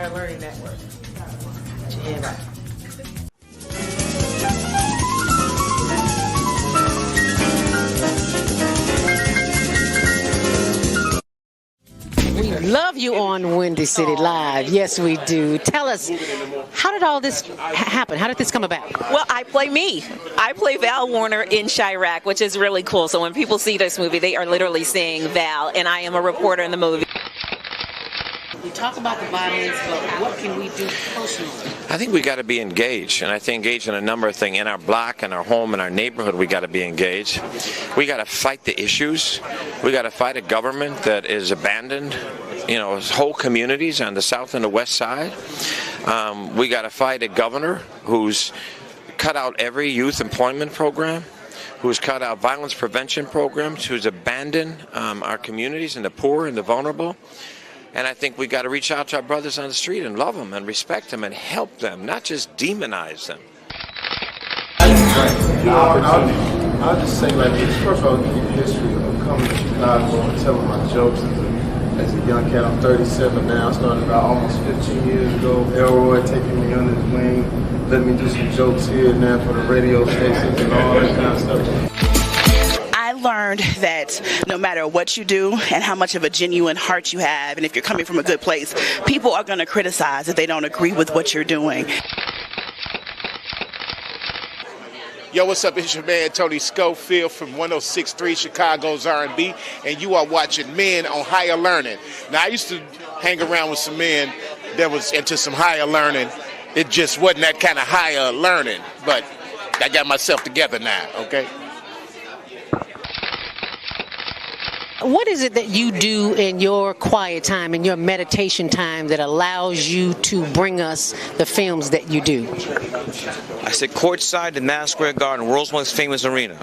Higher Learning Network. Yeah, right. We love you on Windy City Live. Yes, we do. Tell us, how did all this happen? How did this come about? Well, I play me. I play Val Warner in Chirac, which is really cool. So when people see this movie, they are literally seeing Val, and I am a reporter in the movie. We talk about the violence, but what can we do personally? I think we got to be engaged, and I think engaged in a number of things. In our block, in our home, in our neighborhood, we got to be engaged. We got to fight the issues. We got to fight a government that is abandoned, whole communities on the south and the west side. We got to fight a governor who's cut out every youth employment program, who's cut out violence prevention programs, who's abandoned our communities and the poor and the vulnerable. And I think we got to reach out to our brothers on the street and love them and respect them and help them, not just demonize them. I'll just say like this. First of all, give you the history of coming to Chicago and telling my jokes as a young cat. I'm 37 now. I started about almost 15 years ago. Elroy taking me under his wing, letting me do some jokes here and there for the radio stations and all that kind of stuff. I learned that no matter what you do and how much of a genuine heart you have, and if you're coming from a good place, people are going to criticize if they don't agree with what you're doing. Yo, what's up? It's your man Tony Schofield from 106.3 Chicago's R&B, and you are watching Men on Higher Learning. Now, I used to hang around with some men that was into some higher learning. It just wasn't that kind of higher learning, but I got myself together now, okay? What is it that you do in your quiet time, in your meditation time, that allows you to bring us the films that you do? I sit courtside in Madison Square Garden, world's most famous arena.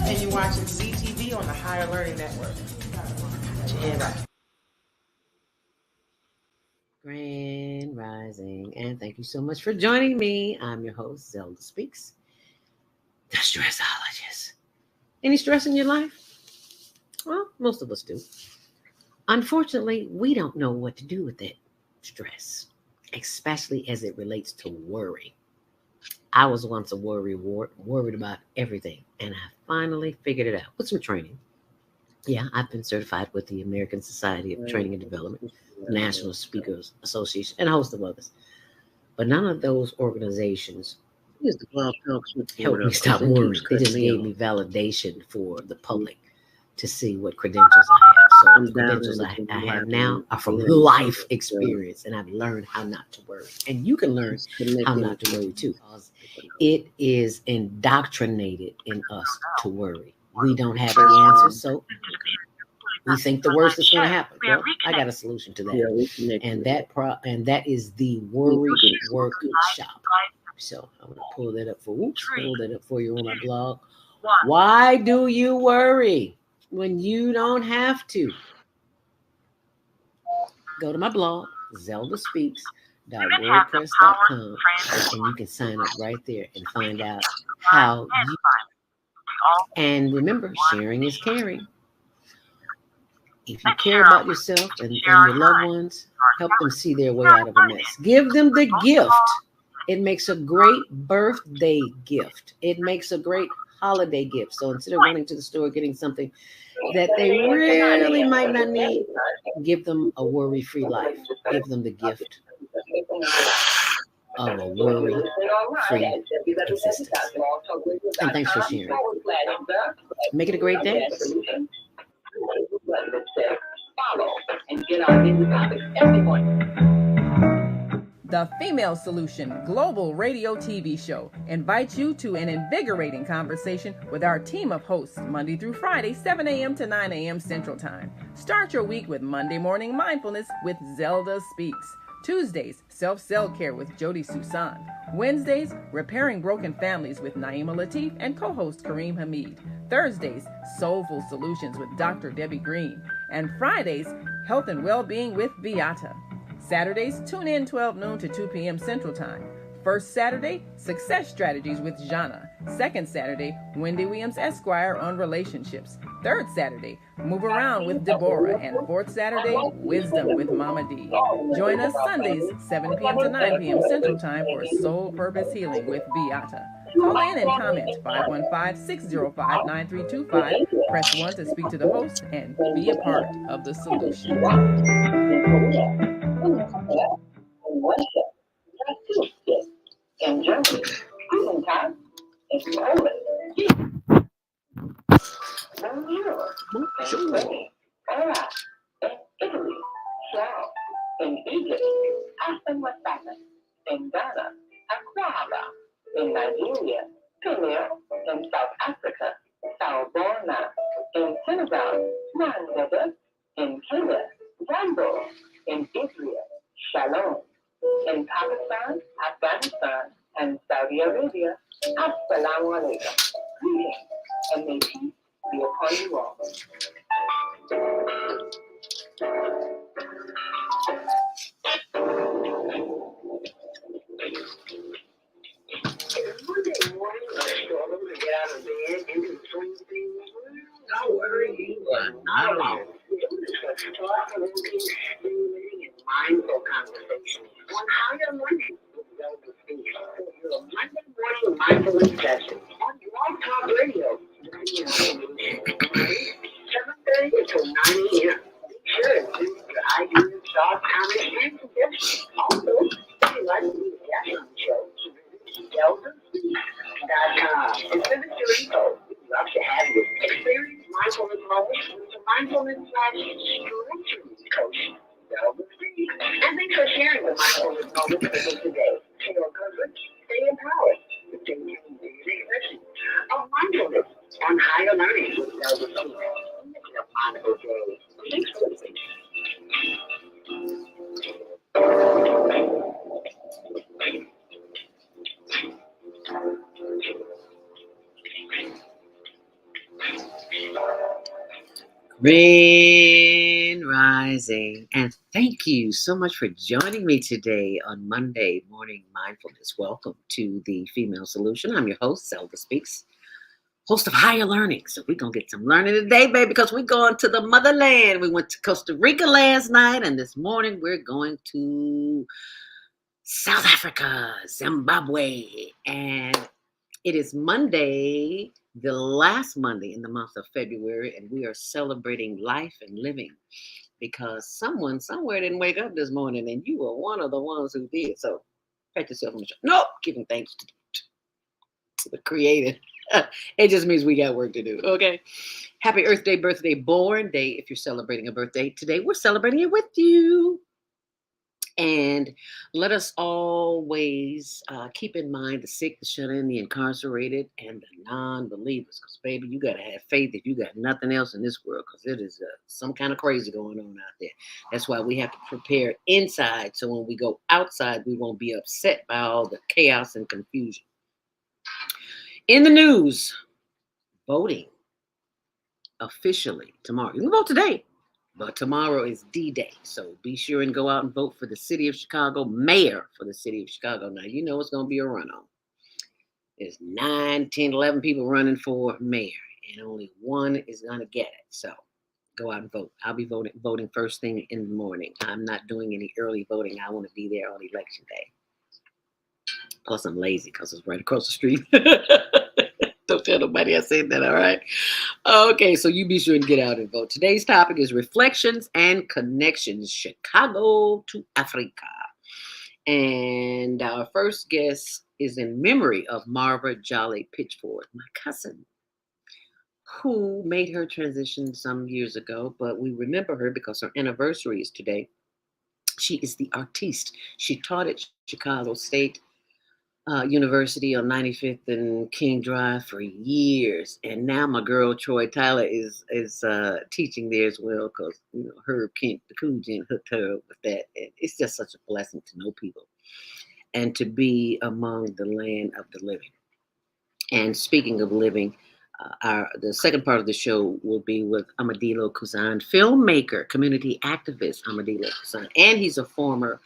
And you're watching CTV on the Higher Learning Network. Yeah, right. Grand Rising, and thank you so much for joining me. I'm your host, Zelda Speaks, the stressologist. Any stress in your life? Well, most of us do. Unfortunately, we don't know what to do with that stress, especially as it relates to worry. I was once a worried about everything, and I finally figured it out with some training. Yeah, I've been certified with the American Society of Training and Development, the National Speakers Association, and a host of others. But none of those organizations helped me stop worrying. They just gave me validation for the public to see what credentials I have. So the credentials I have now are from life experience, and I've learned how not to worry. And you can learn how not to worry too. It is indoctrinated in us to worry. We don't have the answers, so we think the worst is going to happen. Well, I got a solution to that, and that is the Worry Workshop. So I'm going to pull that up for you on my blog. Why do you worry when you don't have to? Go to my blog, zeldaspeaks.wordpress.com, and you can sign up right there and find out how you. And remember, sharing is caring. If you care about yourself and your loved ones, help them see their way out of a mess. Give them the gift. It makes a great birthday gift. It makes a great holiday gift. So instead of running to the store getting something that they really might not need, give them a worry-free life. Give them the gift of a worry-free existence. And thanks for sharing. Make it a great day. The Female Solution Global Radio TV Show invites you to an invigorating conversation with our team of hosts Monday through Friday, 7 a.m. to 9 a.m. Central Time. Start your week with Monday Morning Mindfulness with Zelda Speaks. Tuesdays, Self-Care with Jody Susan. Wednesdays, Repairing Broken Families with Naima Latif and co-host Kareem Hamid. Thursdays, Soulful Solutions with Dr. Debbie Green. And Fridays, Health and Wellbeing with Beata. Saturdays, tune in 12 noon to 2 p.m. Central Time. First Saturday, Success Strategies with Jana. Second Saturday, Wendy Williams Esquire on relationships. Third Saturday, Move Around with Deborah. And fourth Saturday, Wisdom with Mama D. Join us Sundays, 7 p.m. to 9 p.m. Central Time for Soul Purpose Healing with Beata. Call in and comment 515-605-9325. Press 1 to speak to the host and be a part of the solution. In Germany, Guten Tag is Poland. Bonjour in Spain. Hola in Italy. Ciao in Egypt. Hasta Matata in Ghana. Aquaba in Nigeria. Pineo in South Africa. Salbona in Senegal. Nandada in Kenya. Jambo in Israel. Shalom in Pakistan, Afghanistan, and Saudi Arabia. Assalamu alaikum. Greetings, and may peace be upon you all. Monday morning, I struggle to get out of bed into the swing of things. Don't worry, you are not alone. Mindful conversation on higher learning with Zelda Speaks for your Monday morning mindfulness session on Blog Talk Radio. 7:30 until 9 a.m. Be sure to leave your ideas, thoughts, comments, and suggestions. Also, if you'd like to be a guest on the show, visit ZeldaSpeaks.com and send us your info. We'd love to have you. Experience mindfulness moments with the mindfulness/spiritual coach. And thanks for sharing the mindfulness moments with us today. Feel good, stay empowered, continue the expression of mindfulness on higher learning with Zelda Speaks. Make it a mindful day. Thanks for listening. Grand Rising, and thank you so much for joining me today on Monday Morning Mindfulness. Welcome to the Female Solution. I'm your host, Zelda Speaks, host of Higher Learning. So we're going to get some learning today, baby, because we're going to the Motherland. We went to Costa Rica last night, and this morning we're going to South Africa, Zimbabwe, and it is Monday, the last Monday in the month of February, and we are celebrating life and living because someone somewhere didn't wake up this morning, and you were one of the ones who did. So pat yourself on the shoulder. Nope, giving thanks to the Creator. It just means we got work to do, okay? Happy Earth Day, birthday, born day. If you're celebrating a birthday today, we're celebrating it with you. And let us always keep in mind the sick, the shut-in, the incarcerated, and the non-believers. Because, baby, you got to have faith if you got nothing else in this world, because it is some kind of crazy going on out there. That's why we have to prepare inside, so when we go outside, we won't be upset by all the chaos and confusion. In the news, voting officially tomorrow. You can vote today. But tomorrow is D-Day, so be sure and go out and vote for the city of Chicago, mayor for the city of Chicago. Now, you know it's going to be a runoff. There's 9, 10, 11 people running for mayor, and only one is going to get it. So go out and vote. I'll be voting first thing in the morning. I'm not doing any early voting. I want to be there on election day. Plus, I'm lazy because it's right across the street. Don't tell nobody I said that, all right? Okay, so you be sure and get out and vote. Today's topic is Reflections and Connections, Chicago to Africa. And our first guest is in memory of Marva Jolly Pitchford, my cousin, who made her transition some years ago, but we remember her because her anniversary is today. She is the artiste. She taught at Chicago State University on 95th and King Drive for years, and now my girl Troy Tyler is teaching there as well because Herb Kent, the Cuzan, hooked her up with that, and it's just such a blessing to know people and to be among the land of the living. And speaking of living, the second part of the show will be with Amandilo Cuzan, filmmaker, community activist Amandilo Cuzan, and he's a former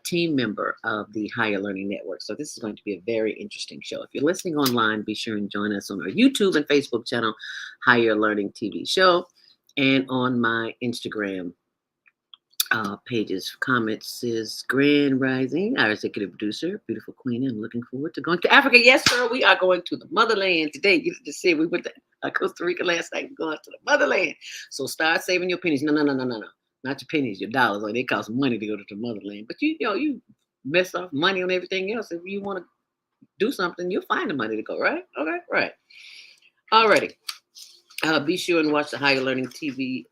team member of the Higher Learning Network. So this is going to be a very interesting show. If you're listening online, be sure and join us on our YouTube and Facebook channel, Higher Learning TV Show, and on my Instagram pages. Comments is Grand Rising, our executive producer, beautiful queen. I'm looking forward to going to Africa. Yes, sir, we are going to the motherland today. You just said we went to Costa Rica last night. We're going to the motherland. So start saving your pennies. No. Not your pennies, your dollars. Like, they cost money to go to the motherland. But you mess off money on everything else. If you want to do something, you'll find the money to go, right? Okay, right. Alrighty. Be sure and watch the Higher Learning TV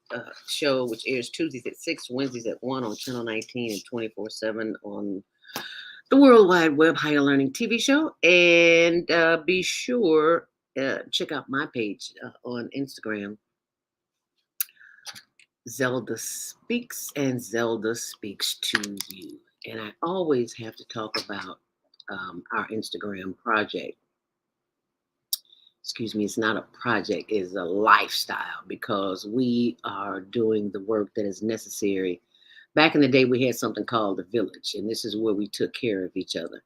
show, which airs Tuesdays at 6, Wednesdays at 1 on Channel 19 and 24/7 on the World Wide Web Higher Learning TV show. And be sure check out my page on Instagram, Zelda Speaks, and Zelda Speaks to You. And I always have to talk about our Instagram project. Excuse me, it's not a project, it's a lifestyle, because we are doing the work that is necessary. Back in the day, we had something called the village, and this is where we took care of each other.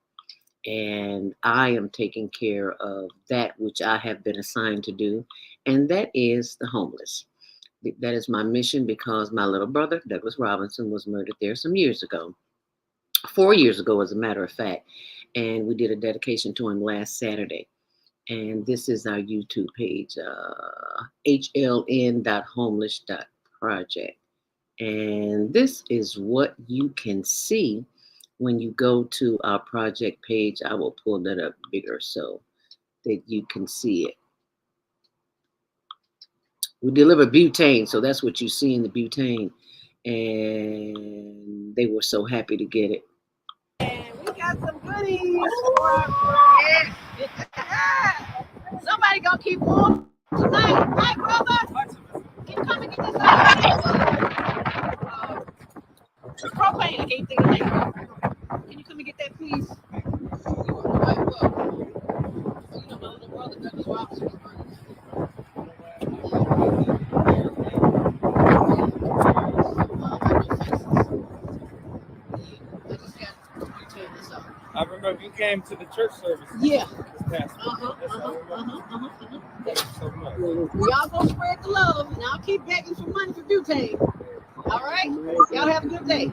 And I am taking care of that which I have been assigned to do, and that is the homeless. That is my mission, because my little brother, Douglas Robinson, was murdered there some years ago. 4 years ago, as a matter of fact. And we did a dedication to him last Saturday. And this is our YouTube page, hln.homeless.project. And this is what you can see when you go to our project page. I will pull that up bigger so that you can see it. We deliver butane, so that's what you see in the butane. And they were so happy to get it. And we got some goodies. Somebody gonna keep warm tonight. Hi, brother. Can you come and get this propane? I can't think of that. Can you come and get that, please? You are quite welcome. You know, my little brother, Douglas Robinson, was murdered. I remember you came to the church service. Yeah. This past week. Thank you so much. We all gonna spread the love, and I'll keep begging for money for butane. All right? Y'all have a good day.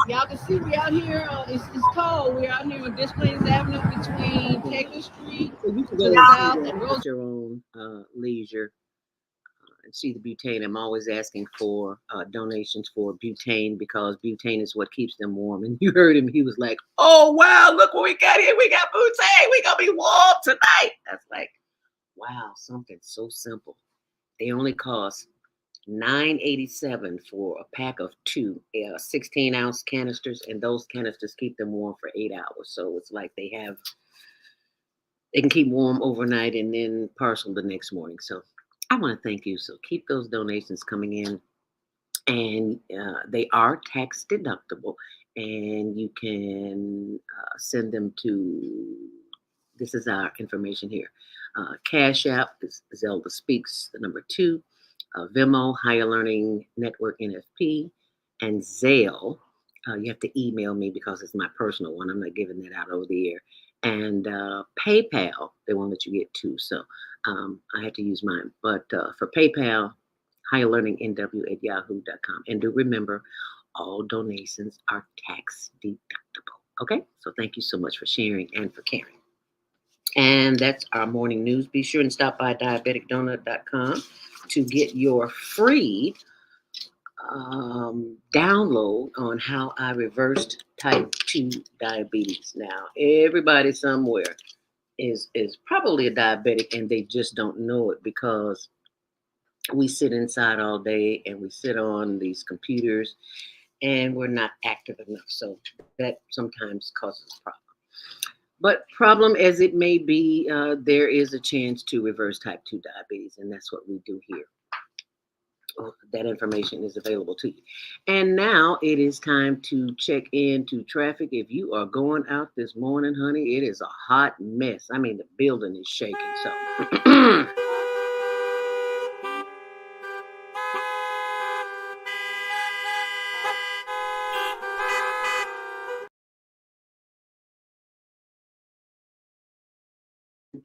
Y'all can see we out here. It's cold. We're out here on Displays Avenue between Taylor Street to the south and Rose. At your own leisure. And see the butane. I'm always asking for donations for butane, because butane is what keeps them warm. And you heard him. He was like, oh, wow, look what we got here. We got butane. We're going to be warm tonight. That's like, wow, something so simple. They only cost $9.87 for a pack of 2 16-ounce canisters. And those canisters keep them warm for 8 hours. So it's like they can keep warm overnight and then parcel the next morning. So I want to thank you. So keep those donations coming in, and they are tax deductible, and you can send them to, this is our information here. Cash App is Zelda Speaks, the number 2, Venmo, Higher Learning Network NFP, and Zelle. You have to email me because it's my personal one. I'm not giving that out over the air. And PayPal, they won't let you get 2. So I had to use mine. But for PayPal, higherlearningnw@yahoo.com. And do remember, all donations are tax deductible. Okay? So thank you so much for sharing and for caring. And that's our morning news. Be sure and stop by diabeticdonut.com to get your free download on how I reversed type 2 diabetes. Now, everybody somewhere is probably a diabetic, and they just don't know it, because we sit inside all day and we sit on these computers and we're not active enough. So that sometimes causes a problem. But problem as it may be, there is a chance to reverse type 2 diabetes, and that's what we do here. That information is available to you. And now it is time to check into traffic. If you are going out this morning, honey, it is a hot mess. I mean, the building is shaking. So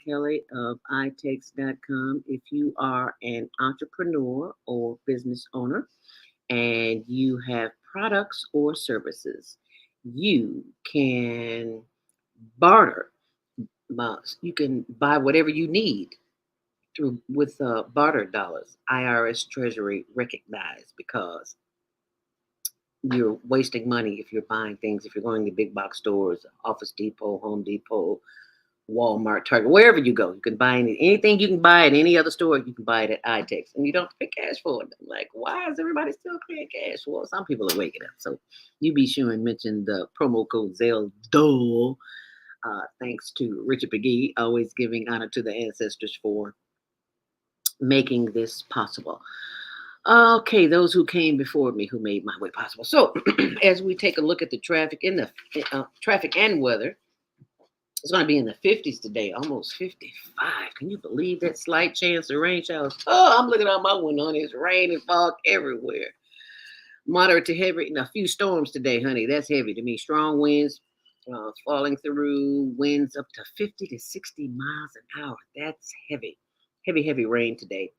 Kelly of itex.com. If you are an entrepreneur or business owner and you have products or services, you can barter. You can buy whatever you need through with barter dollars. IRS Treasury recognized because you're wasting money if you're buying things. If you're going to big box stores, Office Depot, Home Depot, Walmart, Target, wherever you go, you can buy anything you can buy at any other store. You can buy it at iTex, and you don't have to pay cash for it. I'm like, why is everybody still paying cash? Well, some people are waking up, so you be sure and mention the promo code ZELDO. Thanks to Richard McGee, always giving honor to the ancestors for making this possible. Okay, those who came before me who made my way possible. So, as we take a look at the traffic in the traffic and weather. It's going to be in the 50s today, almost 55. Can you believe that slight chance of rain showers? Oh, I'm looking out my window, honey. It's rain and fog everywhere. Moderate to heavy, and a few storms today, honey. That's heavy to me. Strong winds falling through, winds up to 50 to 60 miles an hour. That's heavy. Heavy rain today.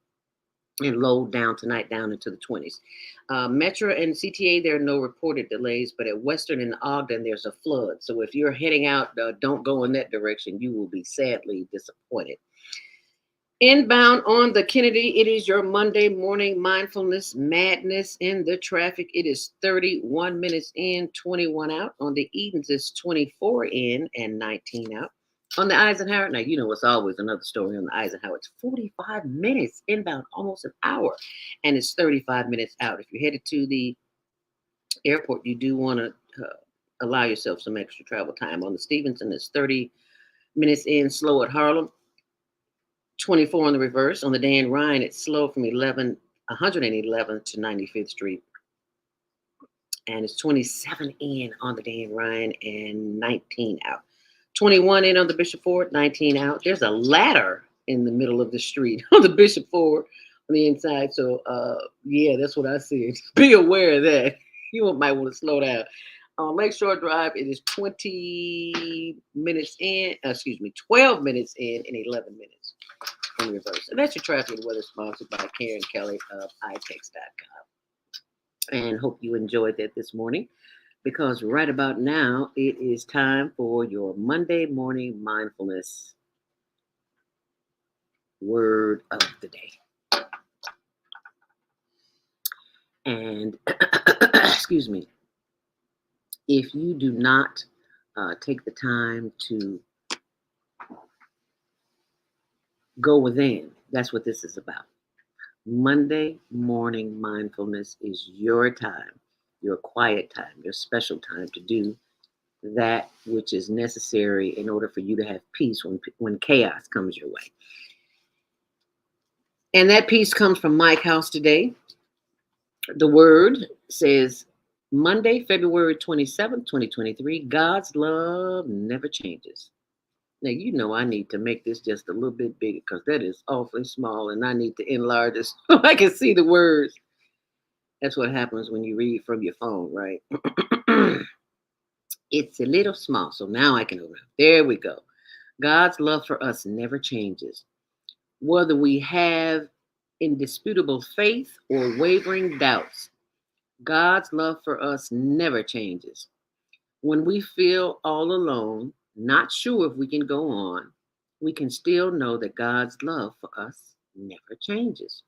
And low down tonight, down into the 20s. Metro and CTA, there are no reported delays, but at Western and Ogden, there's a flood. So if you're heading out, don't go in that direction. You will be sadly disappointed. Inbound on the Kennedy, it is your Monday morning mindfulness madness in the traffic. It is 31 minutes in, 21 out. On the Edens, it's 24 in and 19 out. On the Eisenhower, now you know it's always another story on the Eisenhower. It's 45 minutes inbound, almost an hour, and it's 35 minutes out. If you're headed to the airport, you do want to allow yourself some extra travel time. On the Stevenson, it's 30 minutes in, slow at Harlem, 24 on the reverse. On the Dan Ryan, it's slow from 111 to 95th Street, and it's 27 in on the Dan Ryan and 19 out. 21 in on the Bishop Ford, 19 out. There's a ladder in the middle of the street on the Bishop Ford on the inside. So, yeah, that's what I said. Be aware of that. You might want to slow down. On Lakeshore Drive, it is 12 minutes in and 11 minutes in reverse. And that's your traffic and weather sponsored by Karen Kelly of itex.com. And hope you enjoyed that this morning, because right about now, it is time for your Monday morning mindfulness word of the day. And, excuse me, if you do not take the time to go within, that's what this is about. Monday morning mindfulness is your time, your quiet time, your special time to do that which is necessary in order for you to have peace when chaos comes your way. And that peace comes from Mike House today. The word says Monday, February 27th, 2023, God's love never changes. Now, you know I need to make this just a little bit bigger because that is awfully small, and I need to enlarge it so I can see the words. That's what happens when you read from your phone, right? It's a little small, so now I can open it. There we go. God's love for us never changes. Whether we have indisputable faith or wavering doubts, God's love for us never changes. When we feel all alone, not sure if we can go on, we can still know that God's love for us never changes.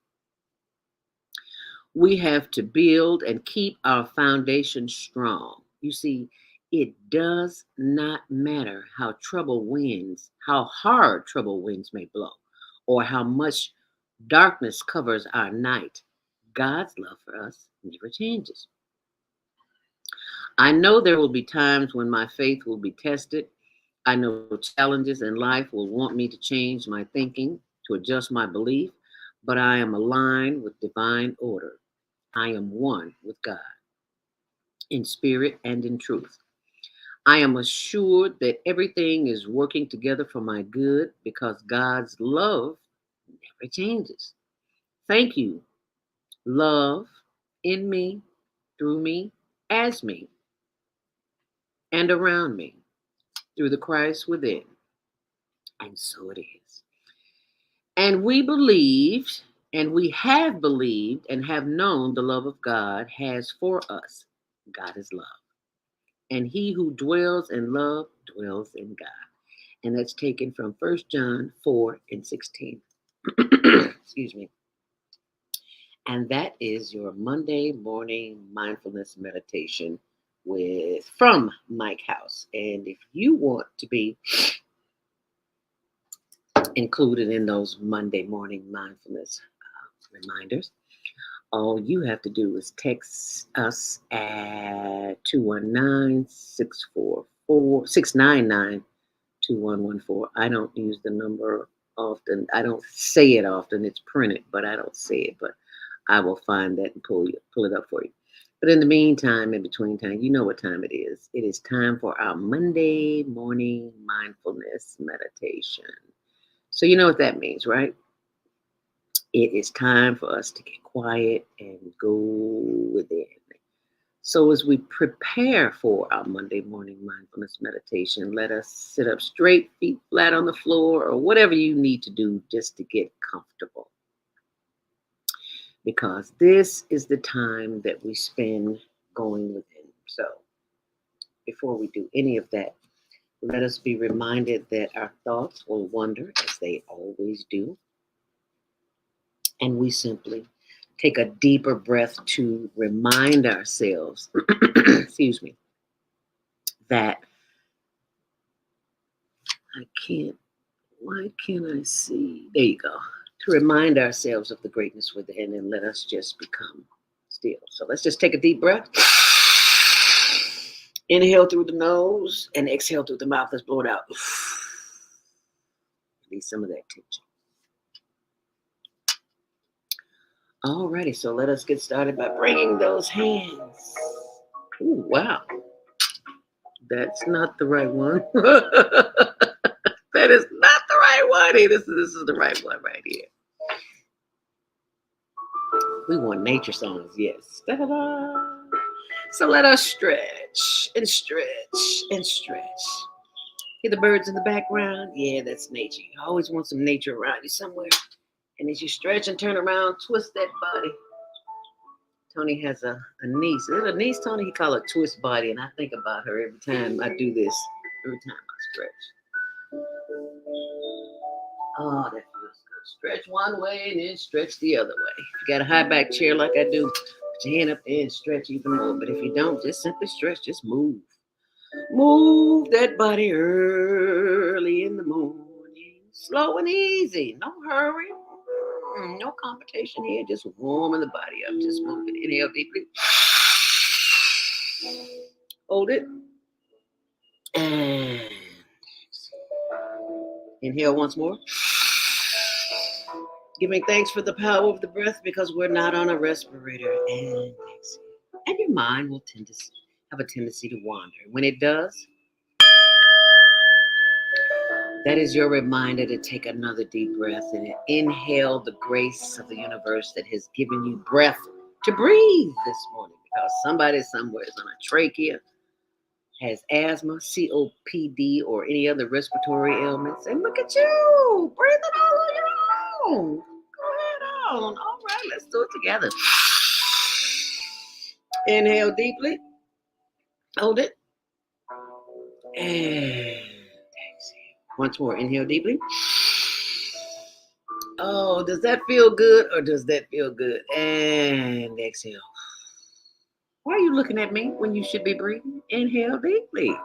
We have to build and keep our foundation strong. You see, it does not matter how hard trouble winds may blow, or how much darkness covers our night. God's love for us never changes. I know there will be times when my faith will be tested. I know challenges in life will want me to change my thinking, to adjust my belief, but I am aligned with divine order. I am one with God in spirit and in truth. I am assured that everything is working together for my good because God's love never changes. Thank you, love in me, through me, as me, and around me, through the Christ within. And so it is. And we believed, and we have believed, and have known the love of God has for us. God is love. And he who dwells in love dwells in God. And that's taken from 1 John 4:16. Excuse me. And that is your Monday morning mindfulness meditation from Mike House. And if you want to be included in those Monday morning mindfulness reminders, all you have to do is text us at 219-699-2114. I don't use the number often. I don't say it often. It's printed, but I don't say it. But I will find that and pull it up for you. But in the meantime, in between time, you know what time it is. It is time for our Monday morning mindfulness meditation. So you know what that means, right? It is time for us to get quiet and go within. So as we prepare for our Monday morning mindfulness meditation, let us sit up straight, feet flat on the floor, or whatever you need to do just to get comfortable. Because this is the time that we spend going within. So before we do any of that, let us be reminded that our thoughts will wander as they always do. And we simply take a deeper breath to remind ourselves, excuse me, that why can't I see? There you go. To remind ourselves of the greatness within and let us just become still. So let's just take a deep breath. Inhale through the nose and exhale through the mouth. Let's blow it out. Release some of that tension. Alrighty, so let us get started by bringing those hands. Ooh, wow. That's not the right one. That is not the right one. Hey, this is the right one right here. We want nature songs, yes. Da-da-da. So let us stretch and stretch and stretch. Hear the birds in the background? Yeah, that's nature. You always want some nature around you somewhere. And as you stretch and turn around, twist that body. Tony has a niece. Is it a niece, Tony? He call it twist body, and I think about her every time I do this. Every time I stretch. Oh, that feels good. Stretch one way and then stretch the other way. If you got a high back chair like I do, put your hand up there and stretch even more. But if you don't, just simply stretch. Just move. Move that body early in the morning. Slow and easy. No hurry. No competition here. Just warming the body up. Just move it. Inhale deeply. Hold it. And inhale once more. Giving thanks for the power of the breath because we're not on a respirator. And exhale. And your mind will have a tendency to wander. When it does, that is your reminder to take another deep breath and inhale the grace of the universe that has given you breath to breathe this morning. Because somebody somewhere is on a trachea, has asthma, COPD, or any other respiratory ailments. And look at you, breathing all on your own. Go ahead on. All right, let's do it together. Inhale deeply. Hold it. And once more, inhale deeply. Oh, does that feel good or does that feel good? And exhale. Why are you looking at me when you should be breathing? Inhale deeply.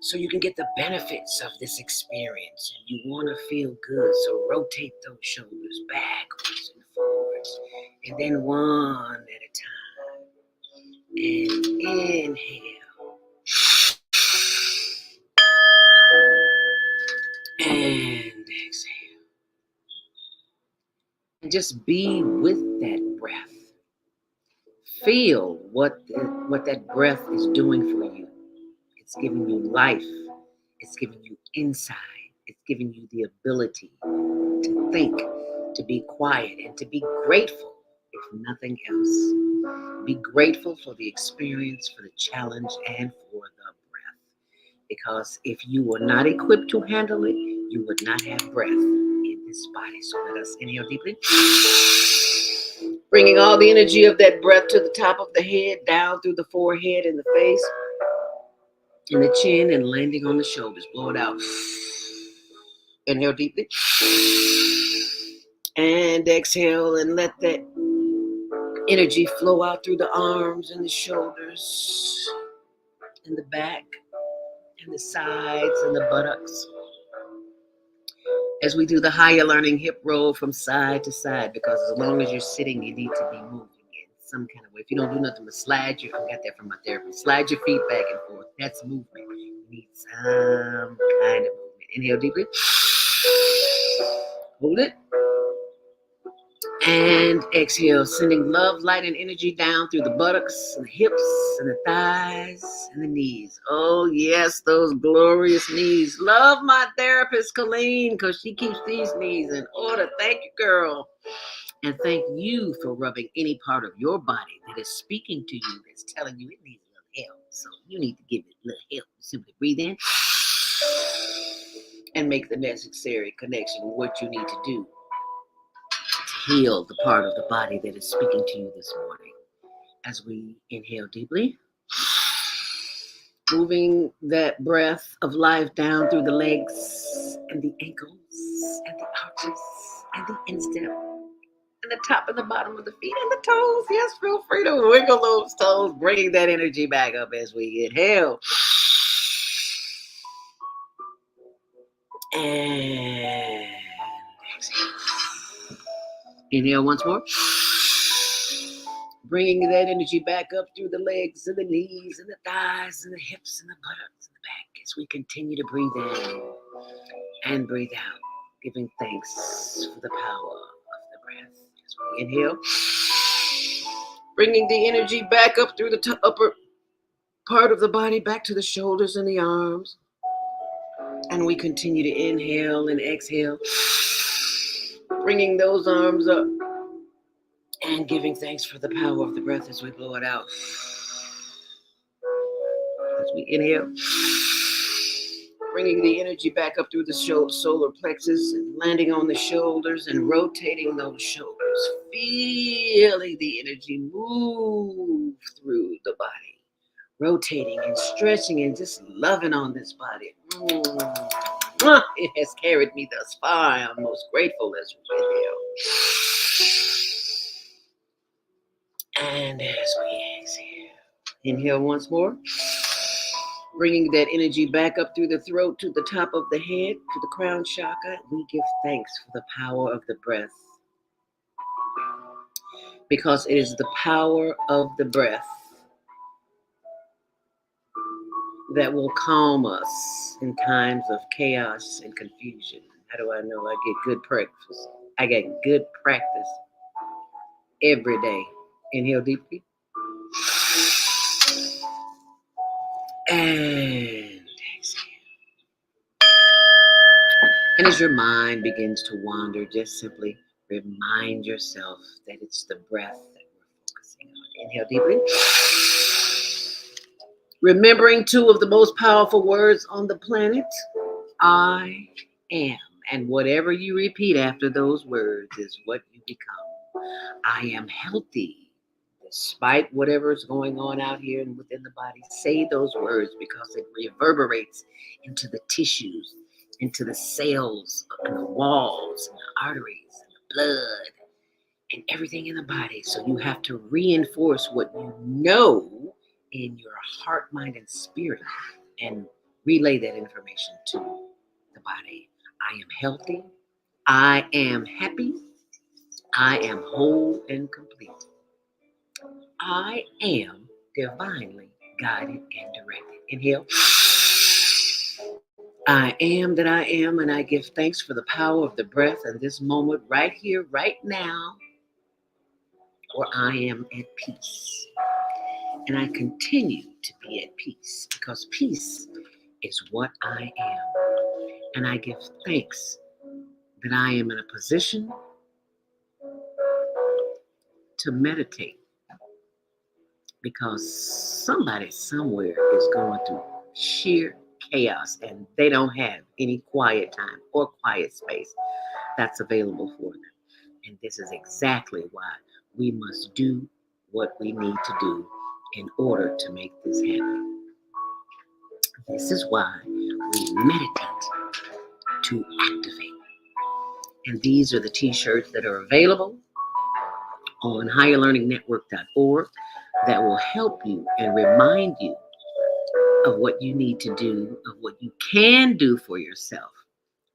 So you can get the benefits of this experience and you want to feel good. So rotate those shoulders backwards and forwards. And then one at a time. And inhale. And exhale. And just be with that breath. Feel what that breath is doing for you. It's giving you life. It's giving you insight. It's giving you the ability to think, to be quiet, and to be grateful, if nothing else. Be grateful for the experience, for the challenge, and for the breath. Because if you were not equipped to handle it, you would not have breath in this body. So let us inhale deeply. Bringing all the energy of that breath to the top of the head, down through the forehead and the face, and the chin, and landing on the shoulders. Blow it out. Inhale deeply. And exhale, and let that energy flow out through the arms and the shoulders and the back and the sides and the buttocks. As we do the higher learning hip roll from side to side, because as long as you're sitting, you need to be moving in some kind of way. If you don't do nothing but slide your, I got that from my therapist, slide your feet back and forth. That's movement. You need some kind of movement. Inhale deeply. Hold it. And exhale, sending love, light, and energy down through the buttocks and the hips and the thighs and the knees. Oh, yes, those glorious knees. Love my therapist, Colleen, because she keeps these knees in order. Thank you, girl. And thank you for rubbing any part of your body that is speaking to you, that's telling you it needs a little help. So you need to give it a little help. Simply breathe in and make the necessary connection with what you need to do. Heal the part of the body that is speaking to you this morning. As we inhale deeply, moving that breath of life down through the legs and the ankles and the arches and the instep and the top and the bottom of the feet and the toes. Yes, feel free to wiggle those toes, bringing that energy back up as we inhale. And exhale. Inhale once more. Bringing that energy back up through the legs and the knees and the thighs and the hips and the buttocks and the back as we continue to breathe in and breathe out, giving thanks for the power of the breath. As we inhale, bringing the energy back up through the upper part of the body, back to the shoulders and the arms. And we continue to inhale and exhale, bringing those arms up and giving thanks for the power of the breath as we blow it out. As we inhale, bringing the energy back up through the solar plexus and landing on the shoulders and rotating those shoulders, feeling the energy move through the body, rotating and stretching and just loving on this body. It has carried me thus far. I am most grateful as we inhale. And as we exhale, inhale once more. Bringing that energy back up through the throat to the top of the head, to the crown chakra. We give thanks for the power of the breath, because it is the power of the breath that will calm us in times of chaos and confusion. How do I know? I get good practice. I get good practice every day. Inhale deeply. And exhale. And as your mind begins to wander, just simply remind yourself that it's the breath that we're focusing on. Inhale deeply. Remembering two of the most powerful words on the planet, I am. And whatever you repeat after those words is what you become. I am healthy. Despite whatever's going on out here and within the body, say those words, because it reverberates into the tissues, into the cells, and the walls, and the arteries, and the blood, and everything in the body. So you have to reinforce what you know in your heart, mind, and spirit, and relay that information to the body. I am healthy. I am happy. I am whole and complete. I am divinely guided and directed. Inhale. I am that I am, and I give thanks for the power of the breath in this moment, right here, right now, where I am at peace. And I continue to be at peace because peace is what I am. And I give thanks that I am in a position to meditate because somebody somewhere is going through sheer chaos and they don't have any quiet time or quiet space that's available for them. And this is exactly why we must do what we need to do in order to make this happen. This is why we meditate to activate. And these are the t-shirts that are available on higherlearningnetwork.org that will help you and remind you of what you need to do, of what you can do for yourself,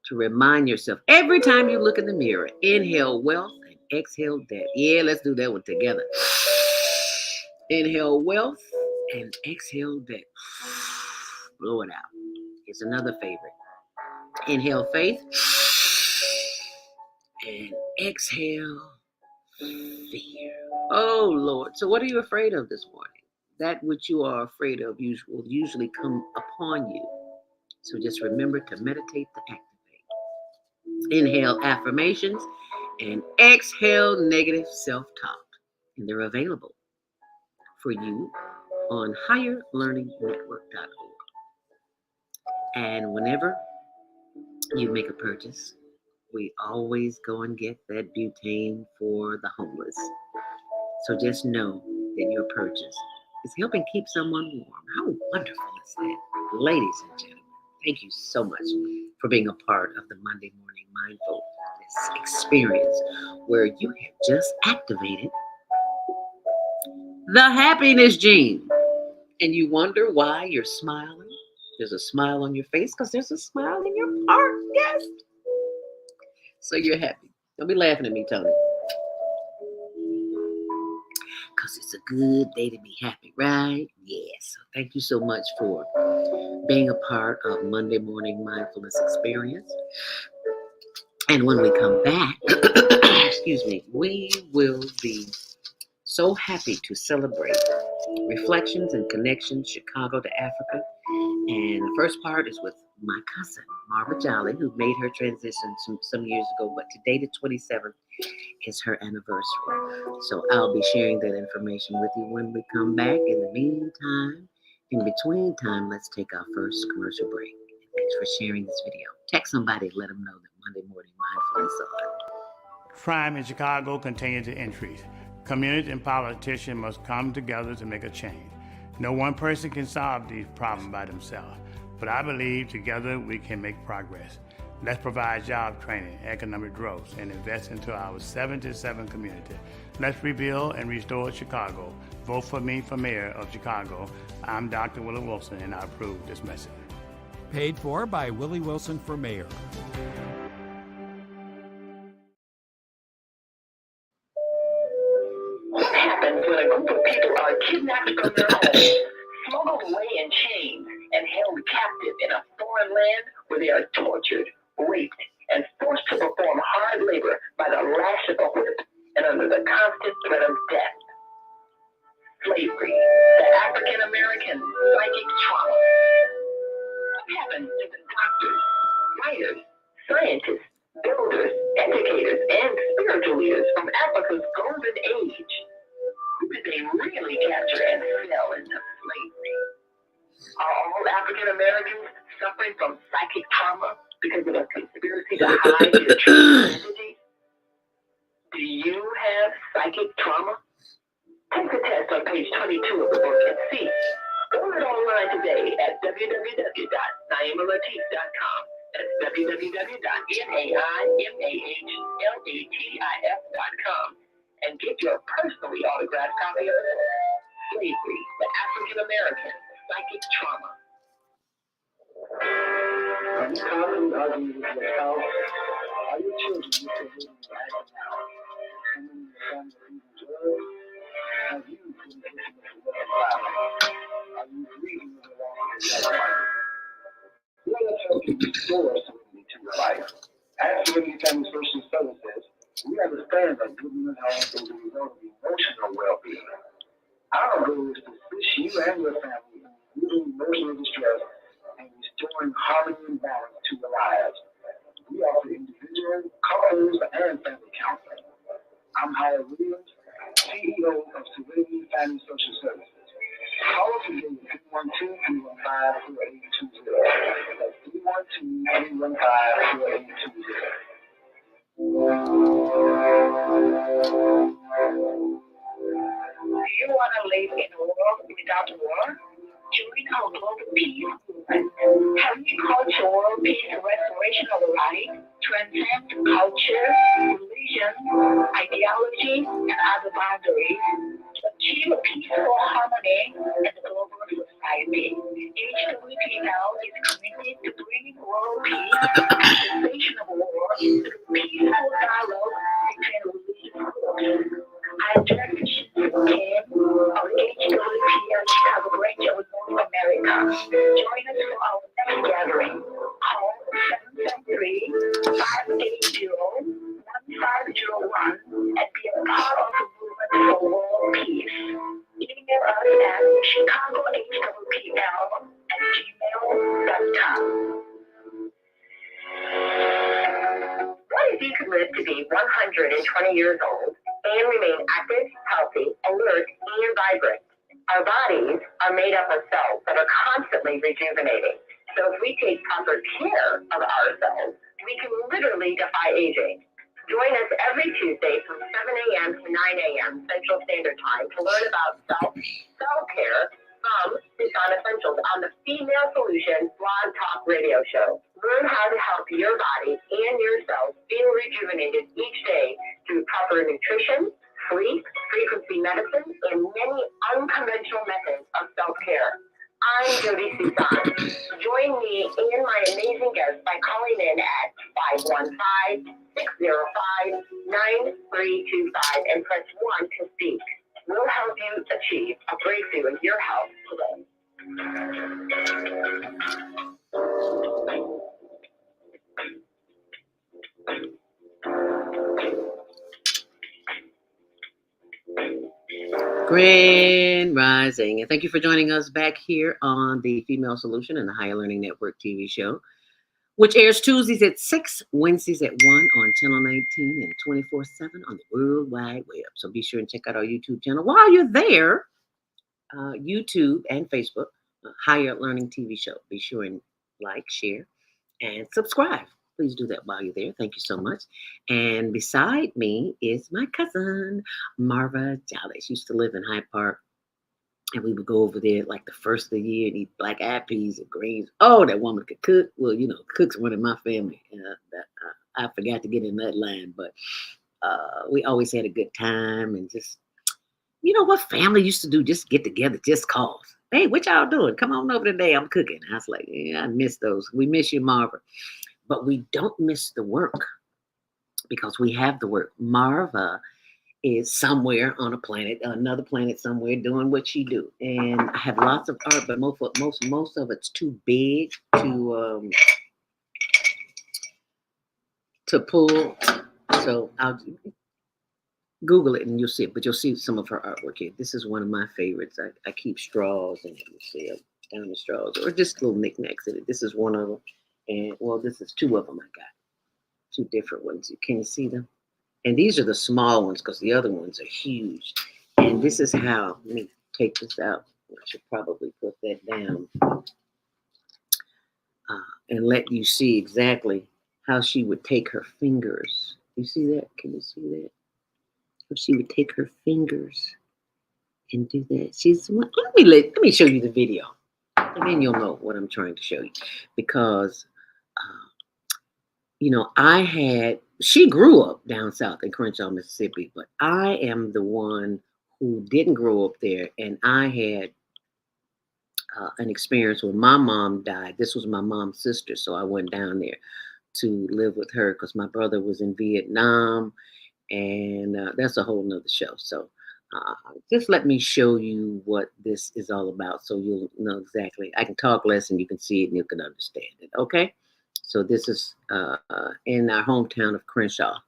to remind yourself every time you look in the mirror, inhale wealth and exhale debt. Yeah, let's do that one together. Inhale wealth and exhale debt. Blow it out. Here's another favorite. Inhale faith and exhale fear. Oh, Lord. So what are you afraid of this morning? That which you are afraid of will usually come upon you. So just remember to meditate to activate. Inhale affirmations and exhale negative self-talk. And they're available for you on higherlearningnetwork.org. And whenever you make a purchase, we always go and get that butane for the homeless. So just know that your purchase is helping keep someone warm. How wonderful is that? Ladies and gentlemen, thank you so much for being a part of the Monday Morning Mindfulness experience where you have just activated the happiness gene. And you wonder why you're smiling. There's a smile on your face because there's a smile in your heart. Yes. So you're happy. Don't be laughing at me, Tony. Because it's a good day to be happy, right? Yes. So thank you so much for being a part of Monday Morning Mindfulness Experience. And when we come back, excuse me, we will be so happy to celebrate Reflections and Connections, Chicago to Africa. And the first part is with my cousin, Marva Jolly, who made her transition some years ago. But today, the 27th, is her anniversary. So I'll be sharing that information with you when we come back. In the meantime, in between time, let's take our first commercial break. Thanks for sharing this video. Text somebody, let them know that Monday Morning Mindfulness is on. Crime in Chicago continues to increase. Communities and politicians must come together to make a change. No one person can solve these problems by themselves, but I believe together we can make progress. Let's provide job training, economic growth, and invest into our 77 community. Let's rebuild and restore Chicago. Vote for me for mayor of Chicago. I'm Dr. Willie Wilson, and I approve this message. Paid for by Willie Wilson for mayor. What happens when a group of people are kidnapped from their homes, smuggled away in chains, and held captive in a foreign land where they are tortured, raped, and forced to perform hard labor by the lash of a whip and under the constant threat of death? Slavery, the African American psychic trauma. What happens to the doctors, writers, scientists, builders, educators, and spiritual leaders from Africa's golden age? Who did they really capture and sell into slavery? Are all African Americans suffering from psychic trauma because of a conspiracy to hide their true identity? Do you have psychic trauma? Take the test on page 22 of the book and see. Order it online today at www.naimalatif.com. That's www.naimalatif.com and get your personally autographed copy of Slavery, the African American Psychic Trauma. Are you constantly arguing with your spouse? Are your children misbehaving or acting out? Someone in your family abusing drugs? Have you been victim of domestic violence? reason to walk in your life. Let us help you restore serenity to your life. At Serenity Family Social Services, we understand that good mental health is a result of emotional well-being. Our goal is to assist you and your family in relieving emotional distress and restoring harmony and balance to your lives. We offer individual, couples, and family counseling. I'm Howard Williams, CEO of Serenity Family Social Services. Call us today at 312-315-4820. That's 312-315-4820. Do you want to live in a world without war? Join our global peace movement. Helping culture, world peace, and restoration of life transcend culture, religion, ideology, and other boundaries to achieve peaceful harmony in the global society. HWPL is committed to bringing world peace and cessation of war through peaceful dialogue between religious groups. I direct the team of HWPL Chicago branch of North America. Join us for our next gathering. Call 773-580-1501 and be a part of the movement for world peace. Email us at chicagohwpl@gmail.com. What if you could live to be 120 years old and remain active, healthy, alert, and vibrant? Our bodies are made up of cells that are constantly rejuvenating. So if we take proper care of ourselves, we can literally defy aging. Join us every Tuesday from 7 a.m. to 9 a.m. Central Standard Time to learn about self-care from Tucson Essentials on the Female Solution Blog Talk Radio Show. Learn how to help your body and your cells feel rejuvenated each day through proper nutrition, sleep, frequency medicine, and many unconventional methods of self-care. I'm Jody Cuzan. Join me and my amazing guests by calling in at 515-605-9325 and press 1 to speak. We'll help you achieve a breakthrough in your health today. Grand Rising, and thank you for joining us back here on the Female Solution and the Higher Learning Network TV show, which airs Tuesdays at 6, Wednesdays at 1 on Channel 19 and 24/7 on the World Wide Web. So be sure and check out our YouTube channel. While you're there, YouTube and Facebook, Higher Learning TV show. Be sure and like, share, and subscribe. Please do that while you're there. Thank you so much. And beside me is my cousin, Marva Jolly. She used to live in Hyde Park. And we would go over there like the first of the year and eat black-eyed peas and greens. Oh, that woman could cook. Well, you know, cooks one in my family. I forgot to get in that line. But we always had a good time. And just, you know what family used to do? Just get together, just calls. Hey, what y'all doing? Come on over today. I'm cooking. I was like, yeah, I miss those. We miss you, Marva. But we don't miss the work because we have the work. Marva is somewhere on a planet, another planet somewhere, doing what she do. And I have lots of art, but most of it's too big to pull. So I'll Google it and you'll see it. But you'll see some of her artwork here. This is one of my favorites. I keep straws and you see diamond straws or just little knickknacks in it. This is one of them. And well, this is two of them I got. Two different ones. Can you see them? And these are the small ones because the other ones are huge. And this is how, let me take this out. I should probably put that down and let you see exactly how she would take her fingers. You see that? Can you see that? How she would take her fingers and do that. Let me show you the video. And then you'll know what I'm trying to show you. Because you know, she grew up down south in Crenshaw, Mississippi, but I am the one who didn't grow up there. And I had an experience when my mom died. This was my mom's sister. So I went down there to live with her because my brother was in Vietnam. And that's a whole nother show. So Just let me show you what this is all about so you'll know exactly. I can talk less and you can see it and you can understand it. Okay? So this is in our hometown of Crenshaw.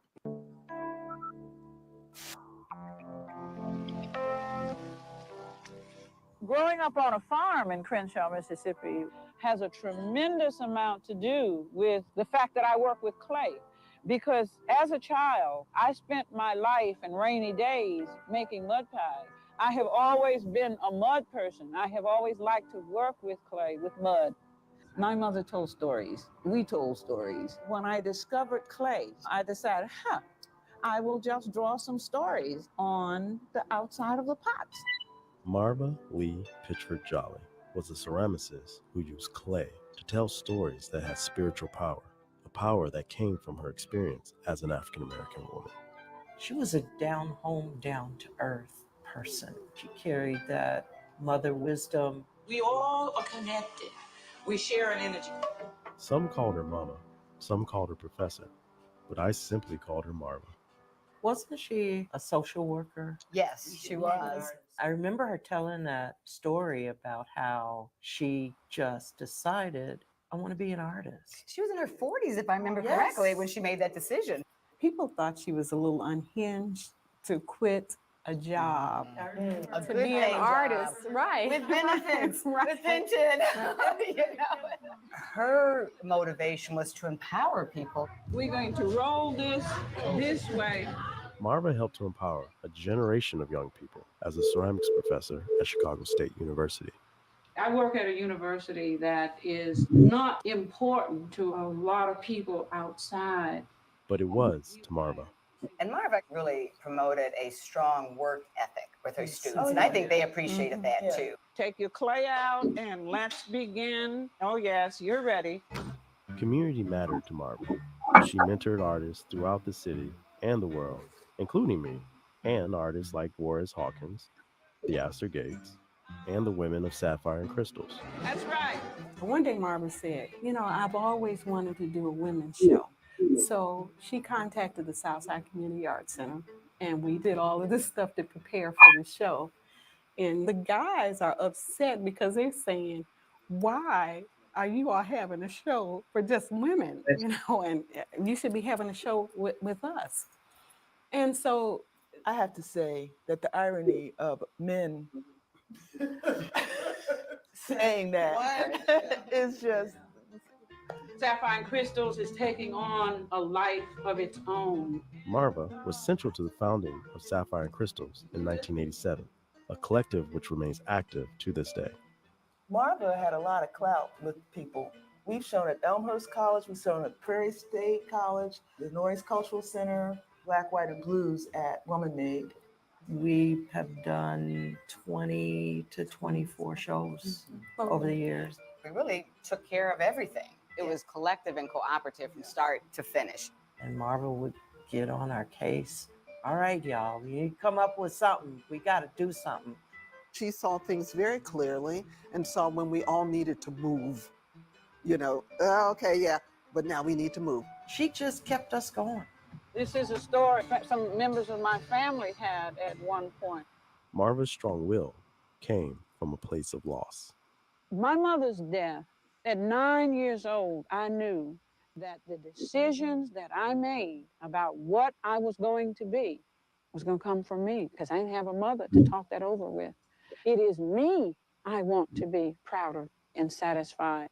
Growing up on a farm in Crenshaw, Mississippi, has a tremendous amount to do with the fact that I work with clay. Because as a child, I spent my life in rainy days making mud pies. I have always been a mud person. I have always liked to work with clay, with mud. My mother told stories. We told stories. When I discovered clay, I decided, I will just draw some stories on the outside of the pots. Marva Lee Pitchford Jolly was a ceramicist who used clay to tell stories that had spiritual power, a power that came from her experience as an African American woman. She was a down-home, down-to-earth person. She carried that mother wisdom. We all are connected. We share an energy. Some called her Mama, some called her Professor, but I simply called her Marva. Wasn't she a social worker? Yes, she was. I remember her telling that story about how she just decided, I want to be an artist. She was in her 40s, if I remember correctly, when she made that decision. People thought she was a little unhinged to quit a job To be an artist, right? With benefits, with pension. You know? Her motivation was to empower people. We're going to roll this way. Marva helped to empower a generation of young people as a ceramics professor at Chicago State University. I work at a university that is not important to a lot of people outside. But it was to Marva. And Marva really promoted a strong work ethic with her students, and I think they appreciated that too. Take your clay out and let's begin. Oh yes, you're ready. Community mattered to Marva. She mentored artists throughout the city and the world, including me, and artists like Warris Hawkins, the Astor Gates, and the women of Sapphire and Crystals. That's right. One day Marva said, I've always wanted to do a women's show. So she contacted the Southside Community Arts Center, and we did all of this stuff to prepare for the show. And the guys are upset because they're saying, why are you all having a show for just women? And you should be having a show with us. And so I have to say that the irony of men saying that is just... Sapphire and Crystals is taking on a life of its own. Marva was central to the founding of Sapphire and Crystals in 1987, a collective which remains active to this day. Marva had a lot of clout with people. We've shown at Elmhurst College, we've shown at Prairie State College, the Norris Cultural Center, Black, White, and Blues at Woman Made. We have done 20 to 24 shows over the years. We really took care of everything. It was collective and cooperative from start to finish. And Marva would get on our case. All right, y'all, we need to come up with something. We got to do something. She saw things very clearly and saw when we all needed to move. Okay, yeah, but now we need to move. She just kept us going. This is a story that some members of my family had at one point. Marva's strong will came from a place of loss. My mother's death, at 9 years old, I knew that the decisions that I made about what I was going to be was going to come from me, because I didn't have a mother to talk that over with. It is me I want to be prouder and satisfied.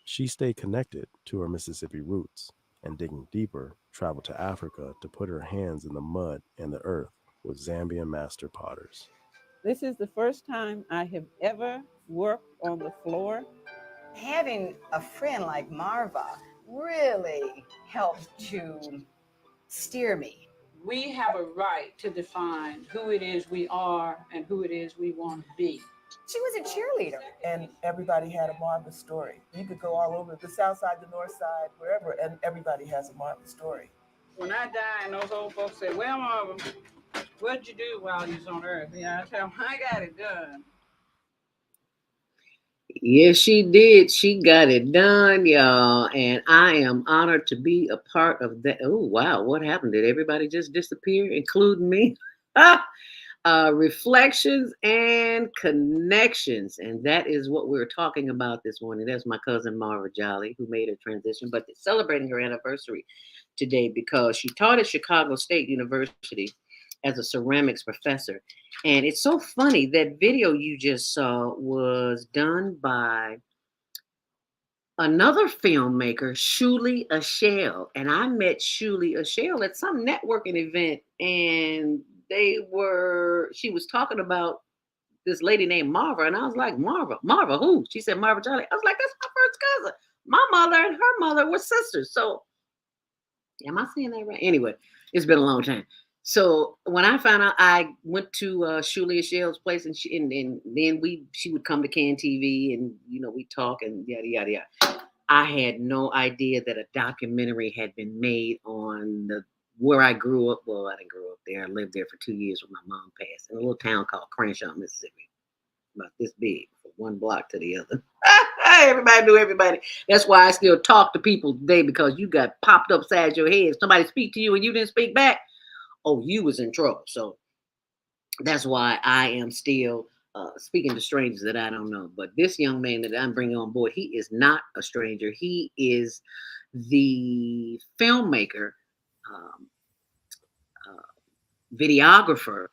She stayed connected to her Mississippi roots, and digging deeper, traveled to Africa to put her hands in the mud and the earth with Zambian master potters. This is the first time I have ever worked on the floor. Having a friend like Marva really helped to steer me. We have a right to define who it is we are and who it is we want to be. She was a cheerleader. And everybody had a Marva story. You could go all over the South Side, the North Side, wherever, and everybody has a Marva story. When I die and those old folks say, well, Marva, what'd you do while you was on Earth? I tell them, I got it done. Yes, she did. She got it done, y'all. And I am honored to be a part of that. Oh, wow. What happened? Did everybody just disappear, including me? reflections and connections. And that is what we're talking about this morning. That's my cousin Mara Jolly, who made a transition, but celebrating her anniversary today because she taught at Chicago State University as a ceramics professor. And it's so funny, that video you just saw was done by another filmmaker, Shuli Ashell. And I met Shuli Ashell at some networking event, and she was talking about this lady named Marva, and I was like, Marva who? She said Marva Jolly. I was like, that's my first cousin. My mother and her mother were sisters. So am I saying that right? Anyway, it's been a long time. So when I found out, I went to Shuli Ashell's place, and she would come to Can TV, and we talk and yada yada yada. I had no idea that a documentary had been made on where I grew up. Well, I didn't grow up there. I lived there for 2 years when my mom passed, in a little town called Crenshaw, Mississippi, about this big, from one block to the other. Everybody knew everybody. That's why I still talk to people today, because you got popped upside your head. If somebody speak to you and you didn't speak back, oh, you was in trouble. So that's why I am still speaking to strangers that I don't know. But this young man that I'm bringing on board, he is not a stranger. He is the filmmaker, videographer,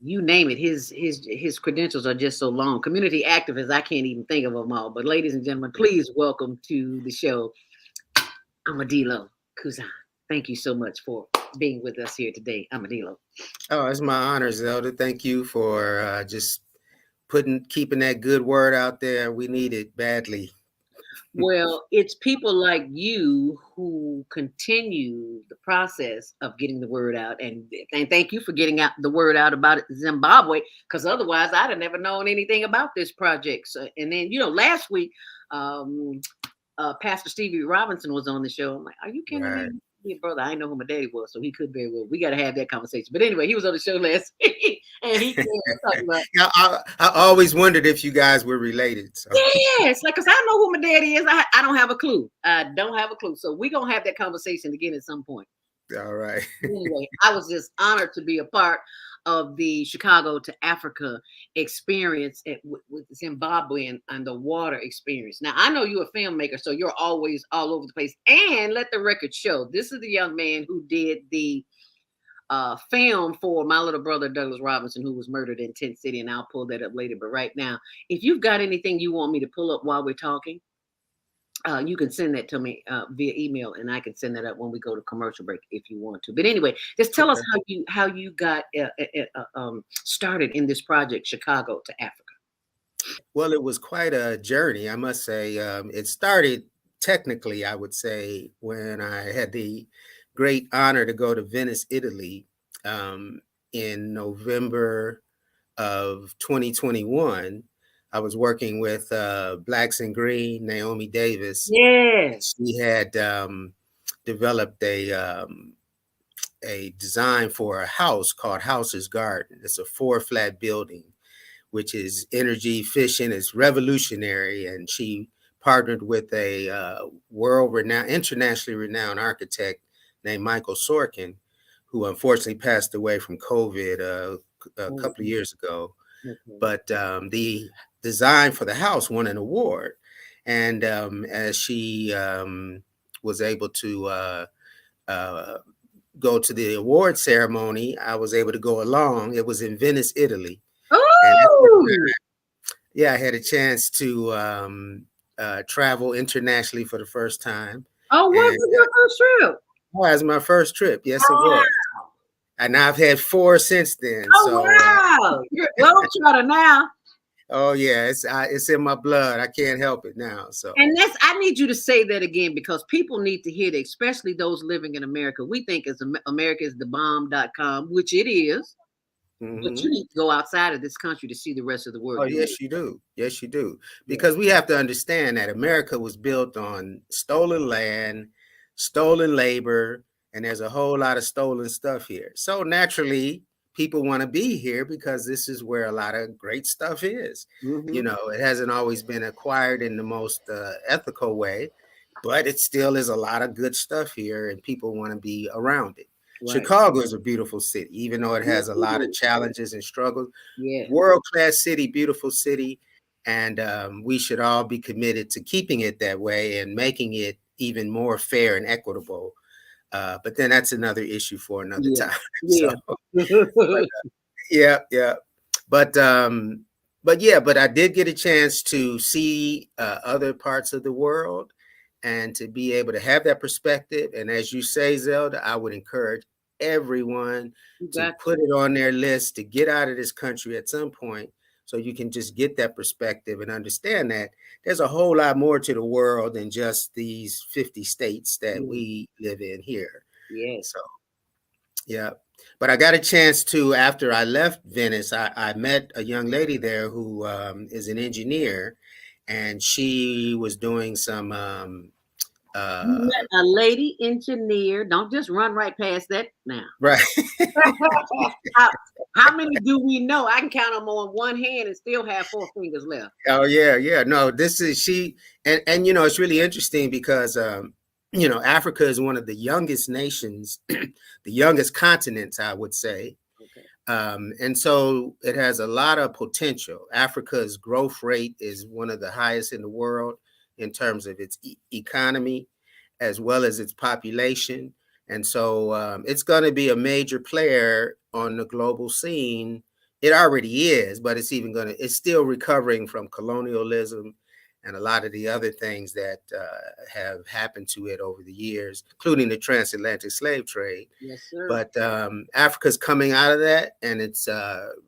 you name it. His credentials are just so long. Community activist, I can't even think of them all. But ladies and gentlemen, please welcome to the show, Amandilo Cuzan. Thank you so much for being with us here today, Amandilo. Oh, it's my honor, Zelda. Thank you for just keeping that good word out there. We need it badly. Well, it's people like you who continue the process of getting the word out, and thank you for getting out the word out about Zimbabwe, because otherwise I'd have never known anything about this project. So, and then last week, Pastor Stevie Robinson was on the show. I'm like, are you kidding me? Yeah, brother, I didn't know who my daddy was, so he could very well. We got to have that conversation. But anyway, he was on the show last week, and he talking about. I always wondered if you guys were related. So. Yeah, it's like, because I know who my daddy is. I don't have a clue. I don't have a clue. So we're going to have that conversation again at some point. All right. Anyway, I was just honored to be a part of the Chicago to Africa experience with Zimbabwe and the water experience. Now, I know you're a filmmaker, so you're always all over the place. And let the record show, this is the young man who did the film for my little brother, Douglas Robinson, who was murdered in Tent City, and I'll pull that up later. But right now, if you've got anything you want me to pull up while we're talking, you can send that to me via email, and I can send that up when we go to commercial break if you want to. But anyway, just tell us how you got started in this project, Chicago to Africa. Well, it was quite a journey, I must say. It started technically, I would say, when I had the great honor to go to Venice, Italy, in November of 2021. I was working with Blacks in Green, Naomi Davis. Yes. She had developed a design for a house called House's Garden. It's a 4-flat building, which is energy efficient, it's revolutionary. And she partnered with a world-renowned, internationally renowned architect named Michael Sorkin, who unfortunately passed away from COVID a couple of years ago. But the design for the house won an award. And as she was able to go to the award ceremony, I was able to go along. It was in Venice, Italy. Oh! Yeah, I had a chance to travel internationally for the first time. Oh, was it your first trip? Oh, it was my first trip. Yes, it was. And I've had 4 since then. Oh, so, wow. You're a globetrotter now. Oh, yeah. It's in my blood. I can't help it now. So, and I need you to say that again, because people need to hear that, especially those living in America. We think America is the bomb.com, which it is. But you need to go outside of this country to see the rest of the world. Oh, yes, you do. Yes, you do. Because we have to understand that America was built on stolen land, stolen labor, and there's a whole lot of stolen stuff here. So naturally, people want to be here because this is where a lot of great stuff is. You know, it hasn't always been acquired in the most ethical way, but it still is a lot of good stuff here, and people want to be around it. Chicago is a beautiful city, even though it has a lot of challenges and struggles. World-class city, beautiful city. And we should all be committed to keeping it that way and making it even more fair and equitable. But then that's another issue for another time. So, yeah. But I did get a chance to see other parts of the world and to be able to have that perspective. And as you say, Zelda, I would encourage everyone to put it on their list to get out of this country at some point, so you can just get that perspective and understand that there's a whole lot more to the world than just these 50 states that we live in here. So, yeah. But I got a chance to, after I left Venice, I met a young lady there who is an engineer, and she was doing some You met a lady engineer. Don't just run right past that now. Right. How many do we know? I can count them on one hand and still have 4 fingers left. Oh, yeah. No, this is she. And it's really interesting because, Africa is one of the youngest nations, the youngest continents, I would say. And so it has a lot of potential. Africa's growth rate is one of the highest in the world in terms of its economy, as well as its population. And so it's going to be a major player on the global scene. It already is, but it's still recovering from colonialism and a lot of the other things that have happened to it over the years, including the transatlantic slave trade. Yes, sir. But Africa's coming out of that, and it's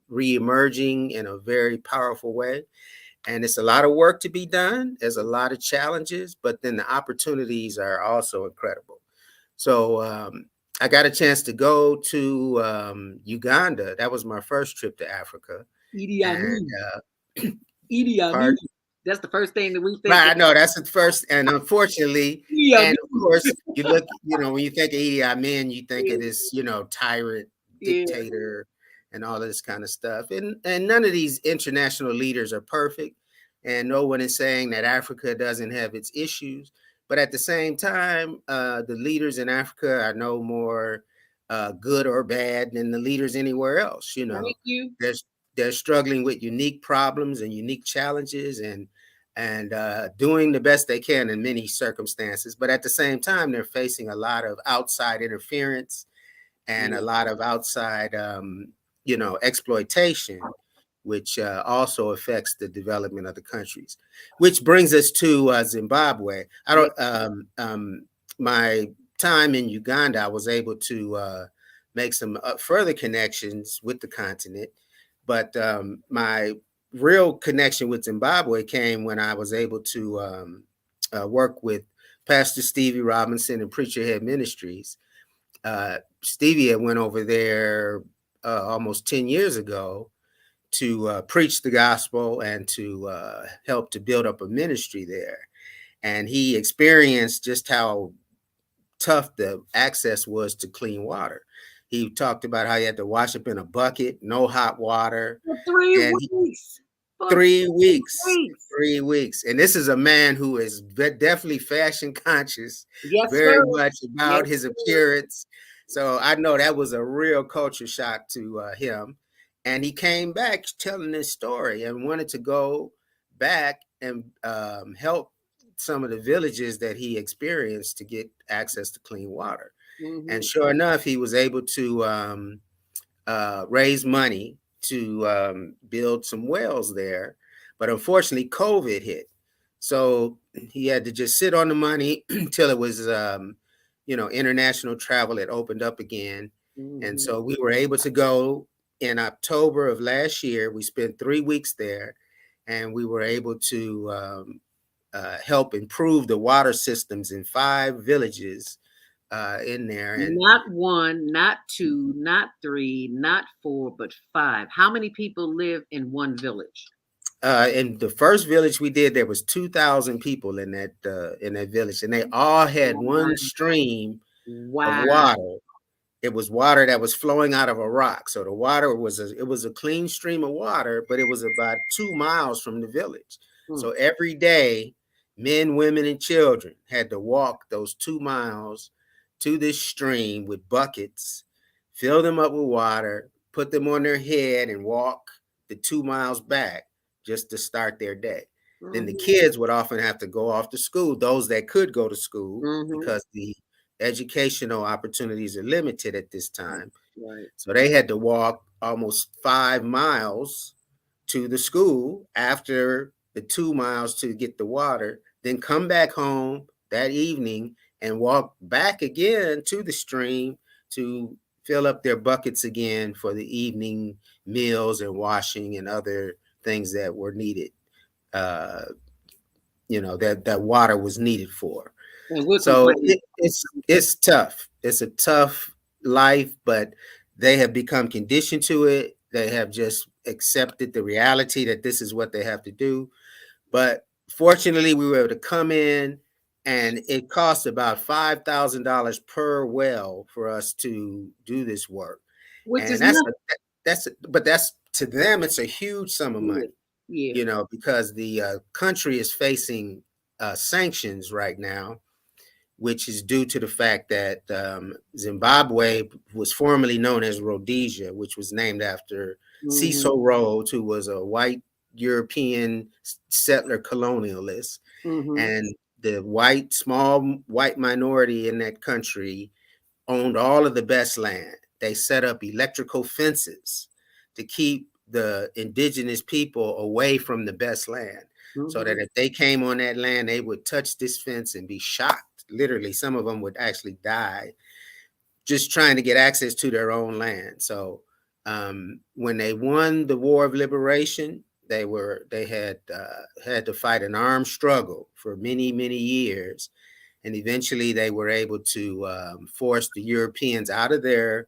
re-emerging in a very powerful way. And it's a lot of work to be done. There's a lot of challenges, but then the opportunities are also incredible. So I got a chance to go to Uganda. That was my first trip to Africa. Idi Amin. That's the first thing that we think. Right, I know that's the first, and unfortunately, and of course, you look, when you think of Idi Amin, you think of this, tyrant, dictator, and all this kind of stuff. And none of these international leaders are perfect, and no one is saying that Africa doesn't have its issues. But at the same time, the leaders in Africa are no more good or bad than the leaders anywhere else. Thank you. They're struggling with unique problems and unique challenges, and doing the best they can in many circumstances. But at the same time, they're facing a lot of outside interference and a lot of outside, exploitation, which also affects the development of the countries. Which brings us to Zimbabwe. My time in Uganda, I was able to make some further connections with the continent. But my real connection with Zimbabwe came when I was able to work with Pastor Stevie Robinson and Preacher Head Ministries. Stevie had went over there almost 10 years ago to preach the gospel and to help to build up a ministry there. And he experienced just how tough the access was to clean water. He talked about how he had to wash up in a bucket, no hot water. For 3 weeks. 3 weeks. 3 weeks. And this is a man who is definitely fashion conscious, very much about his appearance. So I know that was a real culture shock to him. And he came back telling this story and wanted to go back and help some of the villages that he experienced to get access to clean water. Mm-hmm. And sure enough, he was able to raise money to build some wells there. But unfortunately, COVID hit. So he had to just sit on the money until it was, international travel had opened up again. Mm-hmm. And so we were able to go in October of last year. We spent 3 weeks there, and we were able to help improve the water systems in 5 villages in there. And not 1, not 2, not 3, not 4, but 5. How many people live in one village? In the first village we did, there was 2,000 people in that village, and they all had one stream of water. It was water that was flowing out of a rock. So the water was a clean stream of water, but it was about 2 miles from the village. So every day, men, women, and children had to walk those 2 miles to this stream with buckets fill them up with water, put them on their head, and walk the 2 miles back just to start their day. Then the kids would often have to go off to school, those that could go to school, because the educational opportunities are limited at this time. Right. So they had to walk almost 5 miles to the school after the 2 miles to get the water, then come back home that evening and walk back again to the stream to fill up their buckets again for the evening meals and washing and other things that were needed. That water was needed for. So it's tough. It's a tough life, but they have become conditioned to it. They have just accepted the reality that this is what they have to do. But fortunately, we were able to come in, and it cost about $5,000 per well for us to do this work. Which is that's to them, it's a huge sum of money. Yeah. Because the country is facing sanctions right now, which is due to the fact that Zimbabwe was formerly known as Rhodesia, which was named after Cecil Rhodes, who was a white European settler colonialist. And the small white minority in that country owned all of the best land. They set up electrical fences to keep the indigenous people away from the best land, so that if they came on that land, they would touch this fence and be shocked. Literally, some of them would actually die just trying to get access to their own land. So when they won the War of Liberation, they had to fight an armed struggle for many, many years. And eventually they were able to force the Europeans out of their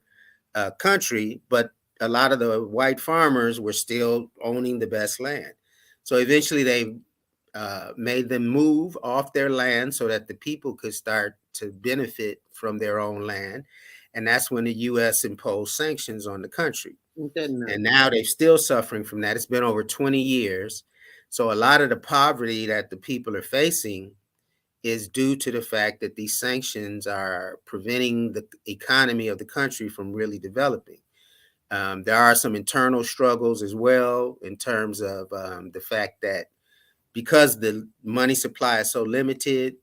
country, but a lot of the white farmers were still owning the best land. So eventually they made them move off their land so that the people could start to benefit from their own land. And that's when the U.S. imposed sanctions on the country. And now they're still suffering from that. It's been over 20 years. So a lot of the poverty that the people are facing is due to the fact that these sanctions are preventing the economy of the country from really developing. There are some internal struggles as well, in terms of the fact that because the money supply is so limited,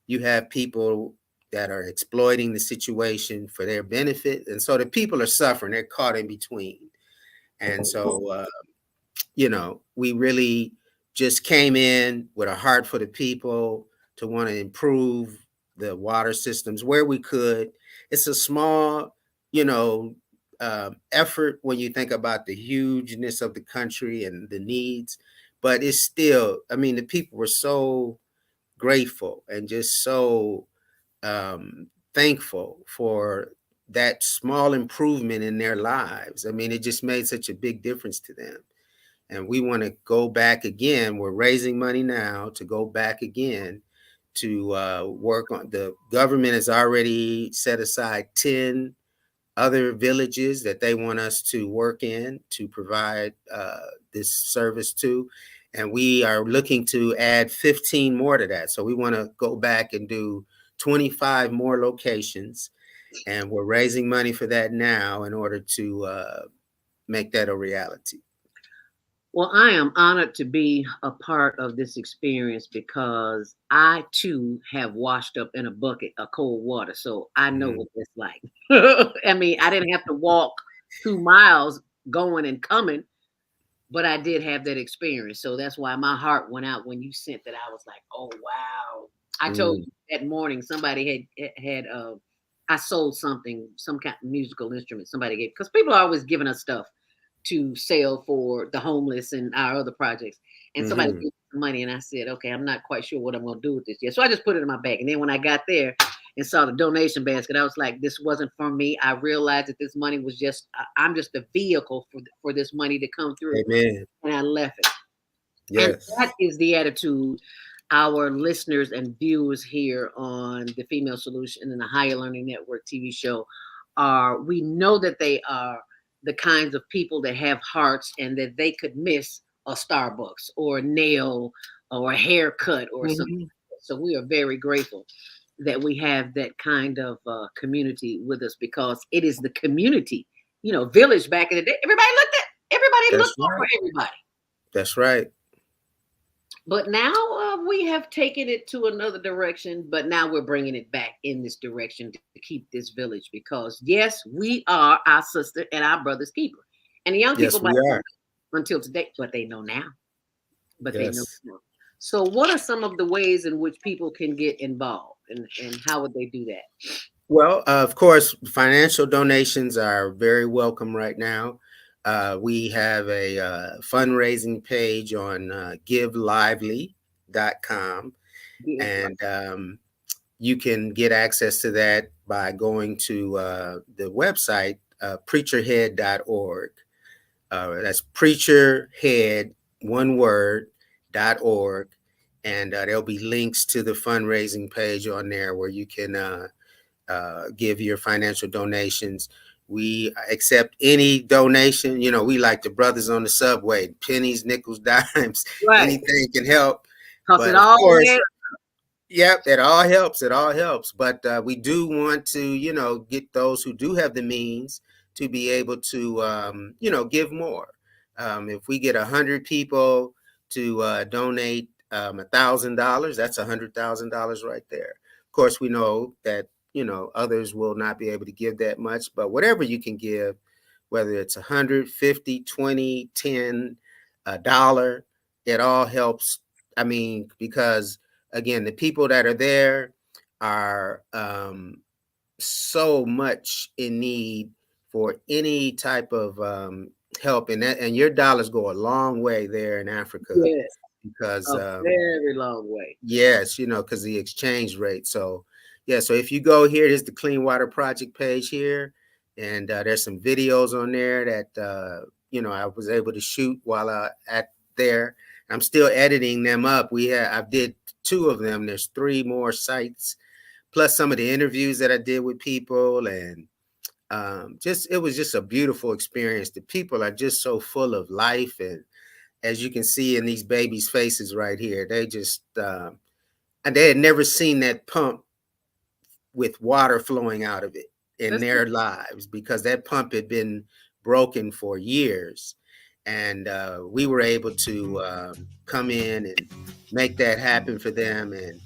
you have people that are exploiting the situation for their benefit. And so the people are suffering. They're caught in between. And so, we really just came in with a heart for the people to want to improve the water systems where we could. It's a small, effort when you think about the hugeness of the country and the needs, but it's still, the people were so grateful and just so thankful for that small improvement in their lives. It just made such a big difference to them. And we want to go back again. We're raising money now to go back again to work on. The government has already set aside 10 other villages that they want us to work in to provide this service to. And we are looking to add 15 more to that. So we want to go back and do 25 more locations. And we're raising money for that now in order to make that a reality. Well, I am honored to be a part of this experience because I too have washed up in a bucket of cold water. So I know what it's like. I didn't have to walk 2 miles going and coming, but I did have that experience. So that's why my heart went out when you sent that. I was like, oh, wow. I told you that morning somebody had I sold something, some kind of musical instrument somebody gave, because people are always giving us stuff to sell for the homeless and our other projects. And somebody gave me some money, and I said, okay, I'm not quite sure what I'm going to do with this yet. So I just put it in my bag. And then when I got there and saw the donation basket, I was like, this wasn't for me. I realized that this money was just, I'm just a vehicle for this money to come through. Amen. And I left it. Yes. And that is the attitude our listeners and viewers here on the Female Solution and the Higher Learning Network TV show are. We know that they are the kinds of people that have hearts and that they could miss a Starbucks or a nail or a haircut or something. So we are very grateful. that we have that kind of community with us, because it is the community, village back in the day. Everybody That's looked out for right. everybody. That's right. But now we have taken it to another direction, but now we're bringing it back in this direction to keep this village, because yes, we are our sister and our brother's keeper. And the young Yes, people we might not are. know until today, but they know now. They know Yes. now. So what are some of the ways in which people can get involved, and how would they do that? Well, of course, financial donations are very welcome right now. We have a fundraising page on givelively.com, and you can get access to that by going to the website, preacherhead.org. That's preacherhead, one word, .org. And there'll be links to the fundraising page on there where you can give your financial donations. We accept any donation. We like the brothers on the subway, pennies, nickels, dimes, Right. anything can help. Because But it of all course, adds. yep, it all helps. It all helps. But we do want to, get those who do have the means to be able to, give more. If we get 100 people to donate $1,000, that's $100,000 right there. Of course, we know that others will not be able to give that much, but whatever you can give, whether it's 100, 50, 20, 10, $1, it all helps. I mean, because again, the people that are there are so much in need for any type of help, and your dollars go a long way there in Africa, Yes, because a very long way. yes, because the exchange rate. So yeah, so if you go here, here's the Clean Water Project page here, and there's some videos on there that I was able to shoot while at there. I'm still editing them up. I did 2 of them. There's 3 more sites, plus some of the interviews that I did with people, and it was just a beautiful experience. The people are just so full of life, and as you can see in these babies' faces right here, they just and they had never seen that pump with water flowing out of it in their lives, because that pump had been broken for years. And we were able to come in and make that happen for them. And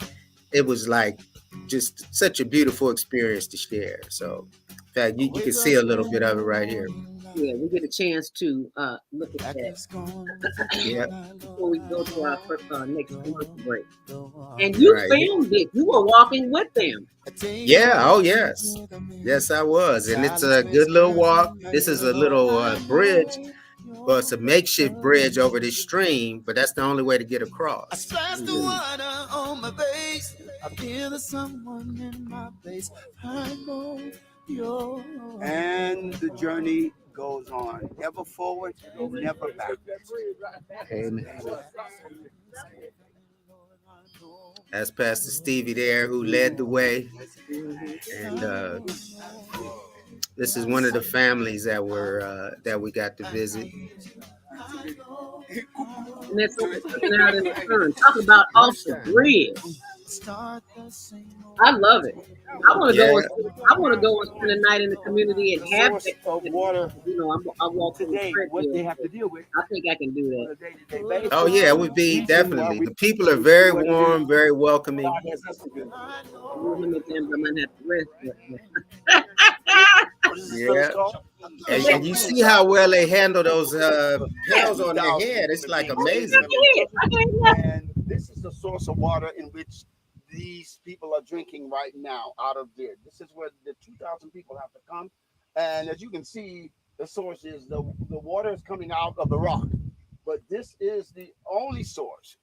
it was like just such a beautiful experience to share. So, in fact, you can see a little bit of it right here. Yeah, we get a chance to look at that. Yep. Before we go to our next commercial break. And you filmed it. You were walking with them. Yeah. Oh, yes. Yes, I was. And it's a good little walk. This is a little bridge. Well, it's a makeshift bridge over this stream, but that's the only way to get across. I splash the water on my face. I feel there's someone in my face. I know you're. And the journey goes on, ever forward, never backwards. Amen. That's Pastor Stevie there, who led the way. And this is one of the families that we got to visit. And that's looking out in the sun. Talk about off the bridge. I love it. I want to go. I want to go and spend a night in the community and have water. I walk in the what they have to deal with. I think I can do that. Oh yeah, it would be definitely. The people are very warm, very welcoming. I might have to rest. Yeah. And you see how well they handle those pails on their head. It's like amazing. And this is the source of water in which these people are drinking right now out of there. This is where the 2,000 people have to come. And as you can see, the source is the water is coming out of the rock. But this is the only source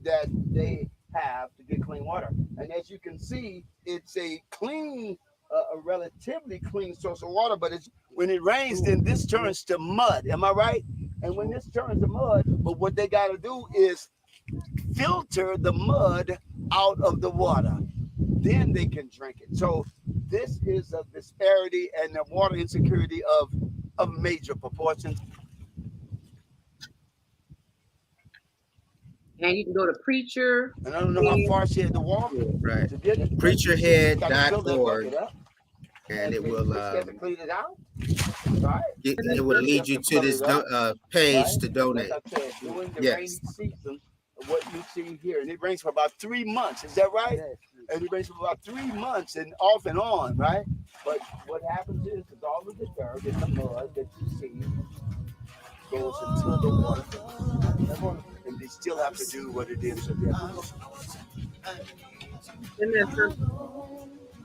that they have to get clean water. And as you can see, it's a clean, a relatively clean source of water, but when it rains, then this turns to mud. Am I right? And when this turns to mud, but what they got to do is filter the mud out of the water. Then they can drink it. So this is a disparity and a water insecurity of major proportions. And you can go to Preacher. And I don't know how far she had to walk Right. to get it. Preacherhead.org. And it will clean it out. Right. it will lead you to this page to donate. Like I said, during the rainy season, what you see here, and it rains for about 3 months. Is that right? And it rains for about 3 months and off and on, right? But what happens is all of the dirt and the mud that you see goes into the water. And they still have to do what it is that they have to do.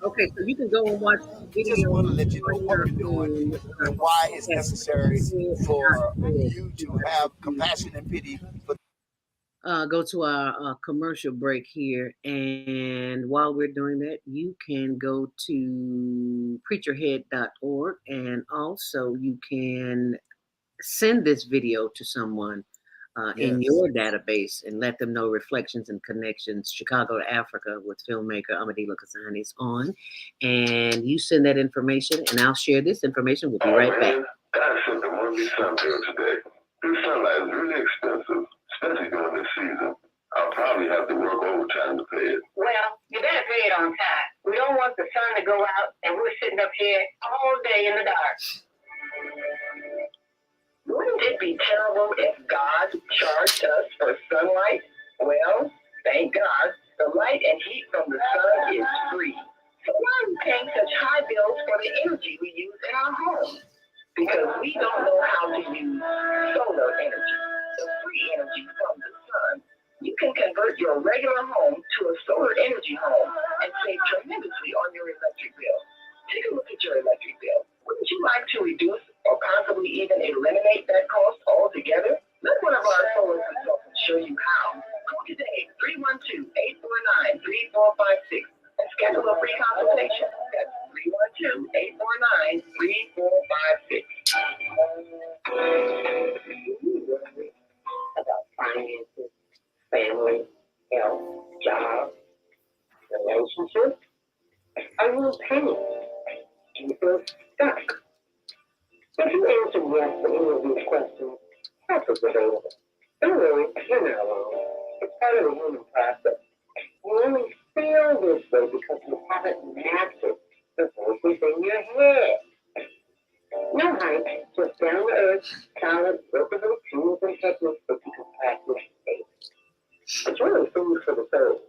Okay, so you can go and watch the video. Just want to let you know what we're doing and why it's necessary for you to have compassion and pity for. Go to our commercial break here, and while we're doing that, you can go to preacherhead.org, and also you can send this video to someone in your database and let them know Reflections and Connections Chicago to Africa with filmmaker Amandilo Cuzan is on, and you send that information and I'll share this information. We'll be right back. That's something one of these sunfields today. This sunlight is really expensive, especially during this season. I'll probably have to work overtime to pay it. Well, you better pay it on time. We don't want the sun to go out and we're sitting up here all day in the dark. Wouldn't it be terrible if God charged us for sunlight? Well, thank God, the light and heat from the sun is free. So why are we paying such high bills for the energy we use in our homes? Because we don't know how to use solar energy, the free energy from the sun. You can convert your regular home to a solar energy home and save tremendously on your electric bill. Take a look at your electric bill. Wouldn't you like to reduce or possibly even eliminate that cost altogether? Let one of our solar consultants show you how. Call today, 312-849-3456, and schedule a free consultation. That's 312-849-3456. About finances, family, health, job, relationships. Are you in pain? Do you feel stuck? If you answer yes to any of these questions, help is available. Don't worry, you're not alone. It's part of the human process. You only feel this way because you haven't mastered the voices in your head. No hype, just down-to-earth, solid, workable tools and techniques that you can practice daily. It's really food for the soul.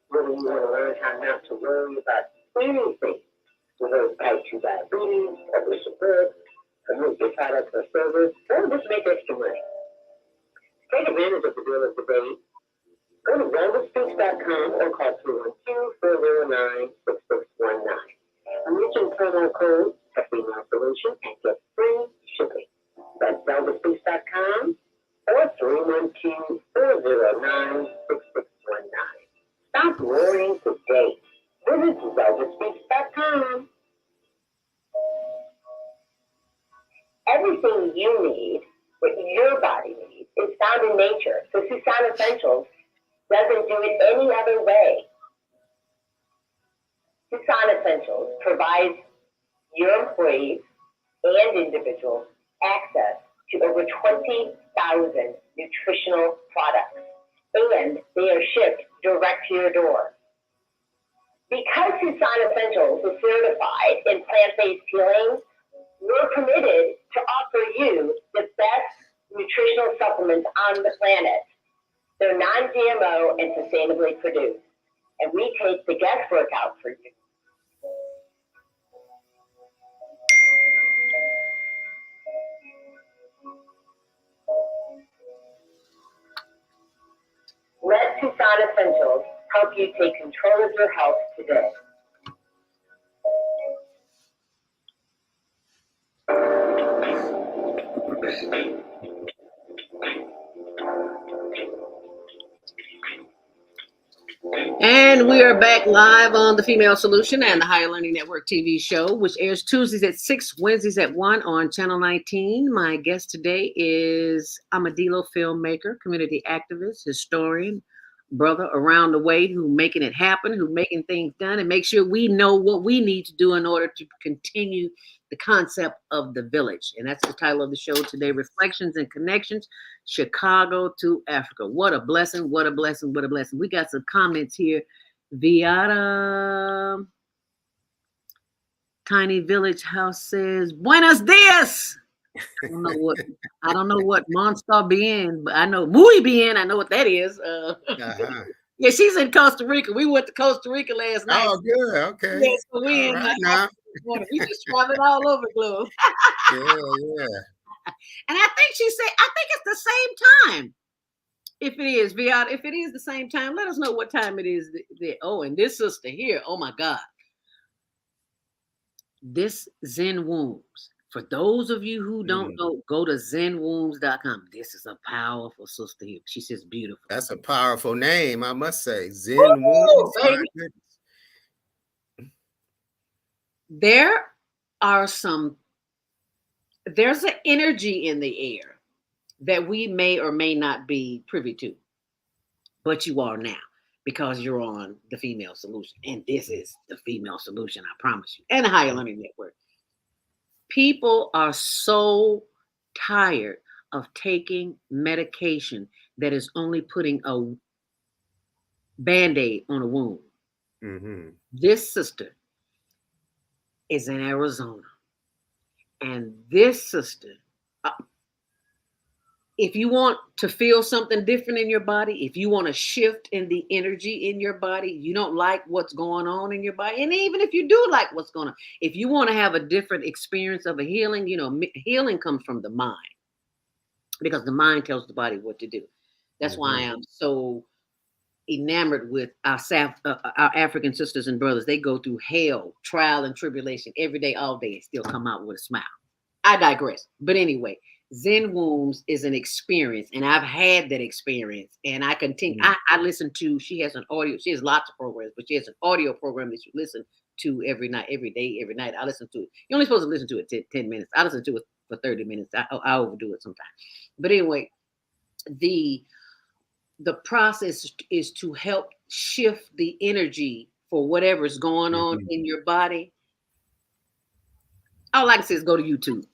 Whether you want to learn how not to worry about anything, whether it's type 2 diabetes, publish a book, promote your product or service, or just make extra money. Take advantage of the deal of the day. Go to wellnesspeaks.com or call 312-409-6619. Mention promo code a female solution and get free shipping. That's wellnesspeaks.com or 312-409-6619. Stop worrying today. Visit wellnesspeaks.com. Everything you need, what your body needs, is found in nature. So Susan Essentials doesn't do it any other way. Susan Essentials provides your employees and individuals access to over 20,000 nutritional products, and they are shipped direct to your door. Because Susan Essentials is certified in plant-based healing, we're committed to offer you the best nutritional supplements on the planet. They're non-GMO and sustainably produced, and we take the guesswork out for you. Let Susan Essentials help you take control of your health today. And we are back live on the Female Solution and the Higher Learning Network TV show, which airs Tuesdays at 6, Wednesdays at 1 on Channel 19. My guest today is Amandilo filmmaker, community activist, historian, brother around the way who making it happen, who making things done, and make sure we know what we need to do in order to continue the concept of the village. And that's the title of the show today, Reflections and Connections, Chicago to Africa. What a blessing, what a blessing, what a blessing. We got some comments here. Viata Tiny Village House says, Buenos dias. I don't know what Monster Bien, but I know Muy Bien. I know what that is. Yeah, she's in Costa Rica. We went to Costa Rica last night. Oh, good. Okay. Yeah, so we in now. We just traveling all over the globe. Yeah. And I think she said, I think it's the same time. If it is, Viata, if it is the same time, let us know what time it is. Oh, and this sister here, oh my God. This Zen Wombs. For those of you who don't know, go to zenwombs.com. This is a powerful sister here. She says beautiful. That's a powerful name, I must say. Zen Wombs. There's an energy in the air that we may or may not be privy to, but you are now because you're on the Female Solution. And this is the Female Solution, I promise you, and the Higher Learning Network. People are so tired of taking medication that is only putting a Band-Aid on a wound. Mm-hmm. This sister is in Arizona. And this sister, if you want to feel something different in your body, if you want to shift in the energy in your body, you don't like what's going on in your body. And even if you do like what's going on, if you want to have a different experience of a healing, healing comes from the mind because the mind tells the body what to do. That's why I'm so enamored with our African sisters and brothers. They go through hell, trial, and tribulation every day, all day, and still come out with a smile. I digress. But anyway, Zen Wombs is an experience, and I've had that experience, and I continue. I listen to, she has an audio, she has lots of programs, but she has an audio program that you listen to every night, every day, every night. I listen to it. You're only supposed to listen to it 10 minutes. I listen to it for 30 minutes. I overdo it sometimes. But anyway, the process is to help shift the energy for whatever's going on in your body. All I can say is go to YouTube.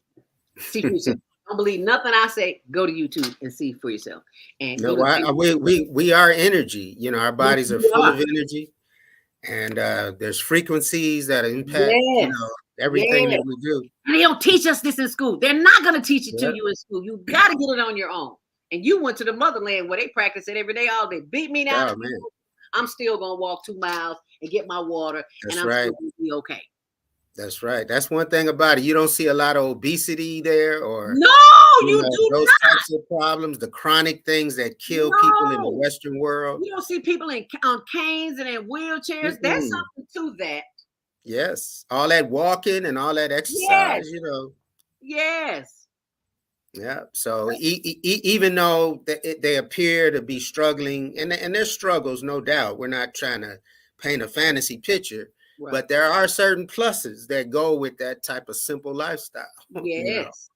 See for yourself. Don't believe nothing I say. Go to YouTube and see for yourself. And we are energy. Our bodies are full of energy, and there's frequencies that impact everything that we do. And they don't teach us this in school. They're not going to teach it to you in school. You got to get it on your own. And you went to the Motherland where they practice it every day, all day. Beat me down. I'm still going to walk 2 miles and get my water. That's and I'm right. still going to be okay. That's right. That's one thing about it. You don't see a lot of obesity there, or you do those not. types of problems, the chronic things that kill people in the Western world. You don't see people on canes and in wheelchairs. There's something to that. Yes, all that walking and all that exercise. Yes. Yeah. So even though they appear to be struggling, and there's struggles, no doubt. We're not trying to paint a fantasy picture. Right. But there are certain pluses that go with that type of simple lifestyle. Yes.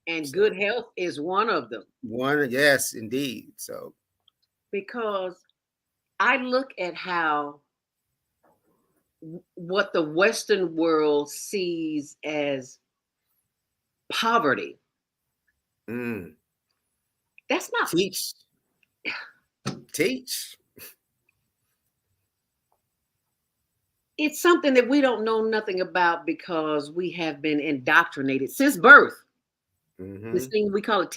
And good health is one of them. Yes, indeed. So, because I look at what the Western world sees as poverty. That's not teach. It's something that we don't know nothing about because we have been indoctrinated since birth. This thing we call it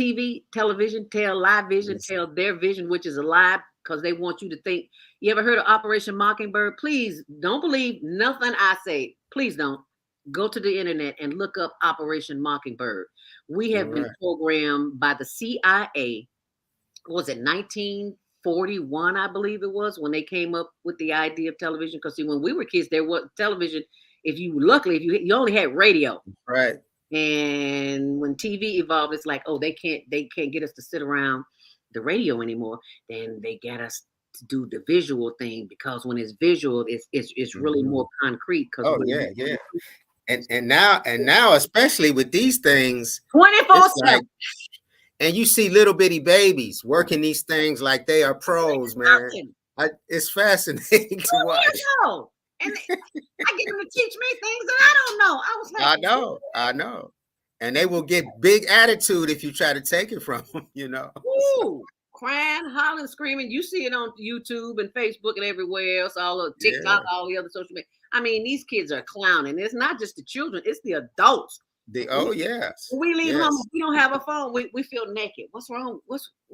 television, live vision, their vision, which is a lie because they want you to think. You ever heard of Operation Mockingbird? Please don't believe nothing I say. Please don't. Go to the internet and look up Operation Mockingbird. We have been programmed by the CIA. Was it 1941, I believe it was, when they came up with the idea of television? Because when we were kids, there was television. If you only had radio. Right. And when TV evolved, it's like, they can't get us to sit around the radio anymore. Then they get us to do the visual thing, because when it's visual, it's really more concrete. Yeah. And now, especially with these things, 24/7. And you see little bitty babies working these things like they are pros, man. It's fascinating to watch. Know. And I get them to teach me things that I don't know. I was like, I know. And they will get big attitude if you try to take it from them, you know. Ooh, crying, hollering, screaming. You see it on YouTube and Facebook and everywhere else, all of TikTok, all the other social media. I mean, these kids are clowning. It's not just the children, it's the adults. Yes. When we leave home, if we don't have a phone, we feel naked. What's wrong?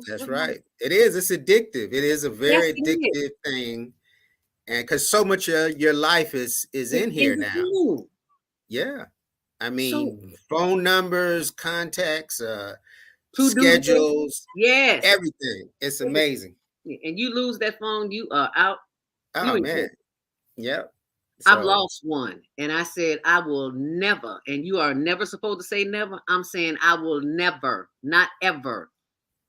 That's right. It is. It's addictive. It is a very addictive thing. And because so much of your life is in here now. Yeah. I mean, phone numbers, contacts, schedules, everything. It's amazing. And you lose that phone, you are out. Oh, man. Yep. I've lost one, and I said I will never, and you are never supposed to say never. I'm saying I will never, not ever,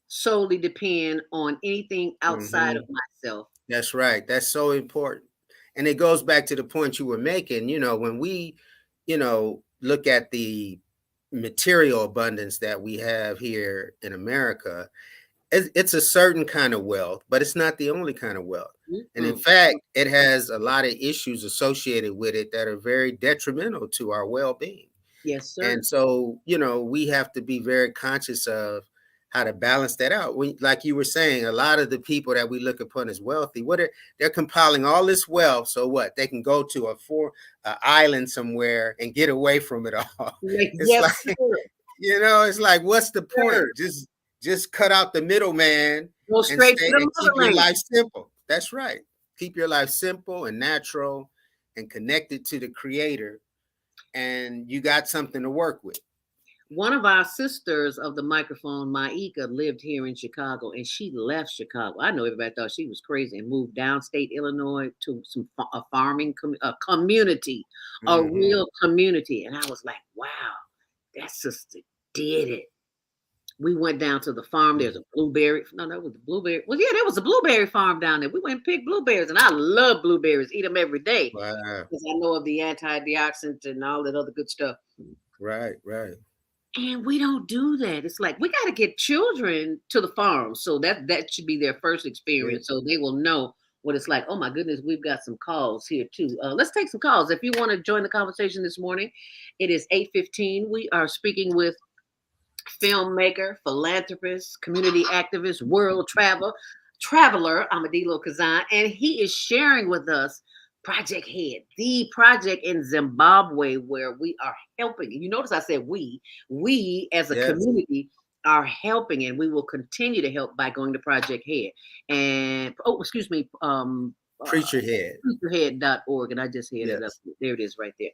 solely depend on anything outside of myself. That's right. That's so important. And it goes back to the point you were making, you know, when we, you know, look at the material abundance that we have here in America, it's a certain kind of wealth, but it's not the only kind of wealth. And in fact, it has a lot of issues associated with it that are very detrimental to our well-being. Yes, sir. And so, you know, we have to be very conscious of how to balance that out. When, like you were saying, a lot of the people that we look upon as wealthy, they're compiling all this wealth. So what? They can go to an island somewhere and get away from it all. It's like, you know, it's like, what's the point? Just cut out the middleman and keep your life simple. That's right. Keep your life simple and natural and connected to the creator. And you got something to work with. One of our sisters of the microphone, Maika, lived here in Chicago, and she left Chicago. I know everybody thought she was crazy and moved downstate Illinois to a farming community, a real community. And I was like, wow, that sister did it. We went down to the farm. There's a blueberry. No, that was the blueberry. Well, yeah, there was a blueberry farm down there. We went and picked blueberries, and I love blueberries. Eat them every day. Wow. Because I know of the antioxidant and all that other good stuff. Right. And we don't do that. It's like we got to get children to the farm, so that should be their first experience, so they will know what it's like. Oh my goodness, we've got some calls here too. Let's take some calls. If you want to join the conversation this morning, it is 8:15. We are speaking with filmmaker, philanthropist, community activist, world traveler, Amandilo Cuzan, and he is sharing with us Project Head, the project in Zimbabwe where we are helping. You notice I said we as a community are helping, and we will continue to help by going to Project Head. And preacherhead.org, and I just had it up. There it is right there.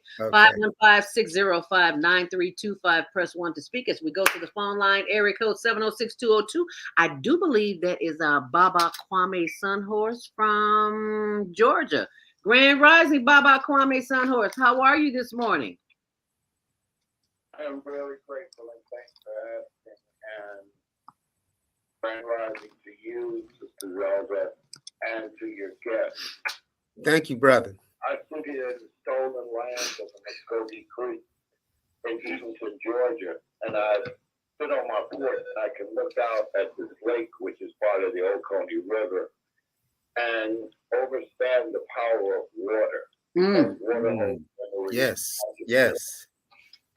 515-605-9325. Press 1 to speak as we go to the phone line. Area code 706-202. I do believe that is Baba Kwame Sunhorse from Georgia. Grand Rising, Baba Kwame Sunhorse. How are you this morning? I am very grateful and thanks for asking. And Grand Rising to you, Sister Zelda, and to your guests. Thank you, brother. I sit here in the stolen lands of the Muskogee Creek in Eatonton, Georgia, and I sit on my porch and I can look out at this lake, which is part of the Oconee River, and understand the power of water. Yes.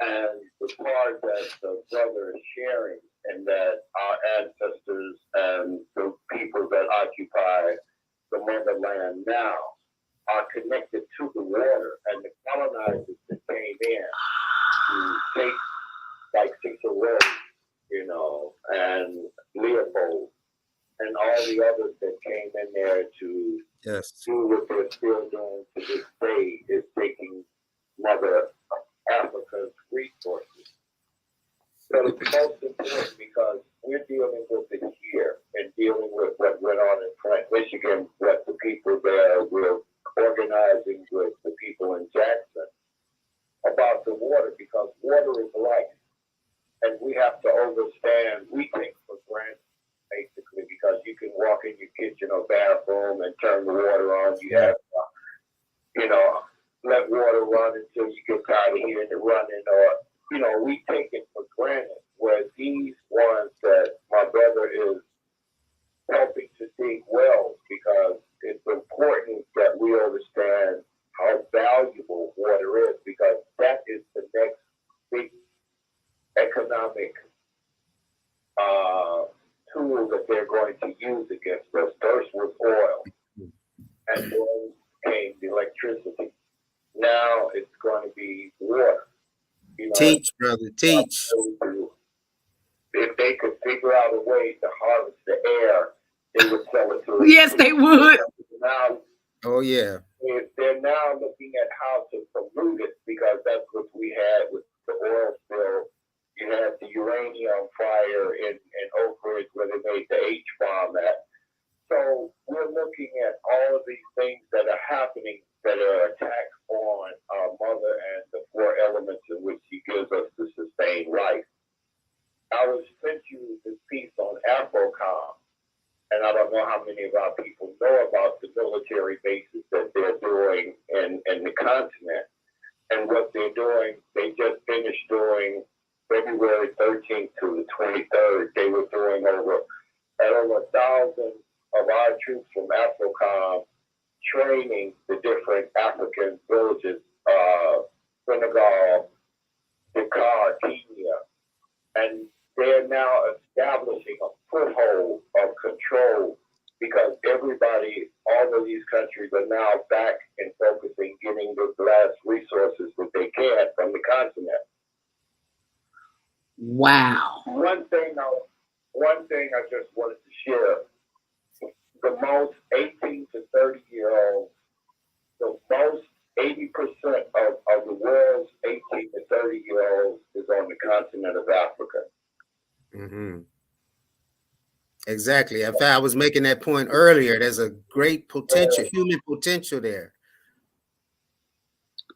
And the part that the brother is sharing, and that our ancestors and the people that occupy the motherland now are connected to the water, and the colonizers that came in to take, like Cecil Rhodes, you know, and Leopold, and all the others that came in there to do what they're still doing to this day, is taking Mother Africa's resources. So it's most important because we're dealing with it here and dealing with what went on in Flint, Michigan, what the people there were organizing with the people in Jackson about the water, because water is life. And we have to understand, we take for granted, basically, because you can walk in your kitchen or bathroom and turn the water on. You have, let water run until you get tired of hearing it running, or, we take it for granted. Where these ones that my brother is helping to dig wells, because it's Teach, brother, teach. If they could figure out a way to harvest the air, they would sell it to us. Yes, they would. Now, oh yeah. They're now looking at how to pollute it, because that's what we had with the oil spill. You had the uranium fire in Oak Ridge where they made the H-bomb at. So we're looking at all of these things that are happening that are attacks on our mother and the four elements in which she gives us to sustain life. I was sent you this piece on AFROCOM, and I don't know how many of our people know about the military bases that they're doing in the continent. And what they're doing, they just finished doing February 13th to the 23rd. They were doing over 1,000 of our troops from AFROCOM training the different African villages, Senegal, Dakar, Kenya, and they're now establishing a foothold of control, because everybody, all of these countries are now back and focusing, getting the last resources that they can from the continent. Wow. One thing I just wanted to share: the most 18 to 30-year-olds, the most 80% of the world's 18 to 30-year-olds is on the continent of Africa. Mm-hmm. Exactly. In fact, I was making that point earlier. There's a great potential, human potential there.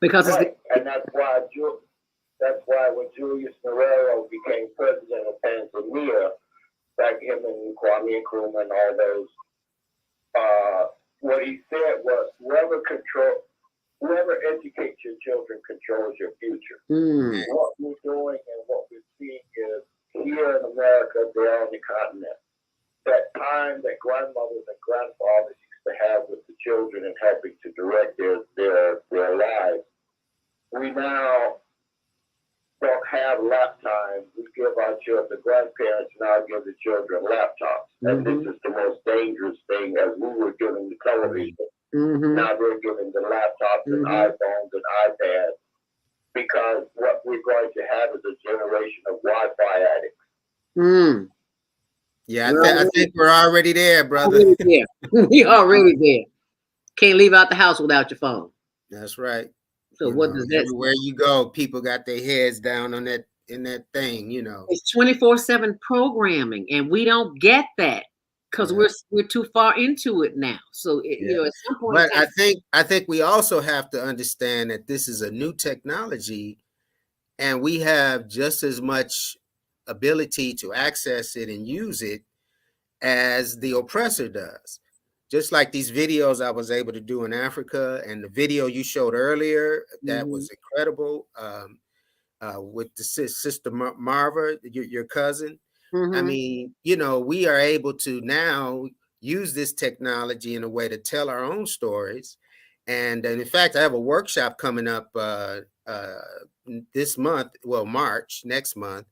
Because right. And that's why when Julius Nyerere became president of Tanzania, back him and Kwame Nkrumah and all those, what he said was, whoever educates your children controls your future. Mm. What we're doing and what we're seeing is, here in America, they're on the continent. That time that grandmothers and grandfathers used to have with the children and helping to direct their lives, we now don't have lap time. We give our children, the grandparents now give the children laptops. And this is the most dangerous thing, as we were giving the television. Now they're giving the laptops and iPhones and iPads, because what we're going to have is a generation of Wi-Fi addicts. Mm. Yeah, I think we're already there, brother. Already there. We already there. Can't leave out the house without your phone. That's right. So what does that everywhere you go, people got their heads down on that thing, It's 24/7 programming, and we don't get that because we're too far into it now. So at some point. But I think we also have to understand that this is a new technology, and we have just as much ability to access it and use it as the oppressor does. Just like these videos I was able to do in Africa, and the video you showed earlier, that was incredible, with the sister Marva, your cousin. I mean, we are able to now use this technology in a way to tell our own stories. And in fact, I have a workshop coming up this month, March, next month,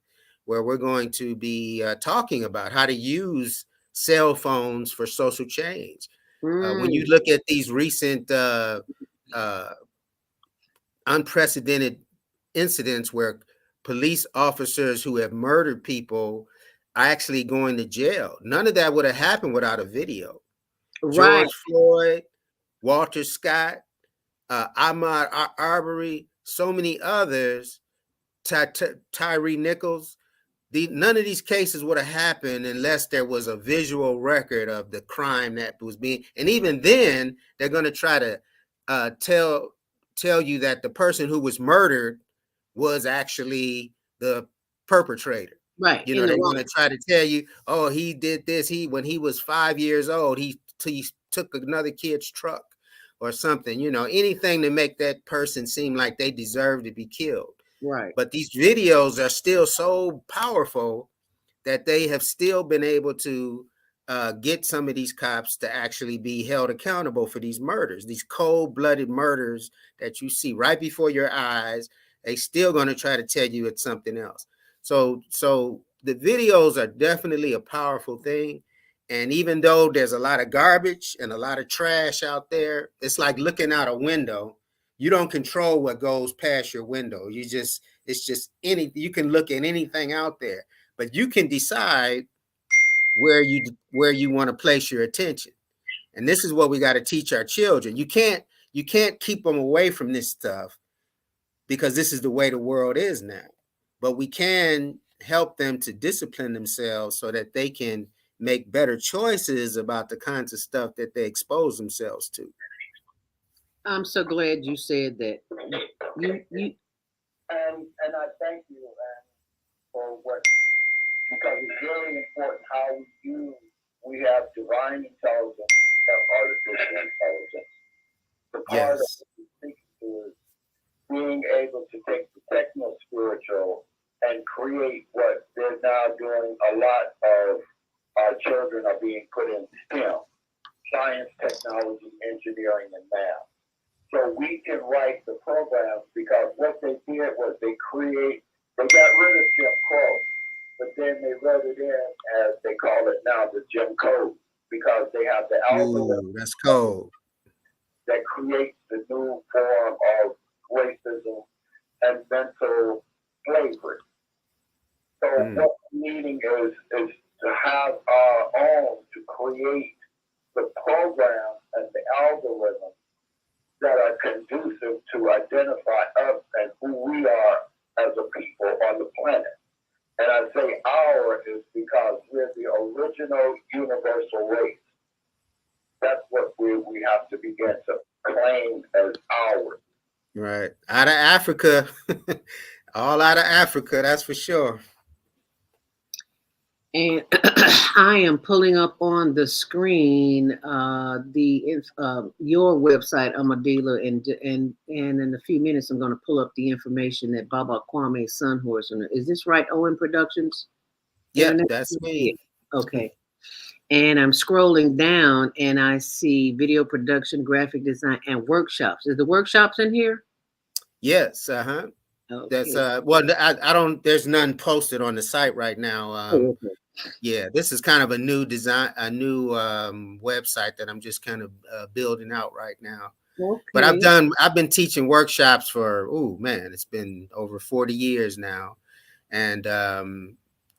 where we're going to be talking about how to use cell phones for social change. When you look at these recent unprecedented incidents where police officers who have murdered people are actually going to jail, none of that would have happened without a video. Right. George Floyd, Walter Scott, Ahmaud Arbery, so many others, Tyree Nichols. None of these cases would have happened unless there was a visual record of the crime that was being, and even then they're going to try to tell you that the person who was murdered was actually the perpetrator. Right. They're going to try to tell you, oh, he did this. When he was 5 years old, he took another kid's truck or something, anything to make that person seem like they deserve to be killed. Right. But these videos are still so powerful that they have still been able to get some of these cops to actually be held accountable for these murders, these cold-blooded murders that you see right before your eyes. They still going to try to tell you it's something else. So the videos are definitely a powerful thing. And even though there's a lot of garbage and a lot of trash out there, it's like looking out a window You don't control what goes past your window. It's just you can look at anything out there, but you can decide where you want to place your attention. And this is what we got to teach our children. You can't keep them away from this stuff because this is the way the world is now. But we can help them to discipline themselves so that they can make better choices about the kinds of stuff that they expose themselves to. I'm so glad you said that. And I thank you for what, because it's really important how we have divine intelligence, have artificial intelligence. The part of speaking to is being able to take the techno-spiritual and create what they're now doing. A lot of our children are being put in STEM, science, technology, engineering, and math. So we can write the programs, because what they did was they got rid of Jim Crow, but then they wrote it in as they call it now, the Jim Code, because they have the algorithm. That's cold. That creates the new form of racism and mental slavery. So what we're needing is to have our own, to create the programs and the algorithms that are conducive to identify us and who we are as a people on the planet. And I say our is because we're the original universal race. That's what we have to begin to claim as ours. Right. Out of Africa. All out of Africa, that's for sure. And I am pulling up on the screen your website, Amandilo, and in a few minutes I'm going to pull up the information that Baba Kwame's Sun Horse. Is this right? Owen Productions. Yeah, that's me. Okay. And I'm scrolling down and I see video production, graphic design, and workshops. Is the workshops in here? Yes. Okay. That's I don't. There's none posted on the site right now. Okay. Yeah, this is kind of a new design, a new website that I'm just kind of building out right now. Okay. But I've been teaching workshops for, it's been over 40 years now. And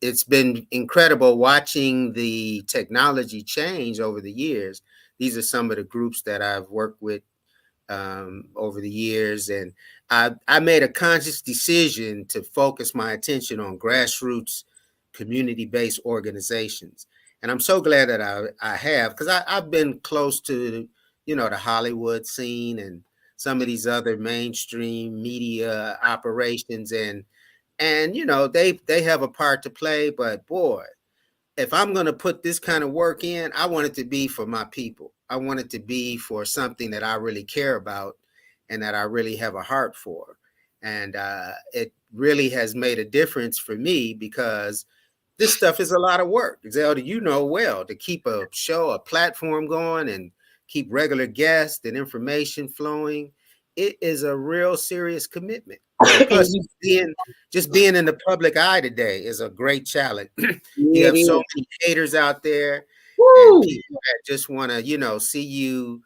it's been incredible watching the technology change over the years. These are some of the groups that I've worked with over the years. And I made a conscious decision to focus my attention on grassroots community-based organizations. And I'm so glad that I have, because I've been close to, the Hollywood scene and some of these other mainstream media operations. And they have a part to play, but boy, if I'm going to put this kind of work in, I want it to be for my people. I want it to be for something that I really care about and that I really have a heart for. And it really has made a difference for me, because this stuff is a lot of work. Zelda, well, to keep a show, a platform going and keep regular guests and information flowing. It is a real serious commitment. Plus, just being in the public eye today is a great challenge. You have so many haters out there. And people that just want to, see you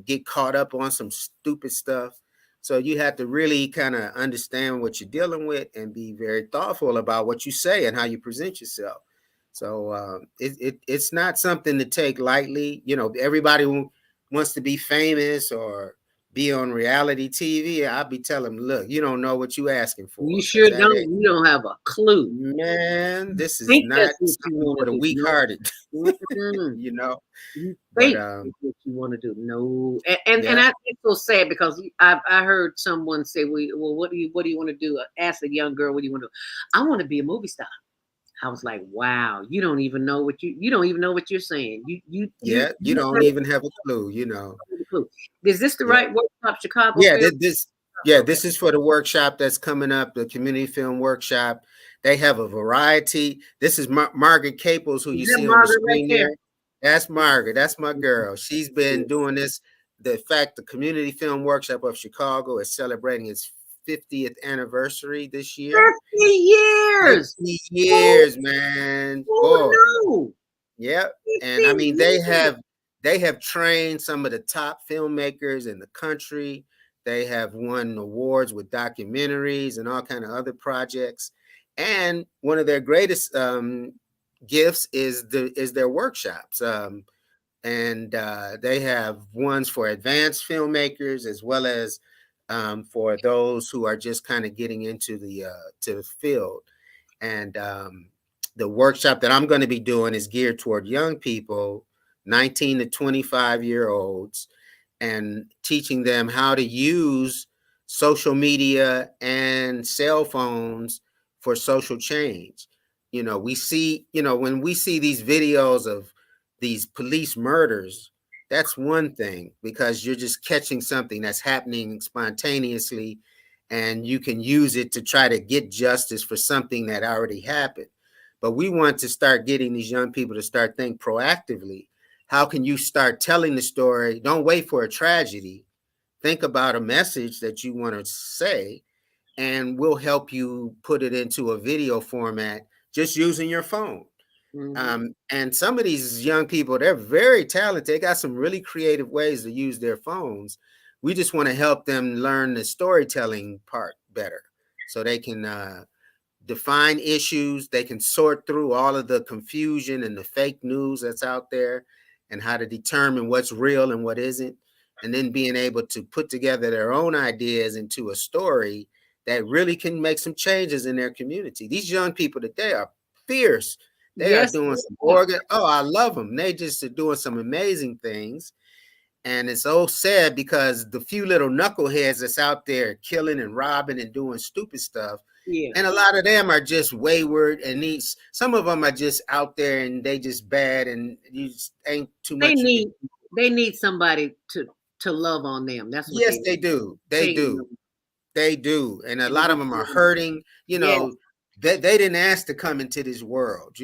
get caught up on some stupid stuff. So you have to really kind of understand what you're dealing with and be very thoughtful about what you say and how you present yourself. So it's not something to take lightly. Everybody who wants to be famous or be on reality TV, I'll be telling them, look, you don't know what you're asking for. You sure don't. You don't have a clue. Man, this is not something for the weak-hearted. You think what you want to do. No. And I think so sad, because I heard someone say, well, what do you want to do? Ask a young girl, what do you want to do? I want to be a movie star. I was like, wow, you don't even know what you don't even know what you're saying. You don't even have a clue, Is this the right workshop, Chicago? This is for the workshop that's coming up, the community film workshop. They have a variety. This is Margaret Caples, who you see on the screen there. That's Margaret. That's my girl. She's been doing this. The community film workshop of Chicago is celebrating its 50th anniversary this year. 50 years. 50 years, man. Boy. No. Yep. And I mean, they have trained some of the top filmmakers in the country They have won awards with documentaries and all kind of other projects. And one of their greatest gifts is their workshops. And they have ones for advanced filmmakers as well as for those who are just kind of getting into the to the field. And the workshop that I'm going to be doing is geared toward young people, 19 to 25-year-olds, and teaching them how to use social media and cell phones for social change. We see, when we see these videos of these police murders, that's one thing because you're just catching something that's happening spontaneously and you can use it to try to get justice for something that already happened. But we want to start getting these young people to start think proactively. How can you start telling the story? Don't wait for a tragedy. Think about a message that you want to say, and we'll help you put it into a video format just using your phone. And some of these young people, they're very talented. They got some really creative ways to use their phones. We just want to help them learn the storytelling part better so they can define issues. They can sort through all of the confusion and the fake news that's out there and how to determine what's real and what isn't. And then being able to put together their own ideas into a story that really can make some changes in their community. These young people today are fierce. They are doing some organ. Oh, I love them. They just are doing some amazing things. And it's so sad because the few little knuckleheads that's out there killing and robbing and doing stupid stuff. Yeah. And a lot of them are just wayward, and some of them are just out there and they just bad, and you just ain't too much. They need somebody to love on them. That's what yes, they do. They do. They do. And a lot of them are hurting. They didn't ask to come into this world.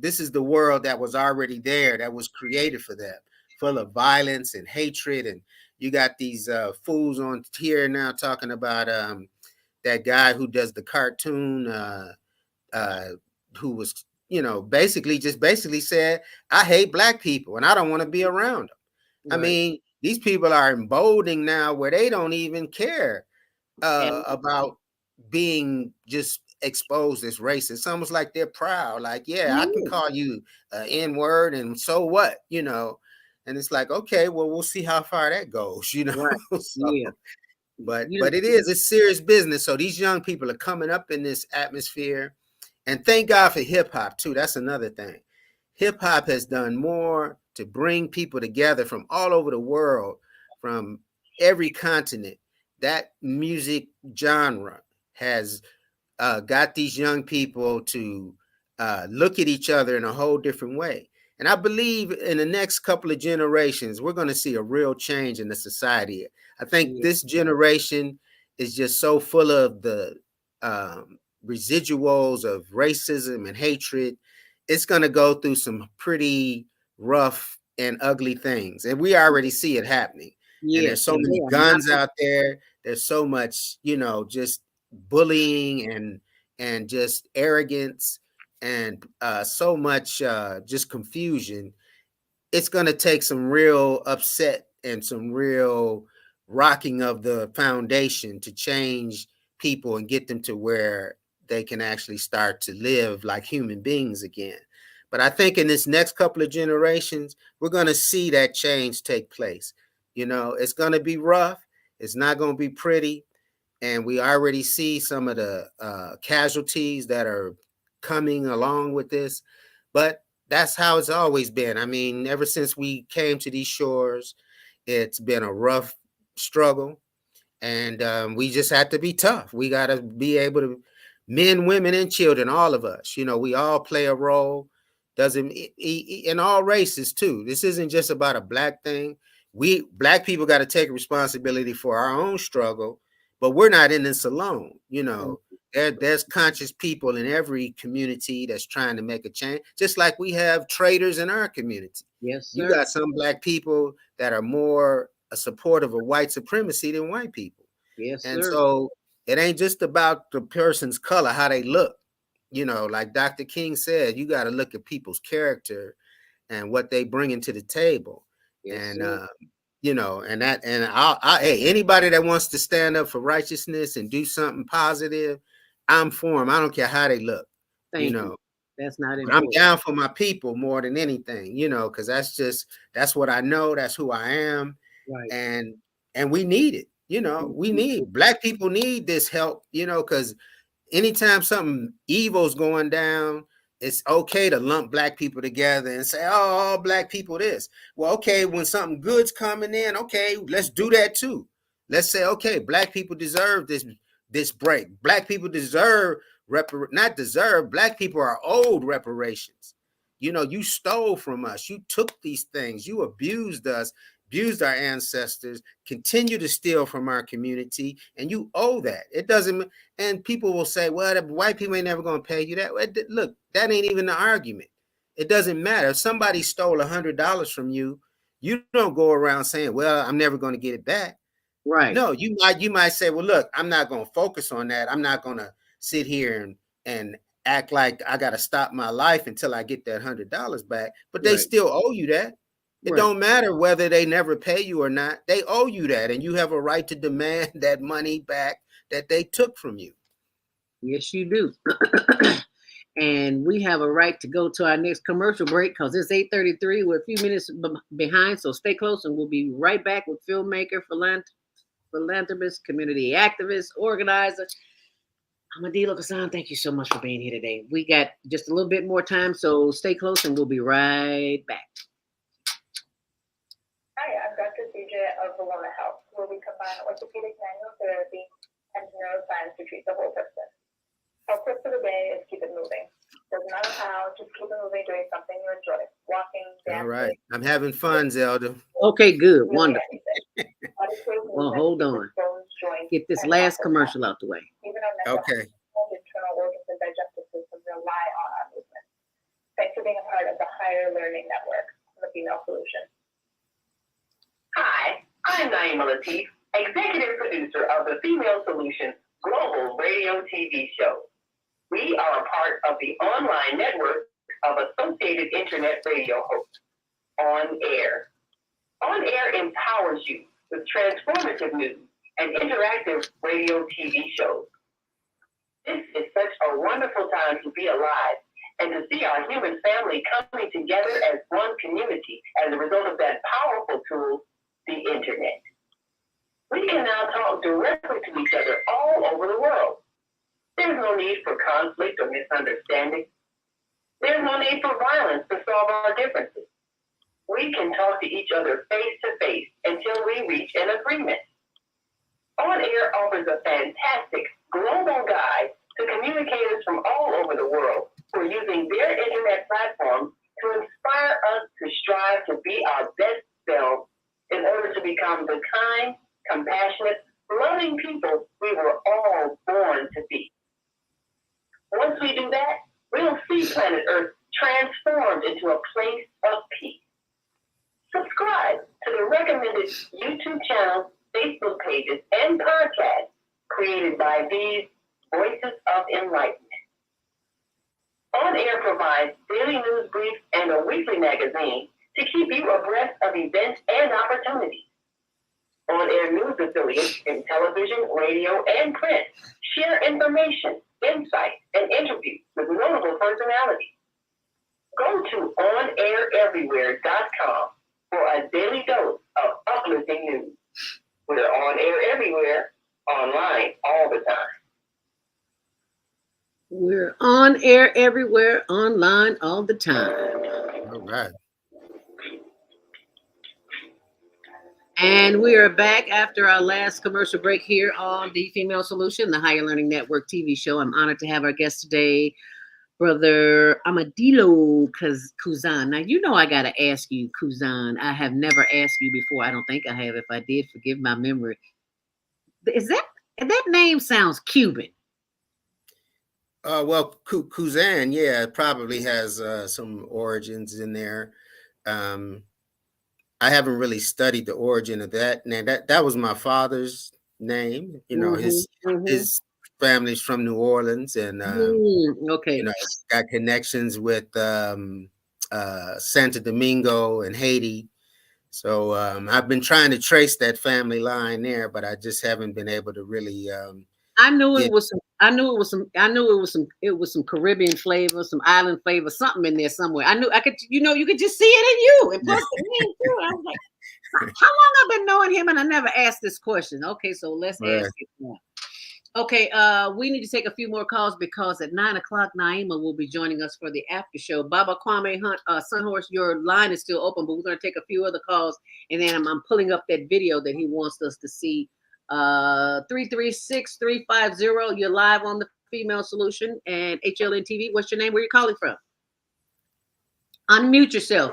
This is the world that was already there, that was created for them, full of violence and hatred. And you got these fools on here now talking about that guy who does the cartoon, who was, basically said, I hate black people and I don't want to be around them. Right. I mean, these people are emboldening now where they don't even care about being just exposed as racist. It's almost like they're proud. Like, I can call you an N-word and so what, And it's like, okay, well, we'll see how far that goes, Right. But it's serious business. So these young people are coming up in this atmosphere, and thank God for hip hop too. That's another thing. Hip hop has done more to bring people together from all over the world, from every continent. That music genre has got these young people to look at each other in a whole different way. And I believe in the next couple of generations, we're going to see a real change in the society. I think this generation is just so full of the residuals of racism and hatred. It's going to go through some pretty rough and ugly things. And we already see it happening. And there's so many guns out there. There's so much, just bullying and just arrogance and so much just confusion. It's going to take some real upset and some real rocking of the foundation to change people and get them to where they can actually start to live like human beings again. But I think in this next couple of generations, we're going to see that change take place. It's going to be rough. It's not going to be pretty. And we already see some of the casualties that are coming along with this. But that's how it's always been. I mean, ever since we came to these shores, it's been a rough struggle. And we just have to be tough. We got to be able to, men, women, and children, all of us, we all play a role. Doesn't in all races too. This isn't just about a black thing. We black people got to take responsibility for our own struggle, but we're not in this alone. There's conscious people in every community that's trying to make a change, just like we have traitors in our community. Yes, sir. You got some black people that are more supportive of white supremacy than white people. Yes, and sir. So it ain't just about the person's color, how they look. Like Dr. King said, you got to look at people's character and what they bring into the table. Yes, and and hey, anybody that wants to stand up for righteousness and do something positive, I'm for them. I don't care how they look. Thank you. That's not important. I'm down for my people more than anything, because that's what I know. That's who I am. Right. And we need it. Black people need this help, because anytime something evil's going down, it's okay to lump Black people together and say, oh, all Black people this. Well, okay, when something good's coming in, okay, let's do that too. Let's say, okay, Black people deserve this break. Black people deserve not deserve. Black people are owed reparations. You stole from us. You took these things. You abused us, abused our ancestors, continue to steal from our community, and you owe that. It doesn't. And people will say, well, the white people ain't never going to pay you that. Look, that ain't even the argument. It doesn't matter. If somebody stole $100 from you, you don't go around saying, well, I'm never going to get it back. Right. No, you might say, well, look, I'm not going to focus on that. I'm not going to sit here and act like I got to stop my life until I get that $100 back. But they still owe you that. It don't matter whether they never pay you or not. They owe you that, and you have a right to demand that money back that they took from you. Yes, you do. And we have a right to go to our next commercial break because it's 8:33. We're a few minutes behind, so stay close, and we'll be right back with filmmaker, philanthropist, community activist, organizer, Amandilo Cuzan. Thank you so much for being here today. We got just a little bit more time, so stay close, and we'll be right back. Hi, I'm Dr. CJ of Valona Health, where we combine orthopedic manual therapy and neuroscience to treat the whole person. Our tip for the day is keep it moving. Doesn't matter how, just keep it moving, doing something you enjoy. Walking, dancing. All right. I'm having fun, Zelda. Okay, good. Wonderful. Well, hold on. Get this last commercial out the way. Okay. Internal organs and digestive system rely on our movement. Thanks for being a part of the Higher Learning Network, the Female Solution. Hi, I'm Naima Latif, executive producer of the Female Solution Global Radio TV show. We are a part of the online network of Associated Internet Radio hosts, On Air. On Air empowers you with transformative news and interactive radio TV shows. This is such a wonderful time to be alive and to see our human family coming together as one community as a result of that powerful tool, the internet. We can now talk directly to each other all over the world. There's no need for conflict or misunderstanding. There's no need for violence to solve our differences. We can talk to each other face to face until we reach an agreement. On Air offers a fantastic global guide to communicators from all over the world who are using their internet platforms to inspire us to strive to be our best selves in order to become the kind, compassionate, loving people we were all born to be. Once we do that, we'll see planet Earth transformed into a place of peace. Subscribe to the recommended YouTube channels, Facebook pages, and podcasts created by these Voices of Enlightenment. On Air provides daily news briefs and a weekly magazine to keep you abreast of events and opportunities. On Air news affiliates in television, radio, and print share information, insights, and interviews with notable personalities. Go to onaireverywhere.com for a daily dose of uplifting news. We're on air everywhere, online all the time. We're on air everywhere, online all the time. All right. And we are back after our last commercial break here on the Female Solution, the Higher Learning Network TV show. I'm honored to have our guest today, Brother Amandilo Cuzan. Now, you know I got to ask you, Cuzan. I have never asked you before. I don't think I have. If I did, forgive my memory. Is that name sounds Cuban? Well, Cuzan, yeah, it probably has some origins in there. I haven't really studied the origin of that. Now, that was my father's name. His family's from New Orleans, and okay, got connections with Santo Domingo and Haiti. So I've been trying to trace that family line there, but I just haven't been able to really. I knew it was some. I knew it was some. I knew it was some. It was some Caribbean flavor, some island flavor, something in there somewhere. I knew I could. You know, you could just see it in you, and plus the name too. I was like, how long I've been knowing him, and I never asked this question. Okay, so let's ask it now. Okay, we need to take a few more calls because at 9 o'clock, Naima will be joining us for the after show. Baba Kwame Hunt, Sunhorse, your line is still open, but we're going to take a few other calls, and then I'm pulling up that video that he wants us to see. 336-350, you're live on the Female Solution and HLN TV. What's your name? Where you calling from? Unmute yourself.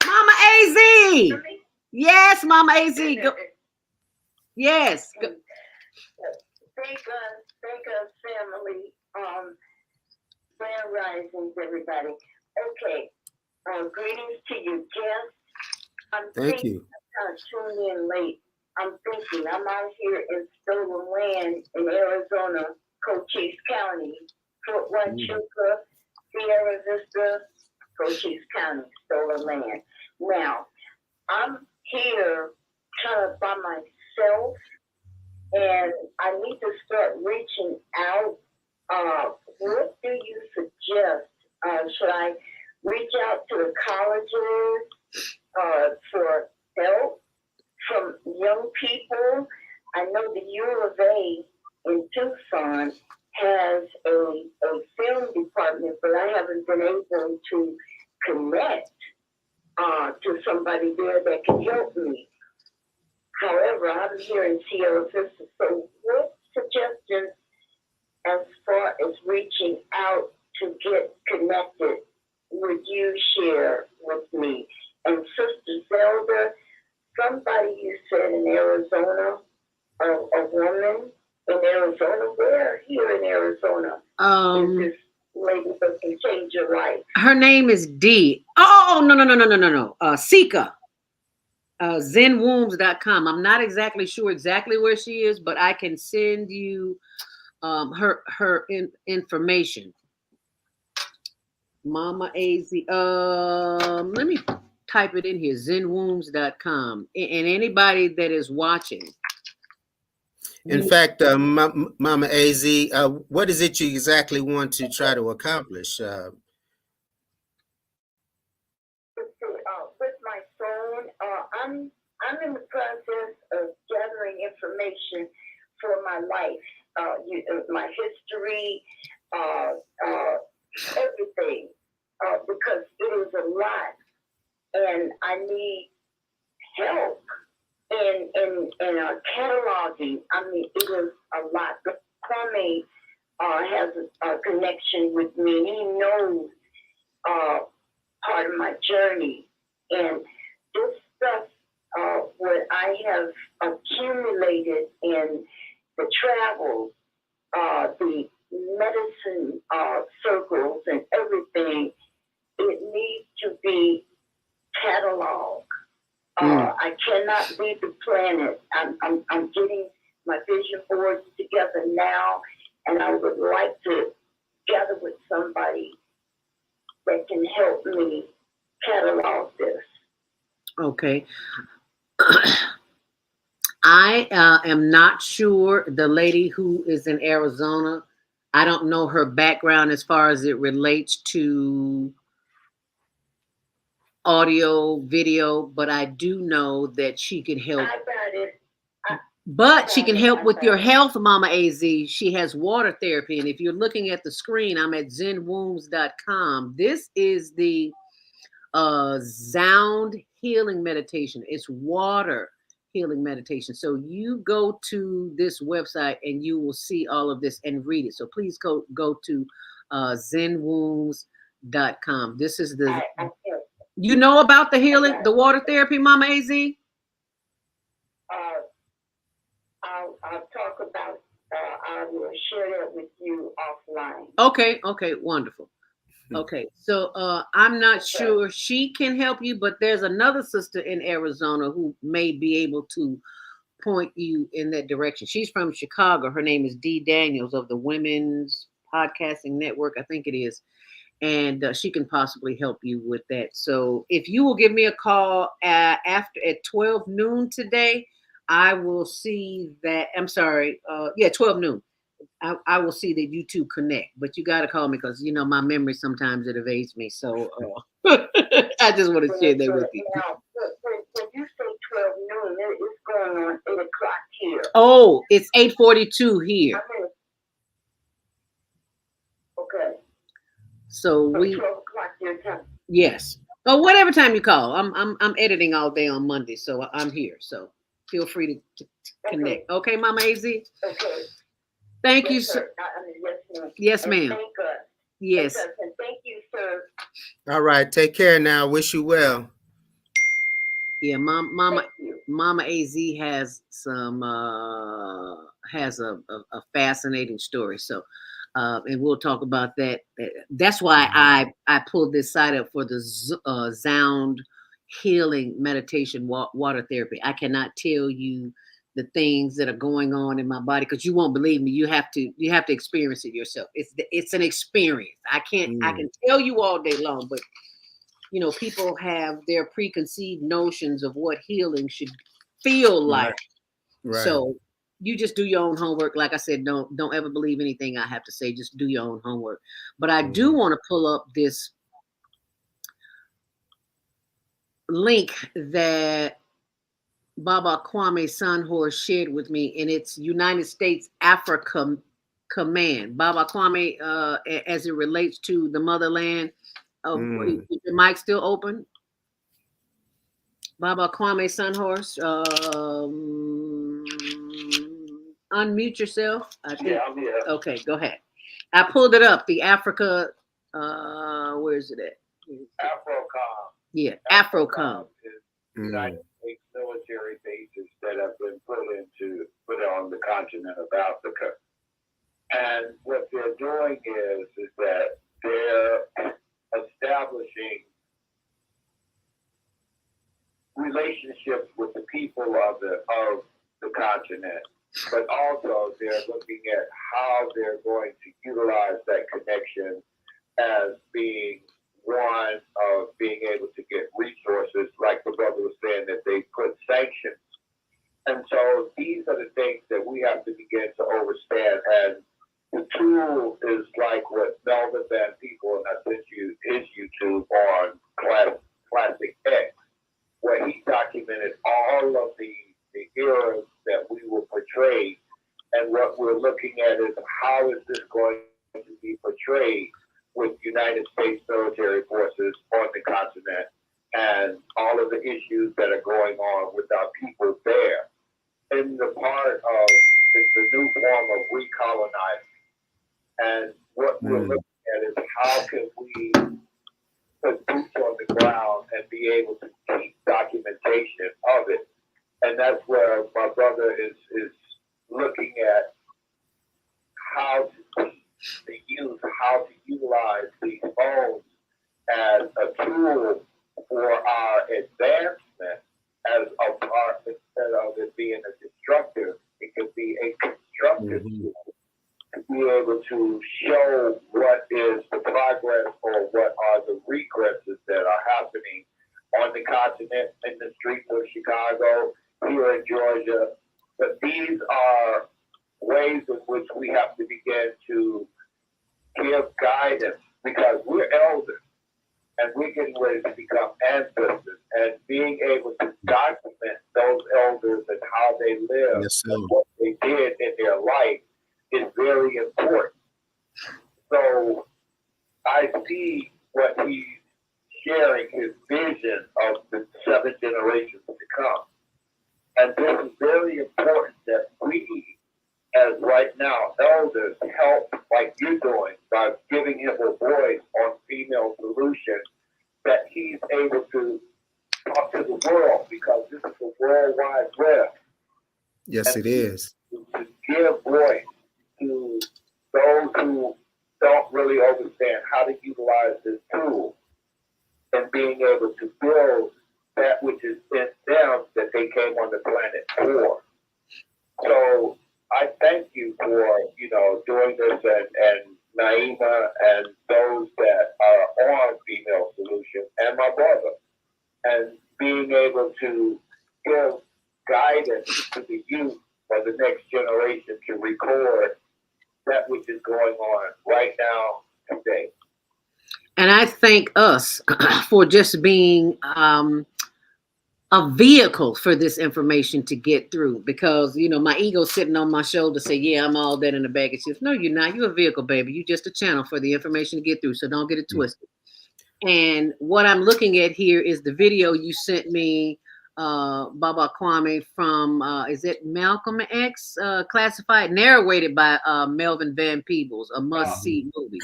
Mama AZ. Yes, Mama AZ. Go. Yes. Go. Thank us, family. Grand risings, everybody. Okay. Greetings to you, guests. Thank you. I'm tuning in late. I'm thinking I'm out here in stolen land in Arizona, Cochise County, Fort Huachuca, Sierra Vista, Cochise County, stolen land. Now, I'm here kind of by myself. And I need to start reaching out. What do you suggest? Should I reach out to the colleges for help from young people? I know the U of A in Tucson has a film department, but I haven't been able to connect to somebody there that can help me. However, I'm here in Sierra Vista, so what suggestions as far as reaching out to get connected would you share with me? And Sister Zelda, somebody you said in Arizona, a woman in Arizona, where here in Arizona is this lady that can change your life? Her name is Dee. Oh, no. Sika. Zenwombs.com. I'm not exactly sure exactly where she is, but I can send you her information. Mama AZ. Let me type it in here. Zenwombs.com. And anybody that is watching. In fact, Mama AZ, what is it you exactly want to try to accomplish? With my phone, I'm in the process of gathering information for my life, my history, everything, because it is a lot, and I need help in cataloging. I mean, it is a lot. But Kwame has a connection with me. He knows part of my journey, and this stuff, what I have accumulated in the travels, the medicine circles and everything, it needs to be cataloged. I cannot leave the planet. I'm getting my vision boards together now, and I would like to gather with somebody that can help me catalog this. Okay. I am not sure the lady who is in Arizona. I don't know her background as far as it relates to audio, video, but I do know that she can help. I got it. But she can help with your health, Mama AZ. She has water therapy. And if you're looking at the screen, I'm at zenwombs.com. This is the Sound healing meditation. It's water healing meditation. So you go to this website and you will see all of this and read it. So please go to zenwombs.com. This is the, you know about the healing, the water therapy, Mama AZ? I'll talk about, I will share that with you offline. Okay, wonderful. Okay, so I'm not sure she can help you, but there's another sister in Arizona who may be able to point you in that direction. She's from Chicago. Her name is Dee Daniels of the Women's Podcasting Network, I think it is. and she can possibly help you with that. So if you will give me a call after at 12 noon today, I will see that. I'm sorry. 12 noon. I will see that you two connect, but you got to call me because my memory sometimes it evades me. So I just want to share that with you. Now, when you say 12 noon, it's going on 8 o'clock here. Oh, it's 8:42 here. Okay. So we 12 o'clock your time. Yes. Or whatever time you call. I'm editing all day on Monday, so I'm here. So feel free to connect. Okay, Mama AZ? Okay. Thank yes, you, sir. Yes, And ma'am. thank us. Yes. And thank you, sir. All right. Take care now. Wish you well. Yeah, Mama AZ has some has a fascinating story. So and we'll talk about that. That's why I pulled this side up for the Sound Healing Meditation Water Therapy. I cannot tell you the things that are going on in my body because you won't believe me. You have to experience it yourself. It's an experience. I can tell you all day long, but people have their preconceived notions of what healing should feel like. Right. So you just do your own homework. Like I said, don't ever believe anything I have to say. Just do your own homework. But I do want to pull up this link that Baba Kwame Sanhor shared with me, and it's United States Africa Command. Baba Kwame, as it relates to the motherland. Is your mic still open? Baba Kwame Sunhorse, unmute yourself. I think. Yeah, I'm here. Okay, go ahead. I pulled it up. The Africa, where is it at? AFROCOM. Yeah, AFROCOM. United States military bases that have been put on the continent of Africa. And what they're doing is that they're establishing relationships with the people of the continent, but also they're looking at how they're going to utilize that connection as being one of being able to get resources, like the brother was saying, that they put sanctions. And so these are the things that we have to begin to understand. And the tool is like what Melvin Van Peebles, and I sent you his YouTube on Classic X, where he documented all of the eras that we were portrayed. And what we're looking at is how is this going to be portrayed with United States military forces on the continent and all of the issues that are going on with our people there. In the part of it's a new form of recolonizing. And what we're looking at is how can we put boots on the ground and be able to keep documentation of it. And that's where my brother is looking at how to utilize these phones as a tool for our advancement as a part, instead of it being a destructive, it could be a constructive tool to be able to show what is the progress or what are the regresses that are happening on the continent, in the streets of Chicago, here in Georgia. But these are ways in which we have to begin to give guidance, because we're elders and we're getting ready to become ancestors, and being able to document those elders and how they live and what they did in their life is very important. So I see what he's sharing, his vision of the 7 generations to come. And this is very important that we, as right now, elders, help like you're doing by giving him a voice on Female Solution, that he's able to talk to the world, because this is a worldwide web. Yes, it is. To give voice to those who don't really understand how to utilize this tool and being able to build that which is in them that they came on the planet for. So I thank you for, doing this, and Naima and those that are give guidance to the youth for the next generation to record that which is going on right now today. And I thank us for just being a vehicle for this information to get through, because my ego's sitting on my shoulder say, yeah, I'm all that in a bag of chips. No, you're not. You're a vehicle, baby. You're just a channel for the information to get through, so don't get it twisted. And what I'm looking at here is the video you sent me, Baba Kwame, from is it Malcolm X, classified, narrated by Melvin Van Peebles, a must-see movie.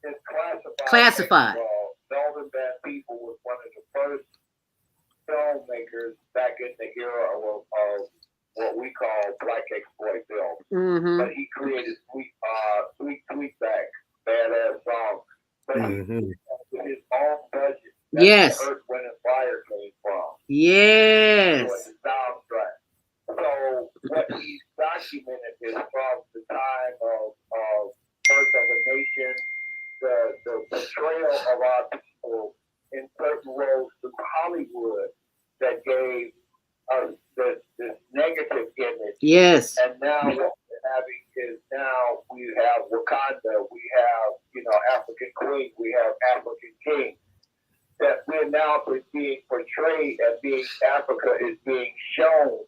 It's classified. Classified. Melvin Van Peebles was one of the first filmmakers back in the era of what we call black exploit films. Mm-hmm. But he created Sweetback, badass song. But he with his own budget. That's Yes. where Earth, Wind, and Fire came from. Yes. So the soundtrack. So what he's documented is from the time of Birth of a Nation, the portrayal of our people in certain roles through Hollywood that gave us this negative image. Yes. And now what we're having is now we have Wakanda, we have, African Queen, we have African King. That we're now being portrayed as being Africa is being shown.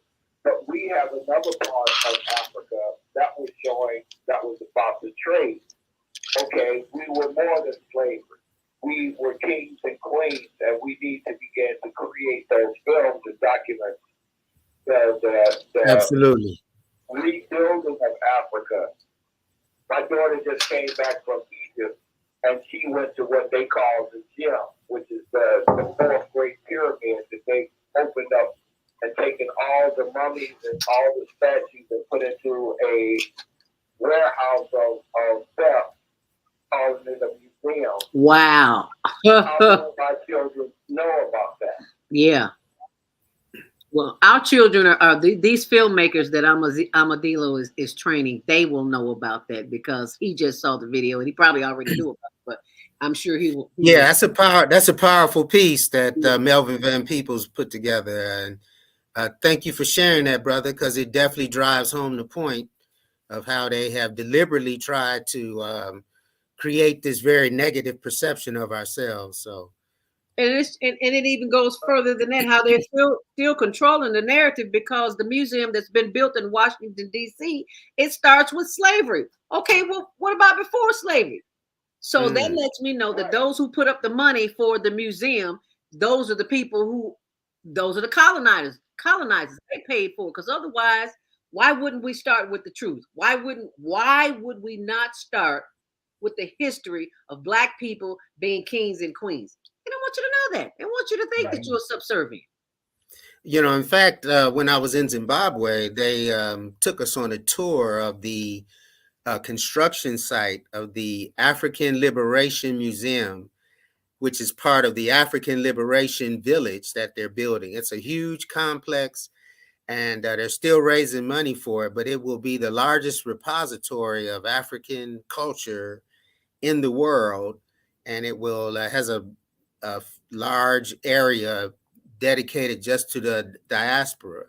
But we have another part of Africa that was showing that was about the trade. Okay, we were more than slavery. We were kings and queens, and we need to begin to create those films and document the Absolutely. rebuilding of Africa. My daughter just came back from Egypt, and she went to what they call the gym, which is the fourth great pyramid that they opened up and taken all the mummies and all the statues and put into a warehouse of theft, all in the museum. Wow. How do my children know about that? Yeah. Well, our children are these filmmakers that Amandilo is training. They will know about that because he just saw the video and he probably already knew about it. But I'm sure he will. Yeah, that's a powerful piece that Melvin Van Peebles put together, and thank you for sharing that, brother, because it definitely drives home the point of how they have deliberately tried to create this very negative perception of ourselves. So. And it even goes further than that, how they're still controlling the narrative, because the museum that's been built in Washington, D.C., it starts with slavery. Okay, well, what about before slavery? So that lets me know that those who put up the money for the museum, those are the people those are the colonizers. They paid for it, because otherwise, why wouldn't we start with the truth? Why would we not start with the history of Black people being kings and queens? They don't want you to know that. They want you to think that you're subservient. In fact, when I was in Zimbabwe, they took us on a tour of the construction site of the African Liberation Museum, which is part of the African Liberation Village that they're building. It's a huge complex, and they're still raising money for it, but it will be the largest repository of African culture in the world, and it will has a large area dedicated just to the diaspora.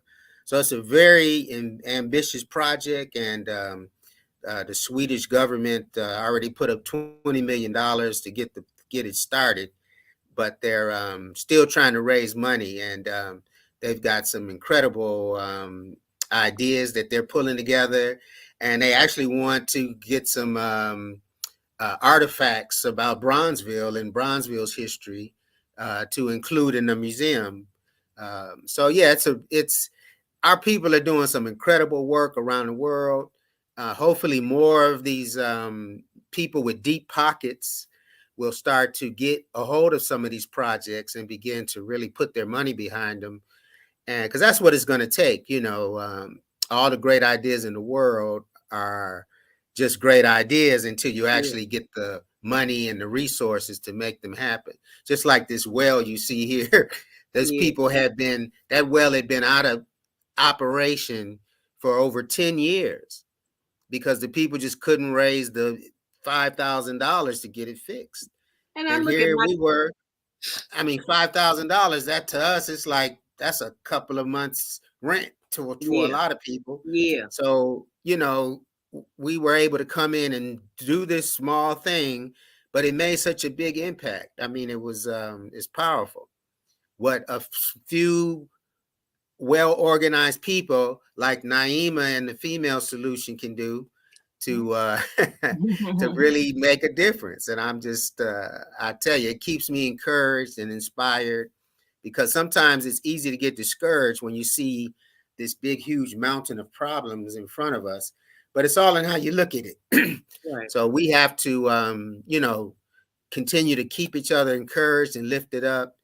So it's a very ambitious project, and the Swedish government already put up $20 million to get it started, but they're still trying to raise money, and they've got some incredible ideas that they're pulling together, and they actually want to get some artifacts about Bronzeville and Bronzeville's history to include in the museum. So yeah, it's our people are doing some incredible work around the world. Hopefully more of these people with deep pockets will start to get a hold of some of these projects and begin to really put their money behind them. And because that's what it's going to take, all the great ideas in the world are just great ideas until you actually get the money and the resources to make them happen. Just like this well you see here, those people that well had been out of operation for over 10 years because the people just couldn't raise the $5,000 to get it fixed. And here we were. I mean, $5,000, that to us, it's like that's a couple of months rent to a Yeah. lot of people. Yeah. So, you know, we were able to come in and do this small thing, but it made such a big impact. I mean, it's powerful. What a few well-organized people like Naima and the Female Solution can do to to really make a difference. And I'm just I tell you, it keeps me encouraged and inspired, because sometimes it's easy to get discouraged when you see this big, huge mountain of problems in front of us, but it's all in how you look at it. Right. So we have to you know, continue to keep each other encouraged and lifted up,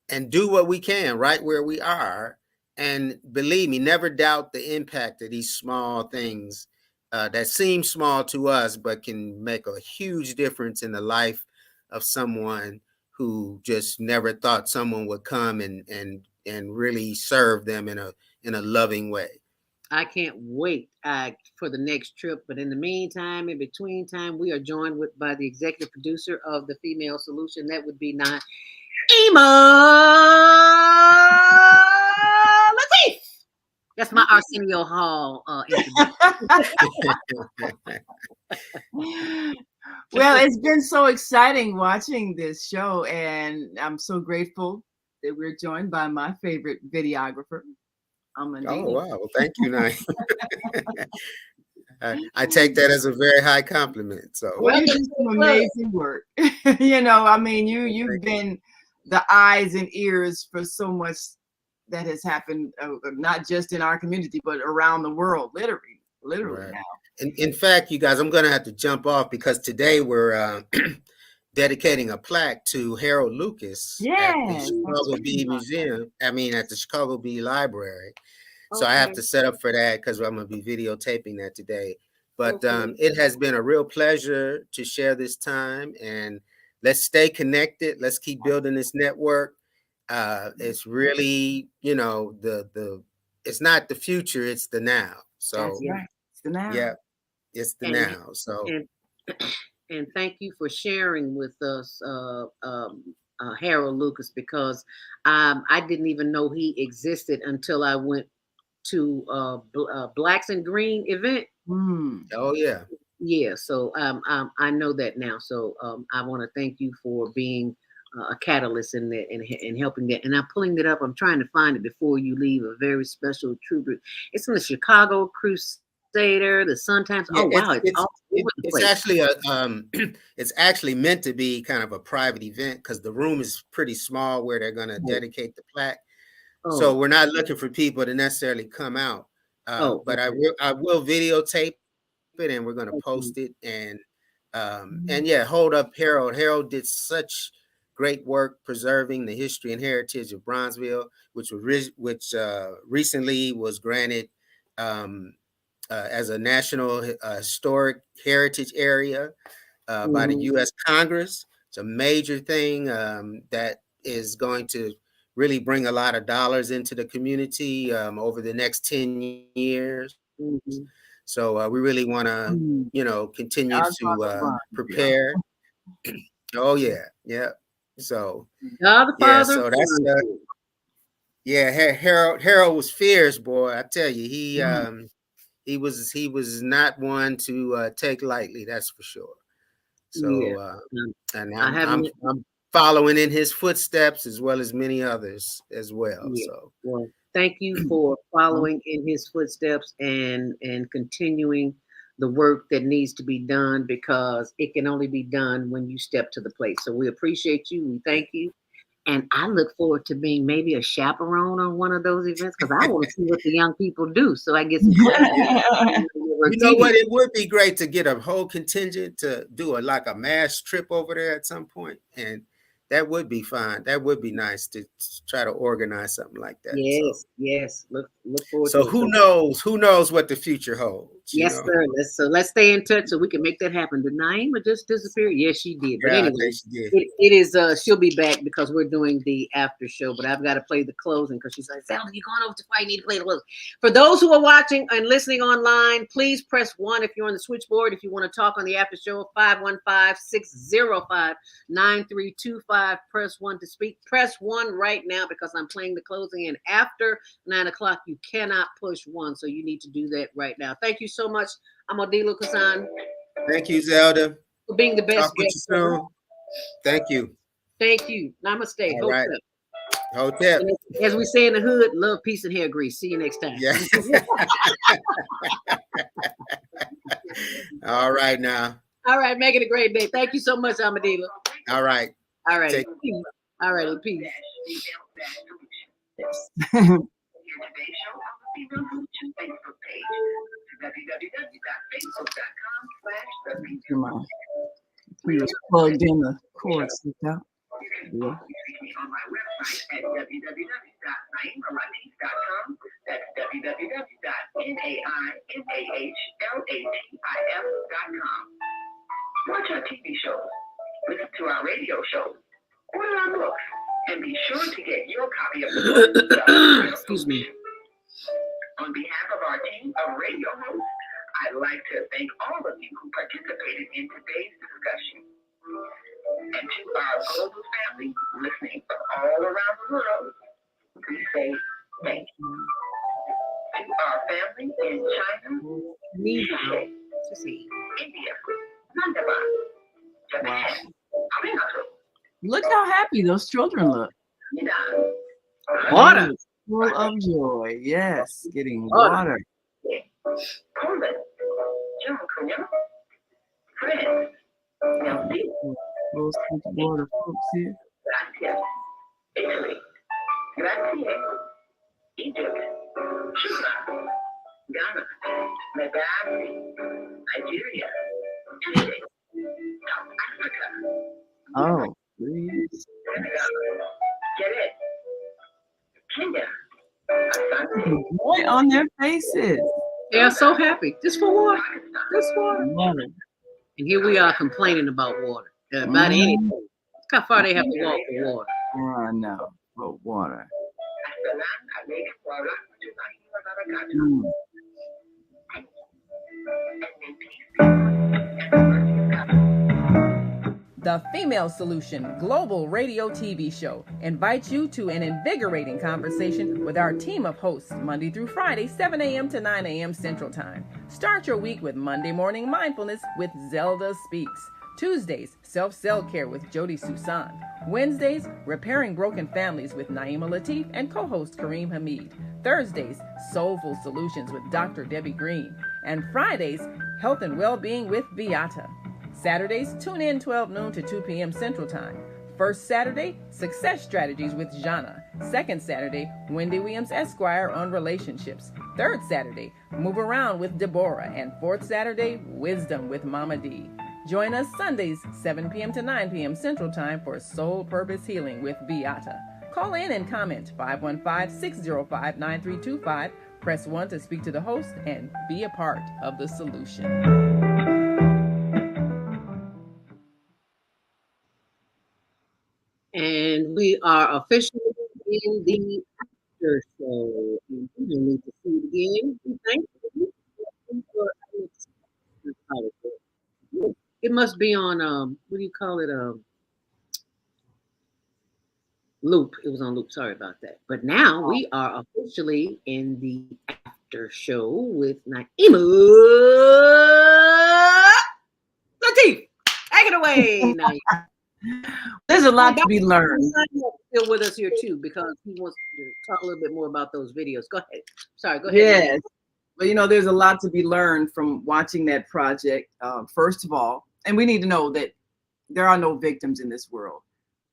and do what we can right where we are. And believe me, never doubt the impact of these small things that seem small to us, but can make a huge difference in the life of someone who just never thought someone would come and really serve them in a loving way. I can't wait for the next trip. But in the meantime, in between time, we are joined by the executive producer of the Female Solution. That would be Naima Latif. That's my Arsenio Hall Well, it's been so exciting watching this show, and I'm so grateful that we're joined by my favorite videographer, Amandilo. Oh, wow. Well, thank you, Naima. I take that as a very high compliment. So, well, you do some amazing work. You know, I mean, you've been the eyes and ears for so much that has happened, not just in our community, but around the world, literally right. now. In fact, you guys, I'm going to have to jump off because today we're dedicating a plaque to Harold Lucas at the Chicago Bee Museum. I mean, at the Chicago Bee Library. So I have to set up for that because I'm going to be videotaping that today. But it has been a real pleasure to share this time, and let's stay connected. Let's keep building this network. It's really, you know, it's not the future, it's the now. So that's right. It's the now. Yeah, it's the now. So and thank you for sharing with us, Harold Lucas, because I didn't even know he existed until I went to Blacks and Green event. Oh yeah. Yeah. So I know that now. So I want to thank you for being a catalyst in that and helping that. And I'm pulling it up. I'm trying to find it before you leave. A very special tribute. It's in the Chicago Crusader, the Sun Times. Yeah, oh wow, it's actually it's actually meant to be kind of a private event because the room is pretty small where they're going to dedicate the plaque. So we're not looking for people to necessarily come out. But I will videotape it, and we're going to post it, and yeah, hold up Harold. Harold did such great work preserving the history and heritage of Bronzeville, which recently was granted as a National Historic Heritage Area by the U.S. Congress. It's a major thing that is going to really bring a lot of dollars into the community over the next 10 years. So we really want to, you know, continue to prepare. Oh yeah, yeah. So yeah, so that's Harold was fierce, boy. I tell you, he was not one to take lightly. That's for sure. So and I'm following in his footsteps as well as many others as well. Yeah. So well, thank you for following in his footsteps and continuing the work that needs to be done, because it can only be done when you step to the plate. So we appreciate you. We thank you. And I look forward to being maybe a chaperone on one of those events, because I want to see what the young people do. So I get some you know what? It would be great to get a whole contingent to do like a mass trip over there at some point. And that would be fine. That would be nice to try to organize something like that. Yes, yes. Look forward to it. So who knows what the future holds. You Yes, know? sir. Let's stay in touch so we can make that happen. Did Naima just disappear? Yes, she did. But Yeah, I anyway, think she did. it is she'll be back because we're doing the after show. But I've got to play the closing because she's like, Zelda, you're going over to why you need to play the closing. For those who are watching and listening online, please press 1 if you're on the switchboard. If you want to talk on the after show, 515-605-9325. Press 1 to speak. Press 1 right now because I'm playing the closing. And after 9 o'clock, you cannot push 1. So you need to do that right now. Thank you so much, Amandilo Cuzan. Thank you, Zelda. For being the best Talk with guest. you soon. Thank you. Thank you. Namaste. All right. Hotep. Hotep. As we say in the hood, love, peace, and hair grease. See you next time. Yeah. All right now. All right. Make it a great day. Thank you so much, Amandilo. All right. All right. Take- All right. Peace. Today's show on the Female Solution Facebook page. www.facebook.com/the He was plugged in the cords. Yeah. on my website at www.naimalatif.com. That's www.naimalatif.com. Watch our TV shows, listen to our radio shows, order our books, and be sure to get your copy of the book. Excuse me. On behalf of our team of radio hosts, I'd like to thank all of you who participated in today's discussion. And to our global family listening from all around the world, we say thank you. To our family in China, India, Mandalay, Japan, Arigato, Look how happy those children look. Water. Full of joy. Yes, getting water. Poland, Germany, France, Those water folks here. Gracias, Italy, Gracias, Egypt, Cuba, Ghana, Madagascar, Nigeria, Chile, South Africa, Oh, please. Senegal, get it, Kenya, Joy on their faces. They are so happy. Just for water. Just water. Water. And here we are complaining about water. About anything. Look how far they have to walk for water. I know. But water. The Female Solution Global Radio TV Show invites you to an invigorating conversation with our team of hosts Monday through Friday, 7 a.m. to 9 a.m. Central Time. Start your week with Monday Morning Mindfulness with Zelda Speaks. Tuesdays, Self-Cell Care with Jody Susan. Wednesdays, Repairing Broken Families with Naima Latif and co-host Kareem Hamid. Thursdays, Soulful Solutions with Dr. Debbie Green. And Fridays, Health and Wellbeing with Beata. Saturdays, tune in 12 noon to 2 p.m. Central Time. First Saturday, Success Strategies with Jana. Second Saturday, Wendy Williams Esquire on relationships. Third Saturday, Move Around with Deborah. And fourth Saturday, Wisdom with Mama D. Join us Sundays, 7 p.m. to 9 p.m. Central Time for Soul Purpose Healing with Beata. Call in and comment 515-605-9325. Press 1 to speak to the host and be a part of the solution. And we are officially in the after show. We need to see it again. Thank you. It must be on what do you call it? Loop. It was on loop. Sorry about that. But now we are officially in the after show with Naima Latif. Take it away, Naima. There's a lot to be learned. Still with us here too because he wants to talk a little bit more about those videos. Go ahead. Sorry, go ahead. Yes. But you know, there's a lot to be learned from watching that project. First of all, and we need to know that there are no victims in this world.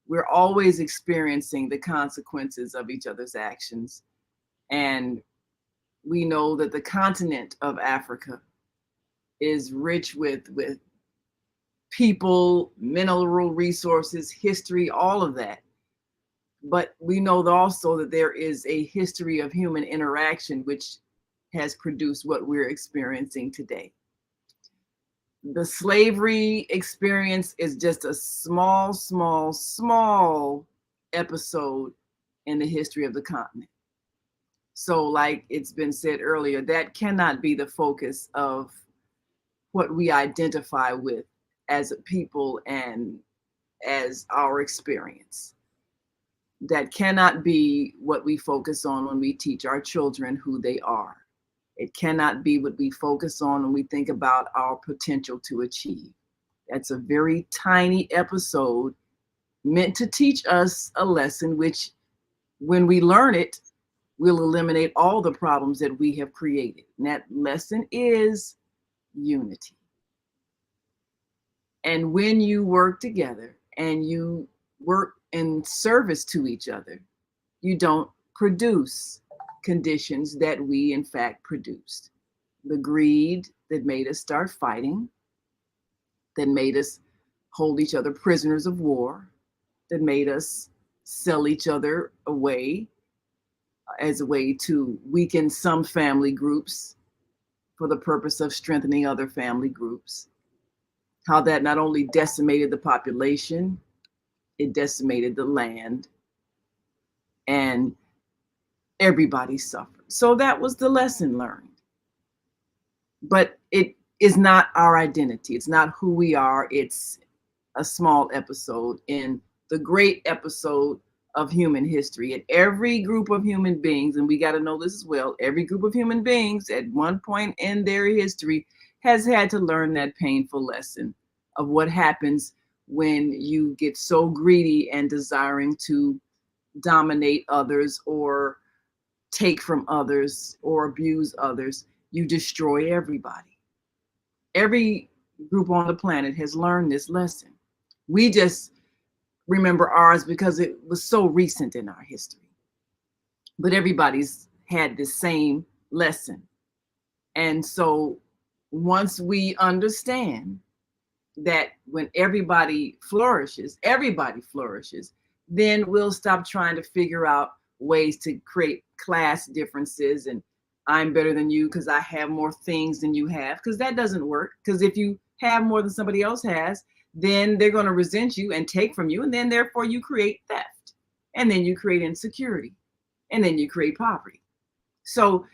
We're always experiencing the consequences of each other's actions. And we know that the continent of Africa is rich with people, mineral resources, history, all of that. But we know also that there is a history of human interaction which has produced what we're experiencing today. The slavery experience is just a small, small, small episode in the history of the continent. So like it's been said earlier, that cannot be the focus of what we identify with as a people and as our experience. That cannot be what we focus on when we teach our children who they are. It cannot be what we focus on when we think about our potential to achieve. That's a very tiny episode meant to teach us a lesson, which when we learn it, we'll eliminate all the problems that we have created. And that lesson is unity. And when you work together and you work in service to each other, you don't produce conditions that we in fact produced. The greed that made us start fighting, that made us hold each other prisoners of war, that made us sell each other away as a way to weaken some family groups for the purpose of strengthening other family groups. How that not only decimated the population, it decimated the land, and everybody suffered. So that was the lesson learned. But it is not our identity. It's not who we are. It's a small episode in the great episode of human history. And every group of human beings, and we got to know this as well, every group of human beings at one point in their history has had to learn that painful lesson of what happens when you get so greedy and desiring to dominate others or take from others or abuse others. You destroy everybody. Every group on the planet has learned this lesson. We just remember ours because it was so recent in our history. But everybody's had the same lesson. And so once we understand that when everybody flourishes, then we'll stop trying to figure out ways to create class differences and I'm better than you because I have more things than you have, because that doesn't work. Because if you have more than somebody else has, then they're going to resent you and take from you, and then therefore you create theft, and then you create insecurity, and then you create poverty. So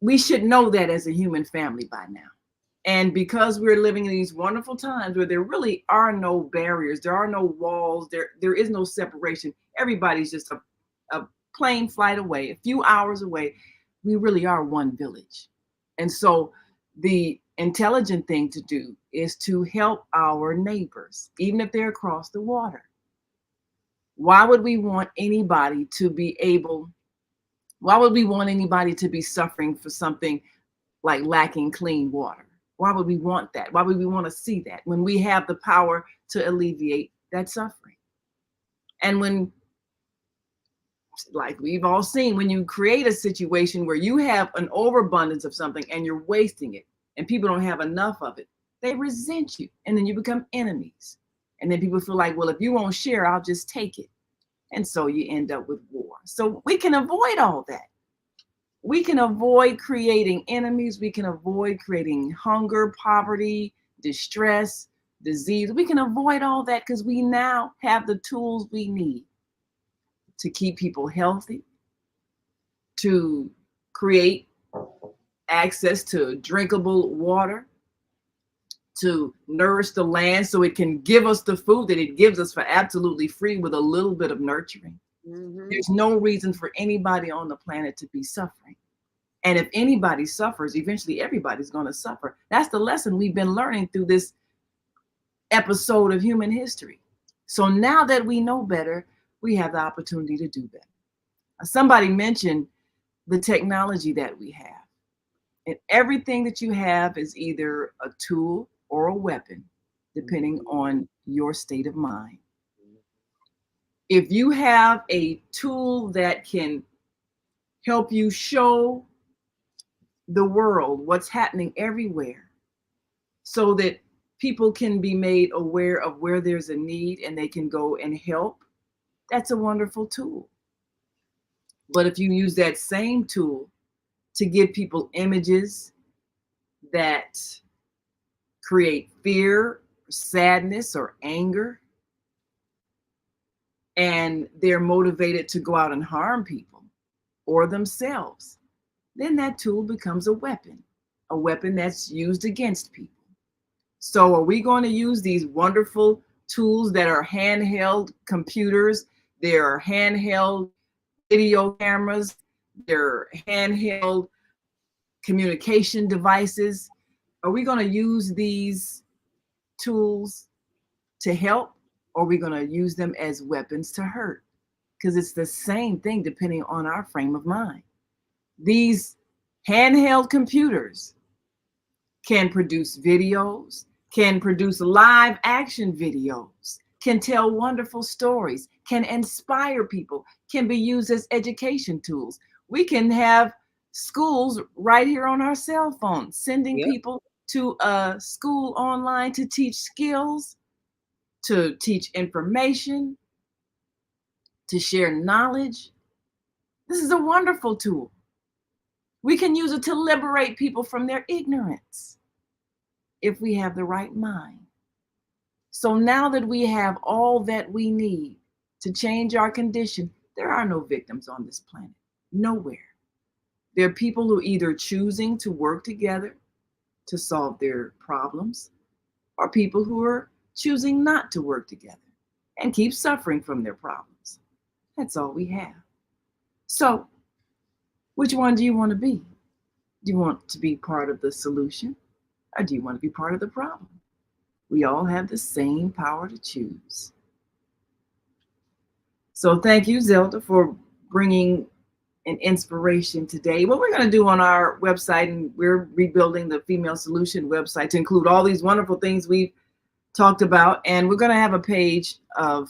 we should know that as a human family by now. And because we're living in these wonderful times where there really are no barriers, there are no walls, there is no separation. Everybody's just a plane flight away, a few hours away. We really are one village. And so the intelligent thing to do is to help our neighbors, even if they're across the water. Why would we want anybody to be suffering for something like lacking clean water? Why would we want that? Why would we want to see that when we have the power to alleviate that suffering? And when, like we've all seen, when you create a situation where you have an overabundance of something and you're wasting it and people don't have enough of it, they resent you and then you become enemies. And then people feel like, well, if you won't share, I'll just take it. And so you end up with war. So we can avoid all that. We can avoid creating enemies. We can avoid creating hunger, poverty, distress, disease. We can avoid all that because we now have the tools we need to keep people healthy, to create access to drinkable water, to nourish the land so it can give us the food that it gives us for absolutely free with a little bit of nurturing. Mm-hmm. There's no reason for anybody on the planet to be suffering. And if anybody suffers, eventually everybody's going to suffer. That's the lesson we've been learning through this episode of human history. So now that we know better, we have the opportunity to do better. Somebody mentioned the technology that we have. And everything that you have is either a tool or a weapon, depending on your state of mind. If you have a tool that can help you show the world what's happening everywhere so that people can be made aware of where there's a need and they can go and help, that's a wonderful tool. But if you use that same tool to give people images that create fear, sadness, or anger, and they're motivated to go out and harm people or themselves, then that tool becomes a weapon that's used against people. So are we going to use these wonderful tools that are handheld computers? There are handheld video cameras, there are handheld communication devices. Are we going to use these tools to help, or are we going to use them as weapons to hurt? Because it's the same thing depending on our frame of mind. These handheld computers can produce videos, can produce live action videos, can tell wonderful stories, can inspire people, can be used as education tools. We can have schools right here on our cell phone, sending people to a school online to teach skills, to teach information, to share knowledge. This is a wonderful tool. We can use it to liberate people from their ignorance if we have the right mind. So now that we have all that we need to change our condition, there are no victims on this planet, nowhere. There are people who are either choosing to work together to solve their problems, or people who are choosing not to work together and keep suffering from their problems. That's all we have. So, which one do you want to be? Do you want to be part of the solution, or do you want to be part of the problem? We all have the same power to choose. So thank you, Zelda, for bringing an inspiration today. What we're going to do on our website, and we're rebuilding the Female Solution website to include all these wonderful things we've talked about, and we're going to have a page of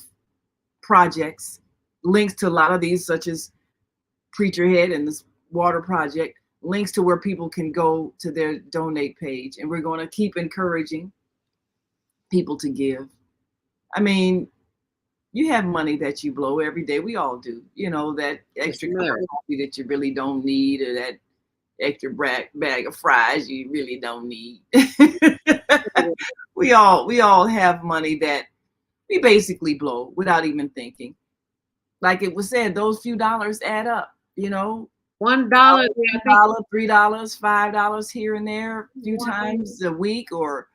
projects, links to a lot of these, such as Preacher Head and this water project, links to where people can go to their donate page. And we're going to keep encouraging people to give. I mean, you have money that you blow every day. We all do. You know, that extra cup of coffee that you really don't need, or that extra bag of fries you really don't need. We all have money that we basically blow without even thinking. Like it was said, those few dollars add up, you know. $1, $3, $5 here and there, a few times a week, or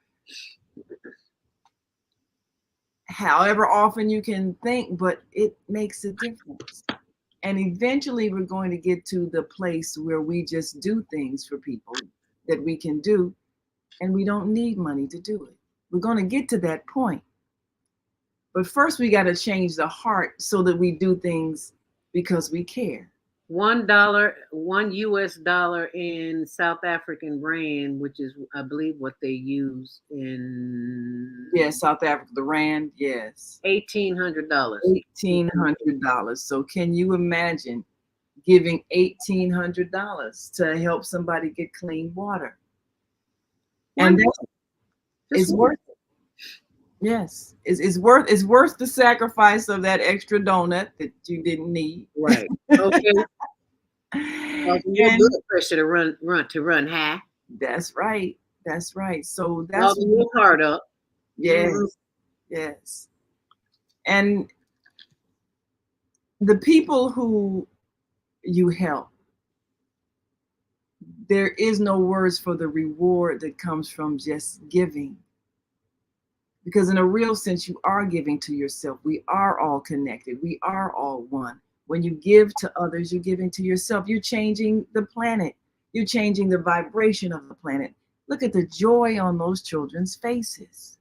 however often you can think, but it makes a difference. And eventually we're going to get to the place where we just do things for people that we can do, and we don't need money to do it. We're going to get to that point. But first we got to change the heart so that we do things because we care. $1, $1 in South African rand, which is, I believe, what they use in South Africa, the rand, yes. $1,800. $1,800. So can you imagine giving $1,800 to help somebody get clean water? And it's worth it. Yes, it's worth the sacrifice of that extra donut that you didn't need. Right. Okay. Your blood pressure to run high. That's right. That's right. So that's All your heart up. Yes. Mm-hmm. Yes. And the people who you help, there is no words for the reward that comes from just giving. Because in a real sense, you are giving to yourself. We are all connected. We are all one. When you give to others, you're giving to yourself. You're changing the planet. You're changing the vibration of the planet. Look at the joy on those children's faces.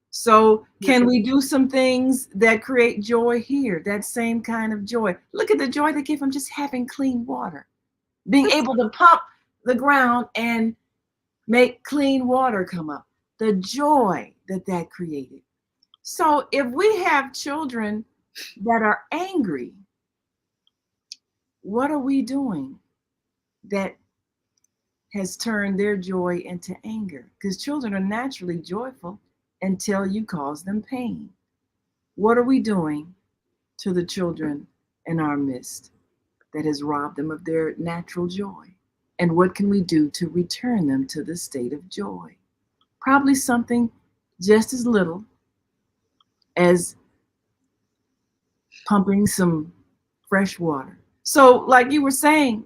So can we do some things that create joy here? That same kind of joy. Look at the joy they give from just having clean water. Being able to pump the ground and make clean water come up. The joy that created. So if we have children that are angry, what are we doing that has turned their joy into anger? Because children are naturally joyful until you cause them pain. What are we doing to the children in our midst? that has robbed them of their natural joy? And what can we do to return them to the state of joy? Probably something just as little as pumping some fresh water. So, like you were saying,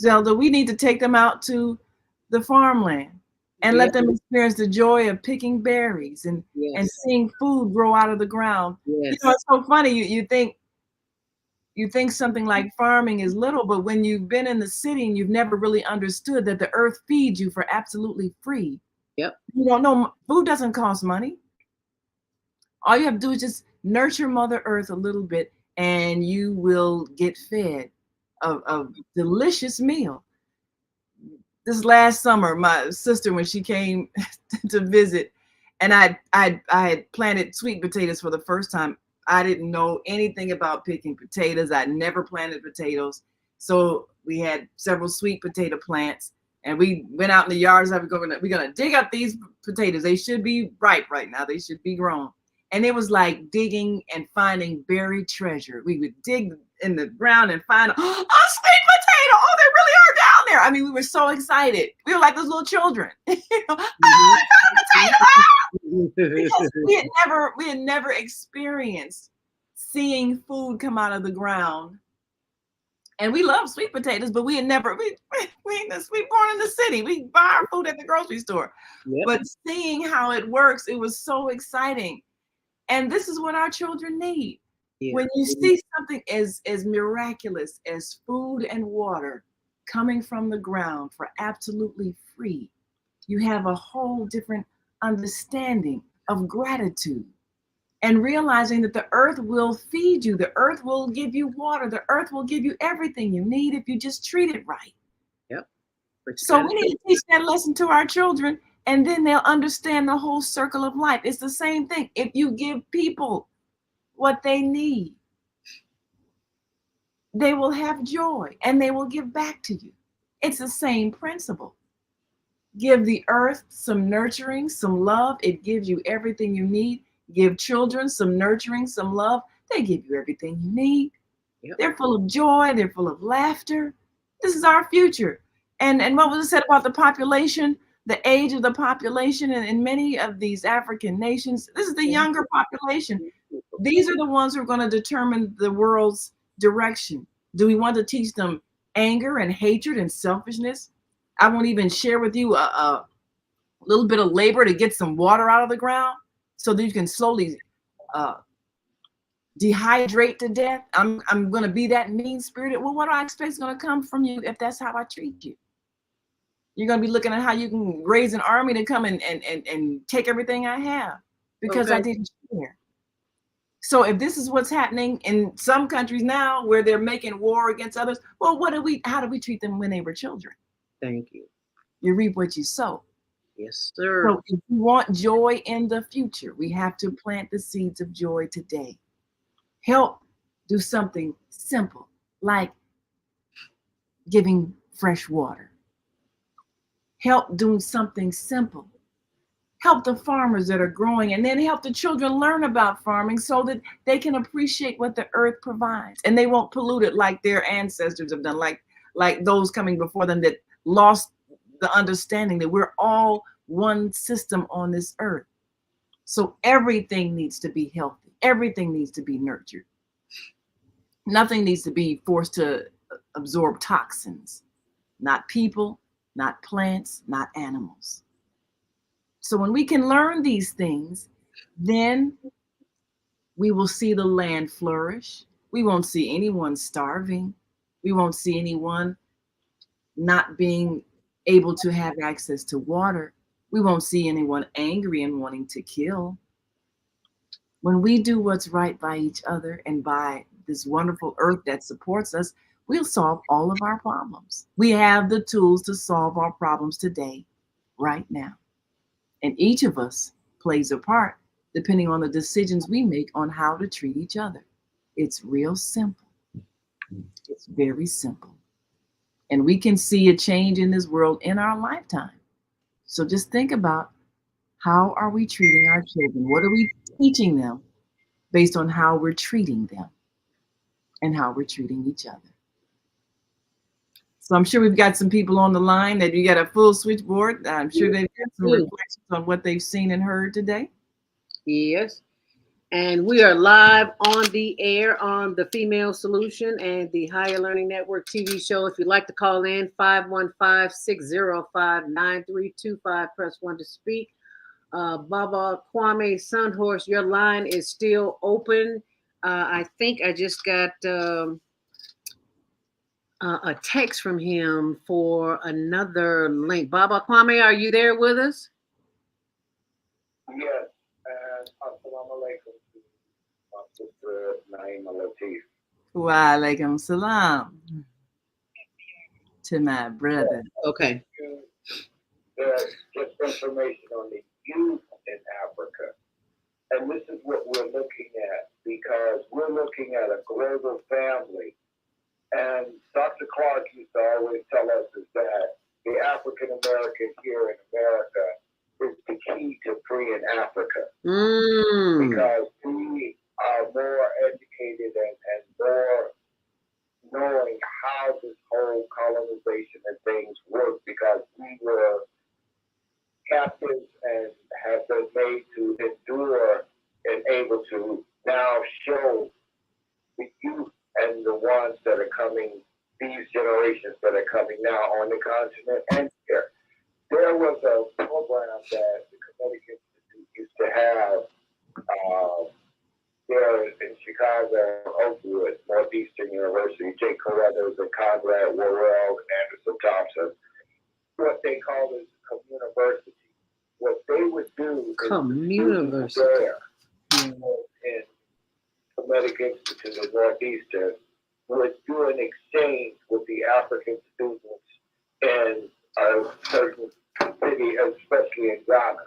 Zelda, we need to take them out to the farmland and let them experience the joy of picking berries and seeing food grow out of the ground. You know, it's so funny. You think something like farming is little, but when you've been in the city and you've never really understood that the earth feeds you for absolutely free. Yep. You don't know, food doesn't cost money. All you have to do is just nurture Mother Earth a little bit and you will get fed a delicious meal. This last summer, my sister, when she came to visit, and I had planted sweet potatoes for the first time. I didn't know anything about picking potatoes. I'd never planted potatoes. So we had several sweet potato plants, and we went out in the yard and said, we're gonna dig up these potatoes. They should be ripe right now. They should be grown. And it was like digging and finding buried treasure. We would dig in the ground and find a sweet potato. Oh, they really are down there. I mean, we were so excited. We were like those little children. I found a potato. Because we had never experienced seeing food come out of the ground. And we love sweet potatoes, but we born in the city. We buy our food at the grocery store. Yep. But seeing how it works, it was so exciting. And this is what our children need. Yeah. When you see something as miraculous as food and water coming from the ground for absolutely free, you have a whole different understanding of gratitude and realizing that the earth will feed you. The earth will give you water. The earth will give you everything you need if you just treat it right. Yep. So we need to teach that lesson to our children, and then they'll understand the whole circle of life. It's the same thing. If you give people what they need, they will have joy and they will give back to you. It's the same principle. Give the earth some nurturing, some love. It gives you everything you need. Give children some nurturing, some love. They give you everything you need. Yep. They're full of joy. They're full of laughter. This is our future. And what was said about the population, the age of the population in many of these African nations, this is the younger population. These are the ones who are going to determine the world's direction. Do we want to teach them anger and hatred and selfishness? I won't even share with you a little bit of labor to get some water out of the ground so that you can slowly dehydrate to death. I'm going to be that mean-spirited. Well, what do I expect is going to come from you if that's how I treat you? You're going to be looking at how you can raise an army to come and take everything I have because I didn't share. So if this is what's happening in some countries now where they're making war against others, well, how do we treat them when they were children? Thank you. You reap what you sow. Yes, sir. So if you want joy in the future, we have to plant the seeds of joy today. Help do something simple like giving fresh water. Help doing something simple. Help the farmers that are growing, and then help the children learn about farming so that they can appreciate what the earth provides and they won't pollute it like their ancestors have done, like those coming before them that lost the understanding that we're all one system on this earth. So everything needs to be healthy. Everything needs to be nurtured. Nothing needs to be forced to absorb toxins. Not people, not plants, not animals. So when we can learn these things, then we will see the land flourish. We won't see anyone starving. We won't see anyone not being able to have access to water. We won't see anyone angry and wanting to kill. When we do what's right by each other and by this wonderful earth that supports us, we'll solve all of our problems. We have the tools to solve our problems today, right now. And each of us plays a part depending on the decisions we make on how to treat each other. It's real simple. It's very simple. And we can see a change in this world in our lifetime. So just think about, how are we treating our children? What are we teaching them based on how we're treating them and how we're treating each other? So I'm sure we've got some people on the line that you got a full switchboard. I'm sure they've got some reflections on what they've seen and heard today. Yes. And we are live on the air on the Female Solution and the Higher Learning Network TV show. If you'd like to call in, 515-605-9325, press 1 to speak. Baba Kwame Sunhorse, your line is still open. I think I just got a text from him for another link. Baba Kwame, are you there with us? Yes, and assalamu alaikum to my sister Naima Latif. Wa alaikum salam to my brother. Okay. There's just information on the youth in Africa. And this is what we're looking at, because we're looking at a global family. And Dr. Clark used to always tell us is that the African American here in America is the key to freeing Africa. Because we are more educated and more knowing how this whole colonization and things work, because we were captives and have been made to endure and able to now show the youth and the ones that are coming, these generations that are coming now on the continent and here. There was a program that the Connecticut Institute used to have there in Chicago, Oakwood, Northeastern University, Jay Carruthers and Conrad Worrell and Anderson Thompson, what they call is communiversity. What they would do is there in Connecticut Institute in Northeastern would do an exchange with the African students in a certain city, especially in Ghana.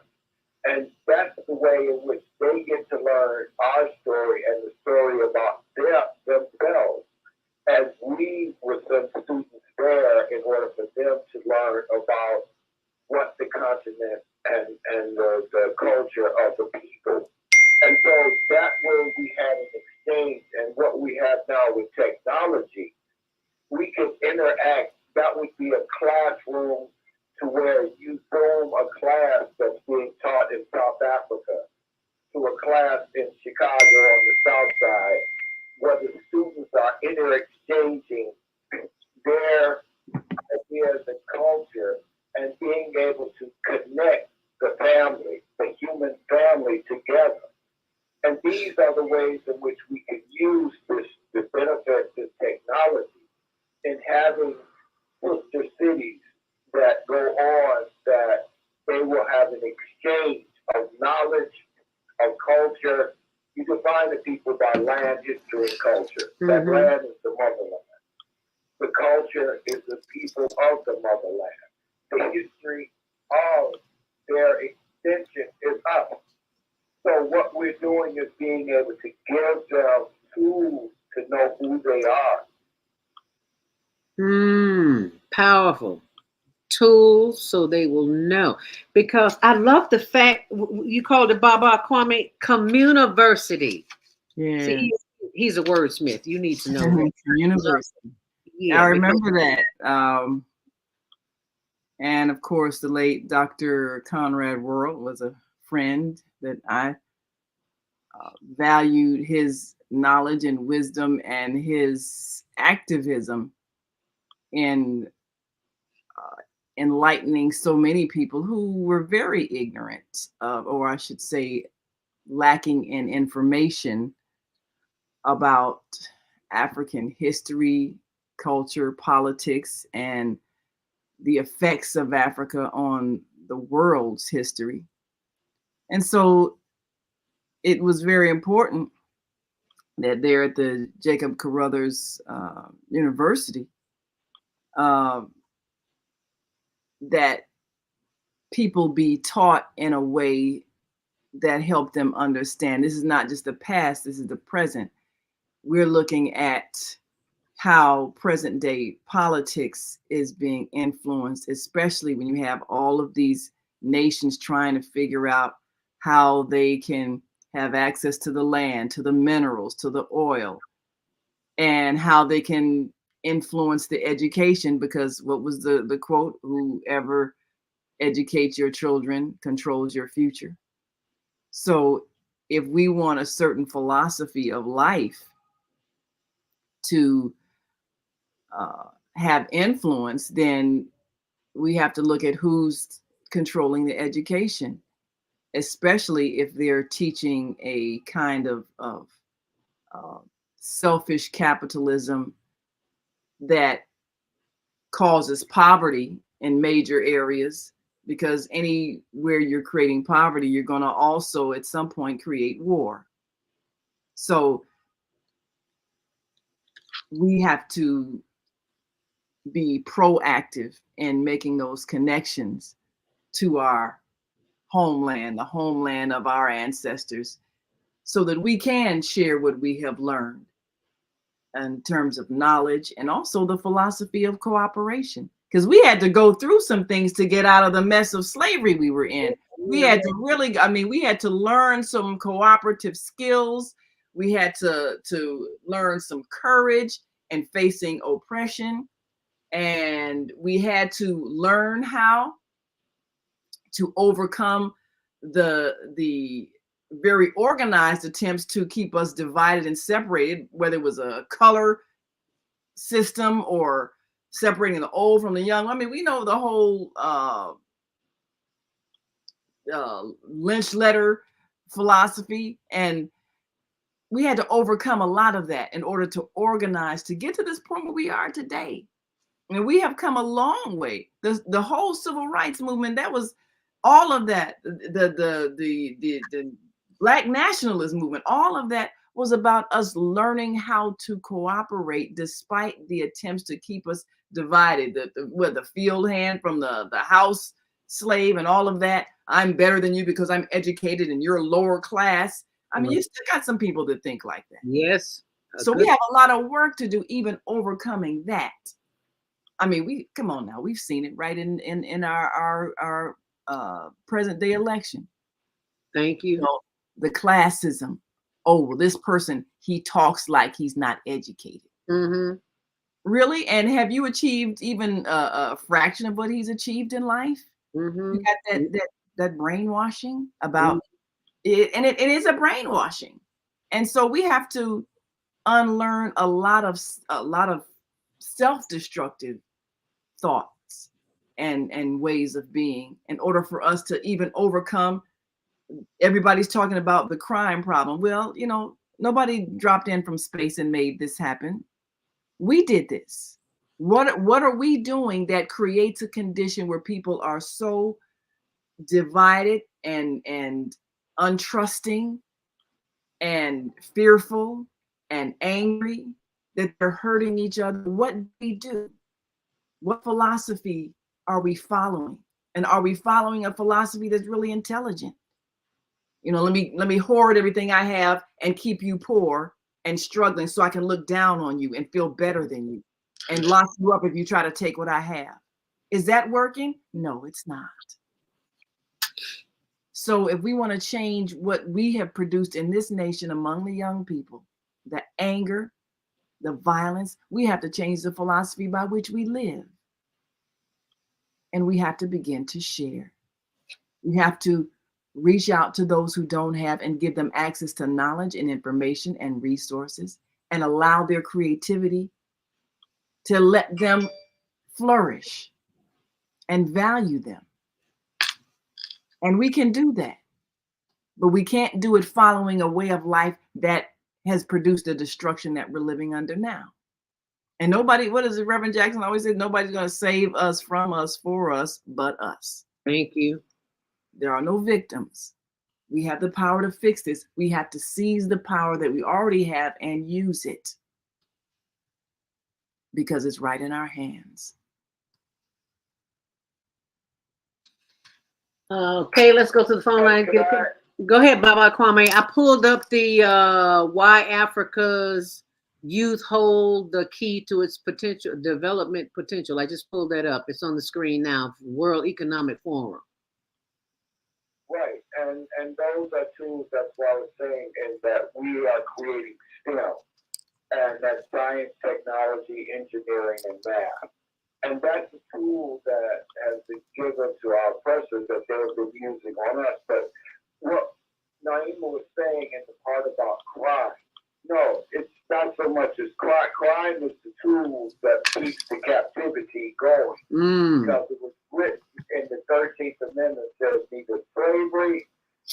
And that's the way in which they get to learn our story and the story about themselves, as we were some students there in order for them to learn about what the continent and the culture of the people. And so that way we had an exchange, and what we have now with technology, we can interact. That would be a classroom to where you film a class that's being taught in South Africa to a class in Chicago on the South Side, where the students are inter-exchanging their ideas and culture and being able to connect the family, the human family together. And these are the ways in which we can use this to benefit this technology in having sister cities that go on, that they will have an exchange of knowledge, of culture. You define the people by land, history, and culture. That land is the motherland. The culture is the people of the motherland. The history of their extension is us. So what we're doing is being able to give them tools to know who they are. Powerful tools so they will know. Because I love the fact you called it, Baba Kwame, communiversity. Yeah. See, he's a wordsmith. You need to know that. University. Yeah, I remember that. And of course, the late Dr. Conrad Worrell was a friend that I valued his knowledge and wisdom and his activism in enlightening so many people who were very ignorant, or I should say, lacking in information about African history, culture, politics, and the effects of Africa on the world's history. And so it was very important that there at the Jacob Carruthers University, that people be taught in a way that helped them understand this is not just the past, this is the present. We're looking at how present day politics is being influenced, especially when you have all of these nations trying to figure out how they can have access to the land, to the minerals, to the oil, and how they can influence the education, because what was the quote? Whoever educates your children controls your future. So if we want a certain philosophy of life to have influence, then we have to look at who's controlling the education, especially if they're teaching a kind of selfish capitalism that causes poverty in major areas, because anywhere you're creating poverty, you're going to also at some point create war. So we have to be proactive in making those connections to our homeland, the homeland of our ancestors, so that we can share what we have learned in terms of knowledge, and also the philosophy of cooperation. Because we had to go through some things to get out of the mess of slavery we were in. We had to really, we had to learn some cooperative skills. We had to learn some courage in facing oppression. And we had to learn how to overcome the very organized attempts to keep us divided and separated, whether it was a color system or separating the old from the young. We know the whole lynch letter philosophy, and we had to overcome a lot of that in order to organize to get to this point where we are today. And we have come a long way. The whole civil rights movement, that was all of that. The Black nationalist movement, all of that was about us learning how to cooperate despite the attempts to keep us divided. The field hand from the house slave and all of that. I'm better than you because I'm educated and you're lower class. You still got some people that think like that. Yes. So we have a lot of work to do, even overcoming that. Come on now. We've seen it right in our present day election. Thank you. The classism. Oh, well, this person, he talks like he's not educated. Mm-hmm. Really? And have you achieved even a fraction of what he's achieved in life? Mm-hmm. You got that brainwashing about it, and it is a brainwashing. And so we have to unlearn a lot of self-destructive thoughts and ways of being in order for us to even overcome. Everybody's talking about the crime problem. Well, nobody dropped in from space and made this happen. We did this. What are we doing that creates a condition where people are so divided and untrusting and fearful and angry that they're hurting each other? What do we do? What philosophy are we following? And are we following a philosophy that's really intelligent? Let me hoard everything I have and keep you poor and struggling so I can look down on you and feel better than you and lock you up if you try to take what I have. Is that working? No, it's not. So if we want to change what we have produced in this nation among the young people, the anger, the violence, we have to change the philosophy by which we live. And we have to begin to share. We have to reach out to those who don't have and give them access to knowledge and information and resources, and allow their creativity to let them flourish and value them. And we can do that, but we can't do it following a way of life that has produced the destruction that we're living under now. And nobody, what is it, Reverend Jackson always said, nobody's going to save us from us, for us, but us. Thank you. There are no victims. We have the power to fix this. We have to seize the power that we already have and use it, because it's right in our hands. Okay, let's go to the phone line. Go ahead, Baba Kwame. I pulled up the why Africa's youth hold the key to its development potential. I just pulled that up. It's on the screen now. World Economic Forum. Right, and those are tools. That's what I was saying, is that we are creating STEM. and that's science, technology, engineering, and math. And that's a tool that has been given to our oppressors that they've been using on us. But what Naima was saying in the part about crime, no, it's not so much as crime. Crime is the tool that keeps the captivity going. Because it was written in the 13th Amendment, says neither slavery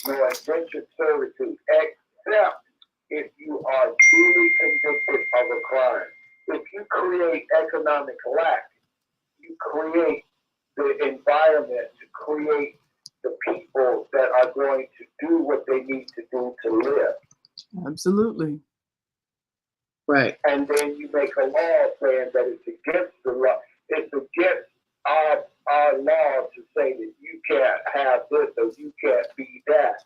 nor indentured servitude, except if you are duly convicted of a crime. If you create economic lack, you create the environment to create the people that are going to do what they need to do to live. Absolutely. Right. And then you make a law saying that it's against the law. It's against our law to say that you can't have this or you can't be that.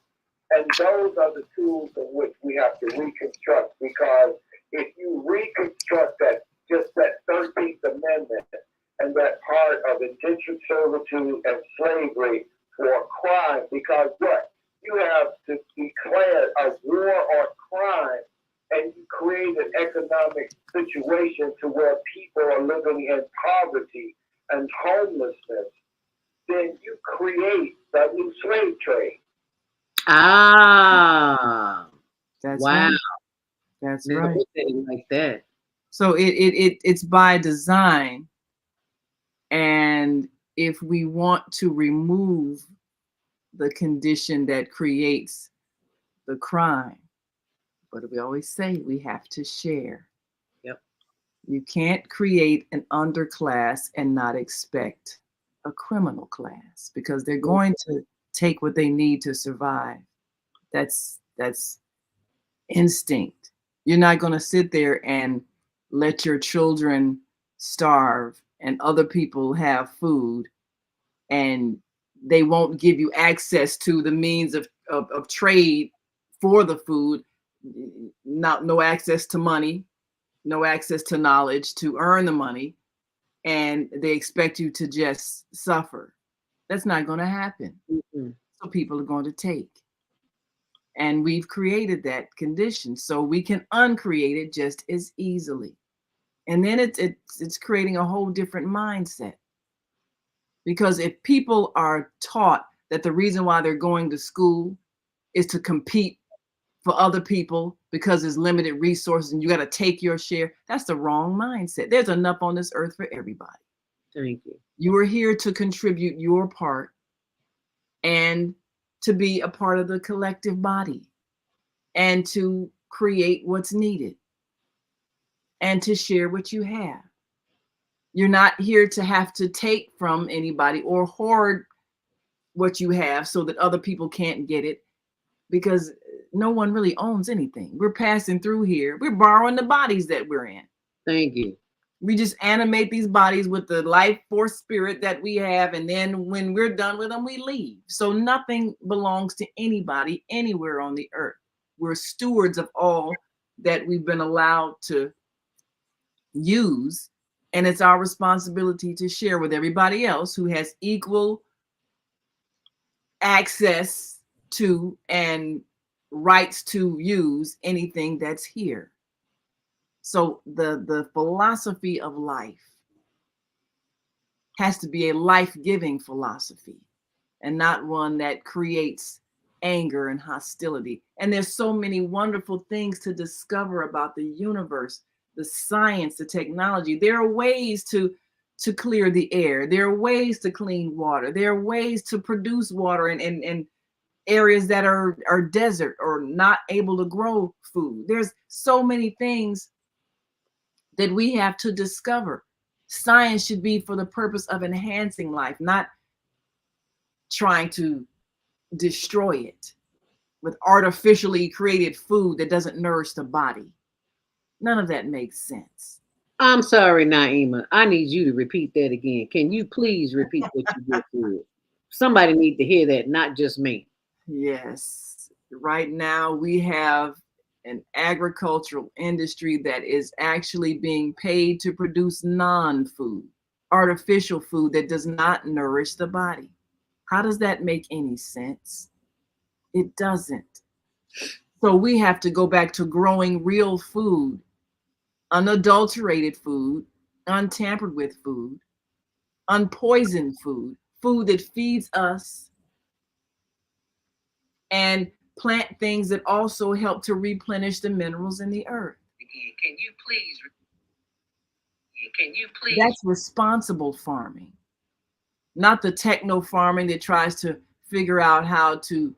And those are the tools in which we have to reconstruct, because if you reconstruct that, just that 13th Amendment and that part of indentured servitude and slavery for crime, because what? You have to declare a war on crime, and you create an economic situation to where people are living in poverty and homelessness, then you create the new slave trade. Ah, that's wow. Right. That's Never right. looked at it like that. So it's by design, and if we want to remove the condition that creates the crime, what do we always say? We have to share. Yep. You can't create an underclass and not expect a criminal class, because they're going to take what they need to survive. That's instinct. You're not going to sit there and let your children starve and other people have food, and they won't give you access to the means of trade for the food. No access to money, no access to knowledge to earn the money, and they expect you to just suffer. That's not going to happen. So people are going to take. And we've created that condition, so we can uncreate it just as easily. And then it's creating a whole different mindset. Because if people are taught that the reason why they're going to school is to compete for other people because there's limited resources and you got to take your share, that's the wrong mindset. There's enough on this earth for everybody. Thank you. You are here to contribute your part and to be a part of the collective body and to create what's needed and to share what you have. You're not here to have to take from anybody or hoard what you have so that other people can't get it, because no one really owns anything. We're passing through here. We're borrowing the bodies that we're in. Thank you. We just animate these bodies with the life force spirit that we have, and then when we're done with them, we leave. So nothing belongs to anybody anywhere on the earth. We're stewards of all that we've been allowed to use, and it's our responsibility to share with everybody else who has equal access to and rights to use anything that's here. So the philosophy of life has to be a life-giving philosophy and not one that creates anger and hostility. And there's so many wonderful things to discover about the universe, the science, the technology. There are ways to clear the air. There are ways to clean water. There are ways to produce water in areas that are desert or not able to grow food. There's so many things that we have to discover. Science should be for the purpose of enhancing life, not trying to destroy it with artificially created food that doesn't nourish the body. None of that makes sense. I'm sorry, Naima. I need you to repeat that again. Can you please repeat what you just said? Somebody need to hear that, not just me. Yes. Right now we have an agricultural industry that is actually being paid to produce non-food, artificial food that does not nourish the body. How does that make any sense? It doesn't. So we have to go back to growing real food unadulterated food, untampered with food, unpoisoned food, food that feeds us, and plant things that also help to replenish the minerals in the earth. Can you please? That's responsible farming, not the techno farming that tries to figure out how to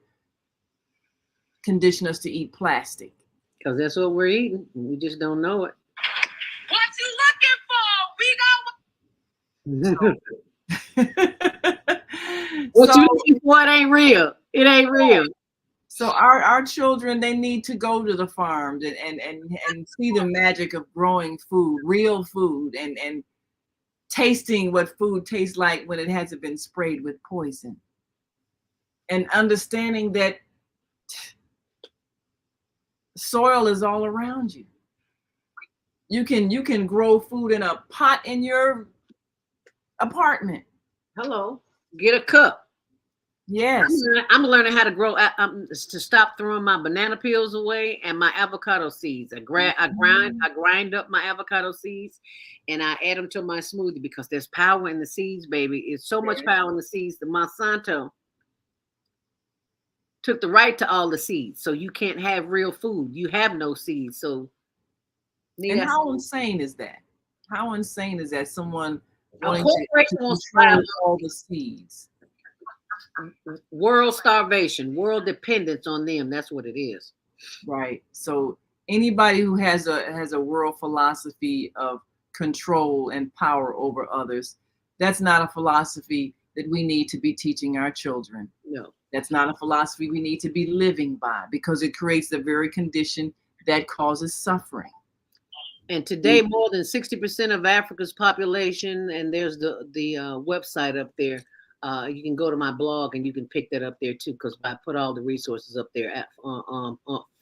condition us to eat plastic. Because that's what we're eating. We just don't know it. What you looking for? What you looking for? It ain't real. It ain't real. So our children, they need to go to the farms and see the magic of growing food, real food, and tasting what food tastes like when it hasn't been sprayed with poison. And understanding that soil is all around you. You can grow food in a pot in your apartment. Hello. Get a cup. Yes. I'm learning how to grow, to stop throwing my banana peels away and my avocado seeds. I grind up my avocado seeds and I add them to my smoothie because there's power in the seeds, baby. It's so much power in the seeds. The Monsanto took the right to all the seeds. So you can't have real food. You have no seeds. So and how insane is that? How insane is that someone wanting corporation to wants control all the seeds? World starvation, world dependence on them. That's what it is. Right. So anybody who has a world philosophy of control and power over others, that's not a philosophy that we need to be teaching our children. No. That's not a philosophy we need to be living by, because it creates the very condition that causes suffering. And today, more than 60% of Africa's population, and there's the website up there. You can go to my blog and you can pick that up there too, because I put all the resources up there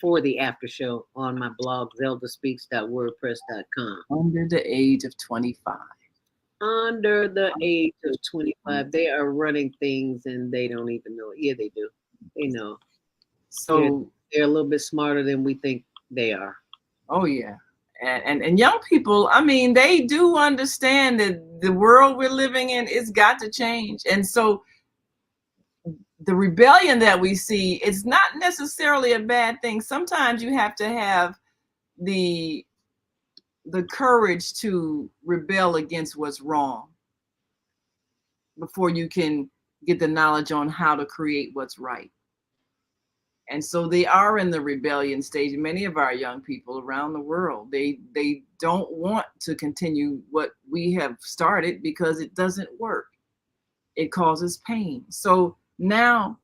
for the after show on my blog, zeldaspeaks.wordpress.com. Under the age of 25. Under the age of 25, they are running things and they don't even know it. Yeah, they do. They know. So they're a little bit smarter than we think they are. Oh yeah. And young people, I mean, they do understand that the world we're living in, it's got to change. And so the rebellion that we see, it's not necessarily a bad thing. Sometimes you have to have the courage to rebel against what's wrong before you can get the knowledge on how to create what's right. And so they are in the rebellion stage. Many of our young people around the world, they don't want to continue what we have started because it doesn't work. It causes pain. So now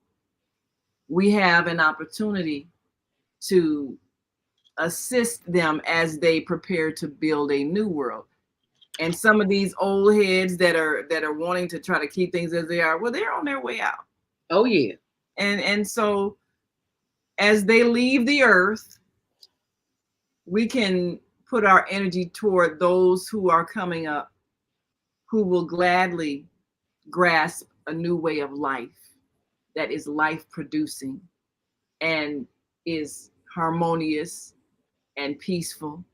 we have an opportunity to assist them as they prepare to build a new world. And some of these old heads that are wanting to try to keep things as they are, well, they're on their way out. Oh yeah. And so as they leave the earth, we can put our energy toward those who are coming up, who will gladly grasp a new way of life that is life producing and is harmonious and peaceful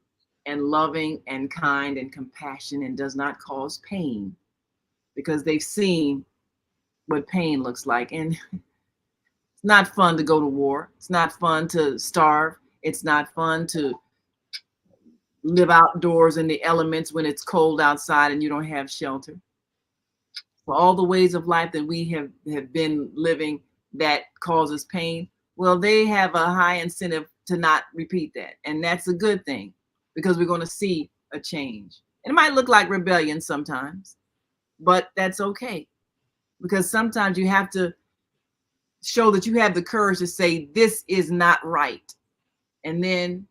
and loving and kind and compassionate and does not cause pain, because they've seen what pain looks like. And it's not fun to go to war. It's not fun to starve. It's not fun to live outdoors in the elements when it's cold outside and you don't have shelter. For all the ways of life that we have been living that causes pain, well, they have a high incentive to not repeat that. And that's a good thing, because we're going to see a change. It might look like rebellion sometimes, but that's okay. Because sometimes you have to show that you have the courage to say, this is not right. And then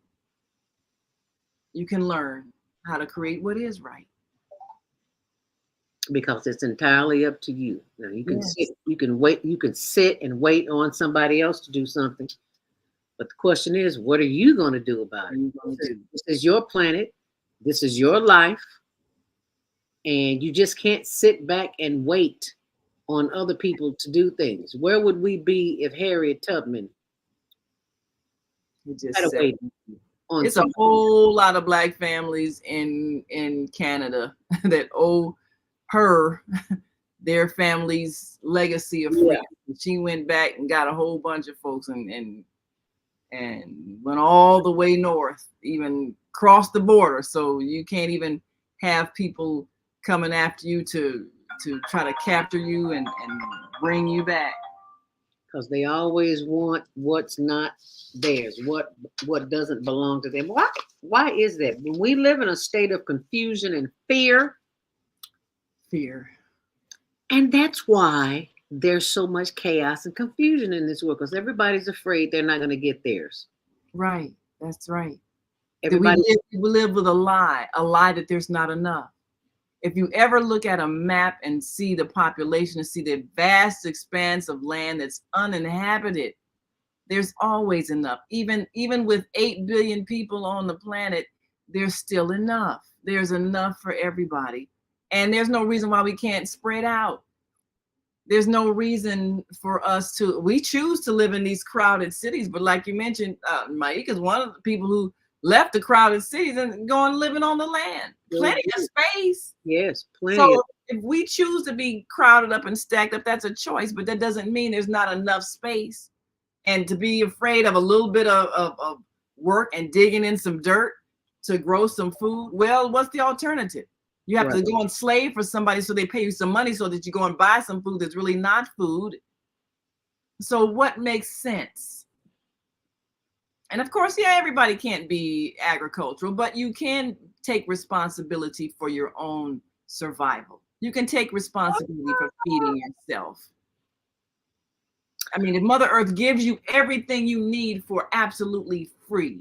you can learn how to create what is right. Because it's entirely up to you. Now you can sit, you can wait, you can sit and wait on somebody else to do something. But the question is, what are you going to do about it? This is your planet. This is your life. And you just can't sit back and wait on other people to do things. Where would we be if Harriet Tubman had waited? It's a whole lot of Black families in Canada that owe her their family's legacy of freedom. She went back and got a whole bunch of folks and went all the way north, even crossed the border. So you can't even have people coming after you to try to capture you and bring you back. Because they always want what's not theirs, what doesn't belong to them. Why is that? When we live in a state of confusion and fear. And that's why there's so much chaos and confusion in this world, because everybody's afraid they're not going to get theirs. Right. That's right. Everybody We live with a lie that there's not enough. If you ever look at a map and see the population and see the vast expanse of land that's uninhabited, there's always enough. Even with 8 billion people on the planet, there's still enough. There's enough for everybody. And there's no reason why we can't spread out. There's no reason for us we choose to live in these crowded cities. But like you mentioned, Mike is one of the people who left the crowded cities and going living on the land. Plenty of space. Yes, plenty. So if we choose to be crowded up and stacked up, that's a choice, but that doesn't mean there's not enough space. And to be afraid of a little bit of work and digging in some dirt to grow some food, well, what's the alternative? You have to go and slave for somebody so they pay you some money so that you go and buy some food that's really not food. So what makes sense? And of course, everybody can't be agricultural, but you can take responsibility for your own survival. You can take responsibility for feeding yourself. I mean, if Mother Earth gives you everything you need for absolutely free,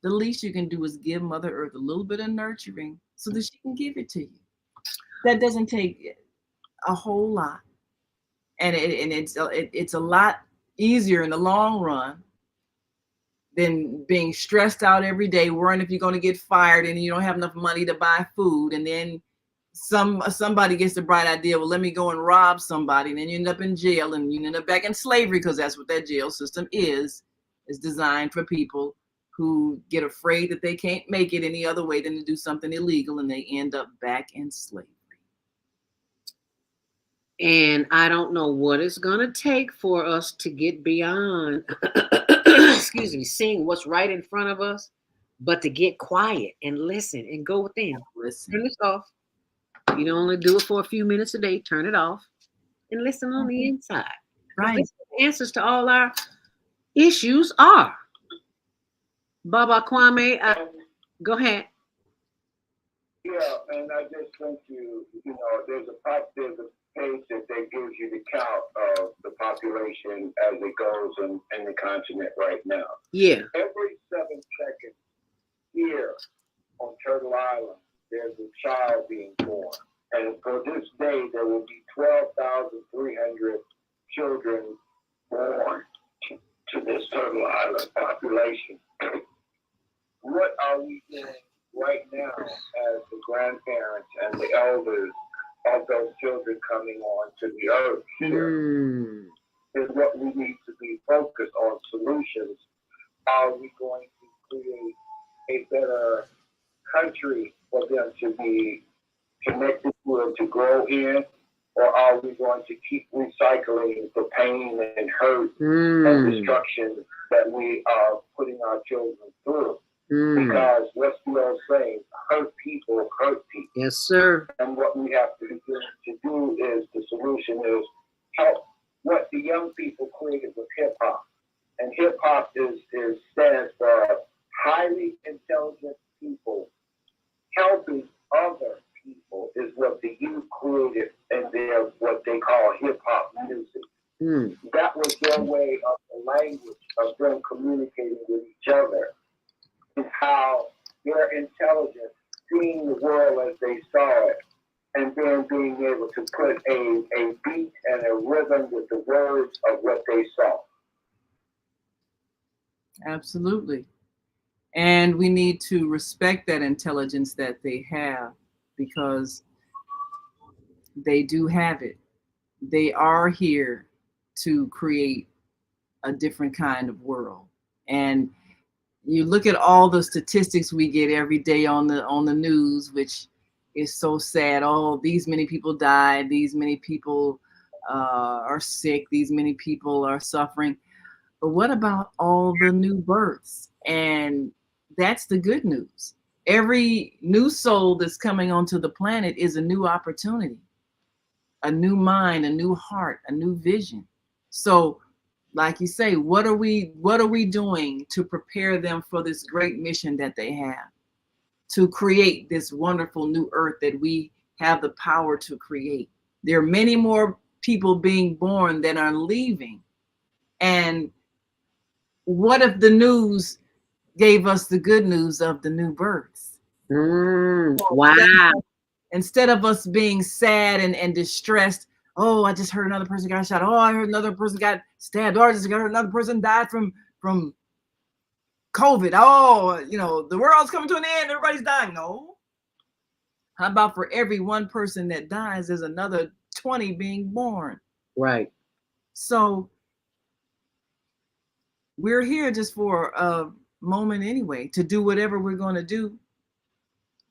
the least you can do is give Mother Earth a little bit of nurturing so that she can give it to you. That doesn't take a whole lot. And it's a lot easier in the long run than being stressed out every day, worrying if you're going to get fired and you don't have enough money to buy food. And then somebody gets the bright idea, well, let me go and rob somebody. And then you end up in jail and you end up back in slavery, because that's what that jail system is designed for people who get afraid that they can't make it any other way than to do something illegal, and they end up back in slavery. And I don't know what it's going to take for us to get beyond excuse me, seeing what's right in front of us, but to get quiet and listen and go within. Turn this off. You don't only do it for a few minutes a day. Turn it off and listen on the inside. Right. That's what the answers to all our issues are. Baba Kwame, go ahead. Yeah, and I just think there's a page that gives you the count of the population as it goes in the continent right now. Yeah. Every 7 seconds here on Turtle Island, there's a child being born. And for this day, there will be 12,300 children born to this Turtle Island population. What are we doing right now as the grandparents and the elders of those children coming on to the earth here? Is what we need to be focused on solutions. Are we going to create a better country for them to be connected to and to grow in? Or are we going to keep recycling the pain and hurt and destruction that we are putting our children through? Because what's the old saying? Hurt people hurt people. Yes, sir. And what we have to do is, the solution is help what the young people created with hip hop. And hip hop stands for highly intelligent people helping other people, is what the youth created, and they're what they call hip hop music. That was their way of the language of them communicating with each other. And how their intelligence, seeing the world as they saw it, and then being able to put a beat and a rhythm with the words of what they saw. Absolutely. And we need to respect that intelligence that they have, because they do have it. They are here to create a different kind of world. And you look at all the statistics we get every day on the news, which is so sad. Oh, these many people died. These many people are sick. These many people are suffering. But what about all the new births? And that's the good news. Every new soul that's coming onto the planet is a new opportunity, a new mind, a new heart, a new vision. So, like you say, what are we doing to prepare them for this great mission that they have, to create this wonderful new earth that we have the power to create? There are many more people being born than are leaving. And what if the news gave us the good news of the new births? Wow. Instead of us being sad and distressed, oh, I just heard another person got shot. Oh, I heard another person got stabbed. Oh, I just heard another person died from COVID. Oh, you know, the world's coming to an end. Everybody's dying. No. How about for every one person that dies, there's another 20 being born? Right. So we're here just for a moment anyway, to do whatever we're going to do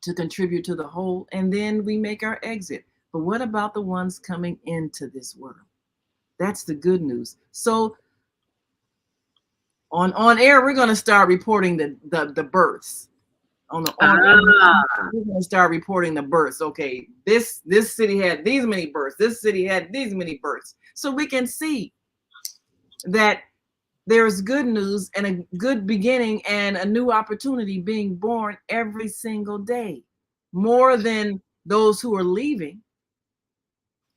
to contribute to the whole, and then we make our exit. But what about the ones coming into this world? That's the good news. So on air, we're going to start reporting the births. We're going to start reporting the births. Okay, this city had these many births. This city had these many births. So we can see that there's good news and a good beginning and a new opportunity being born every single day, more than those who are leaving.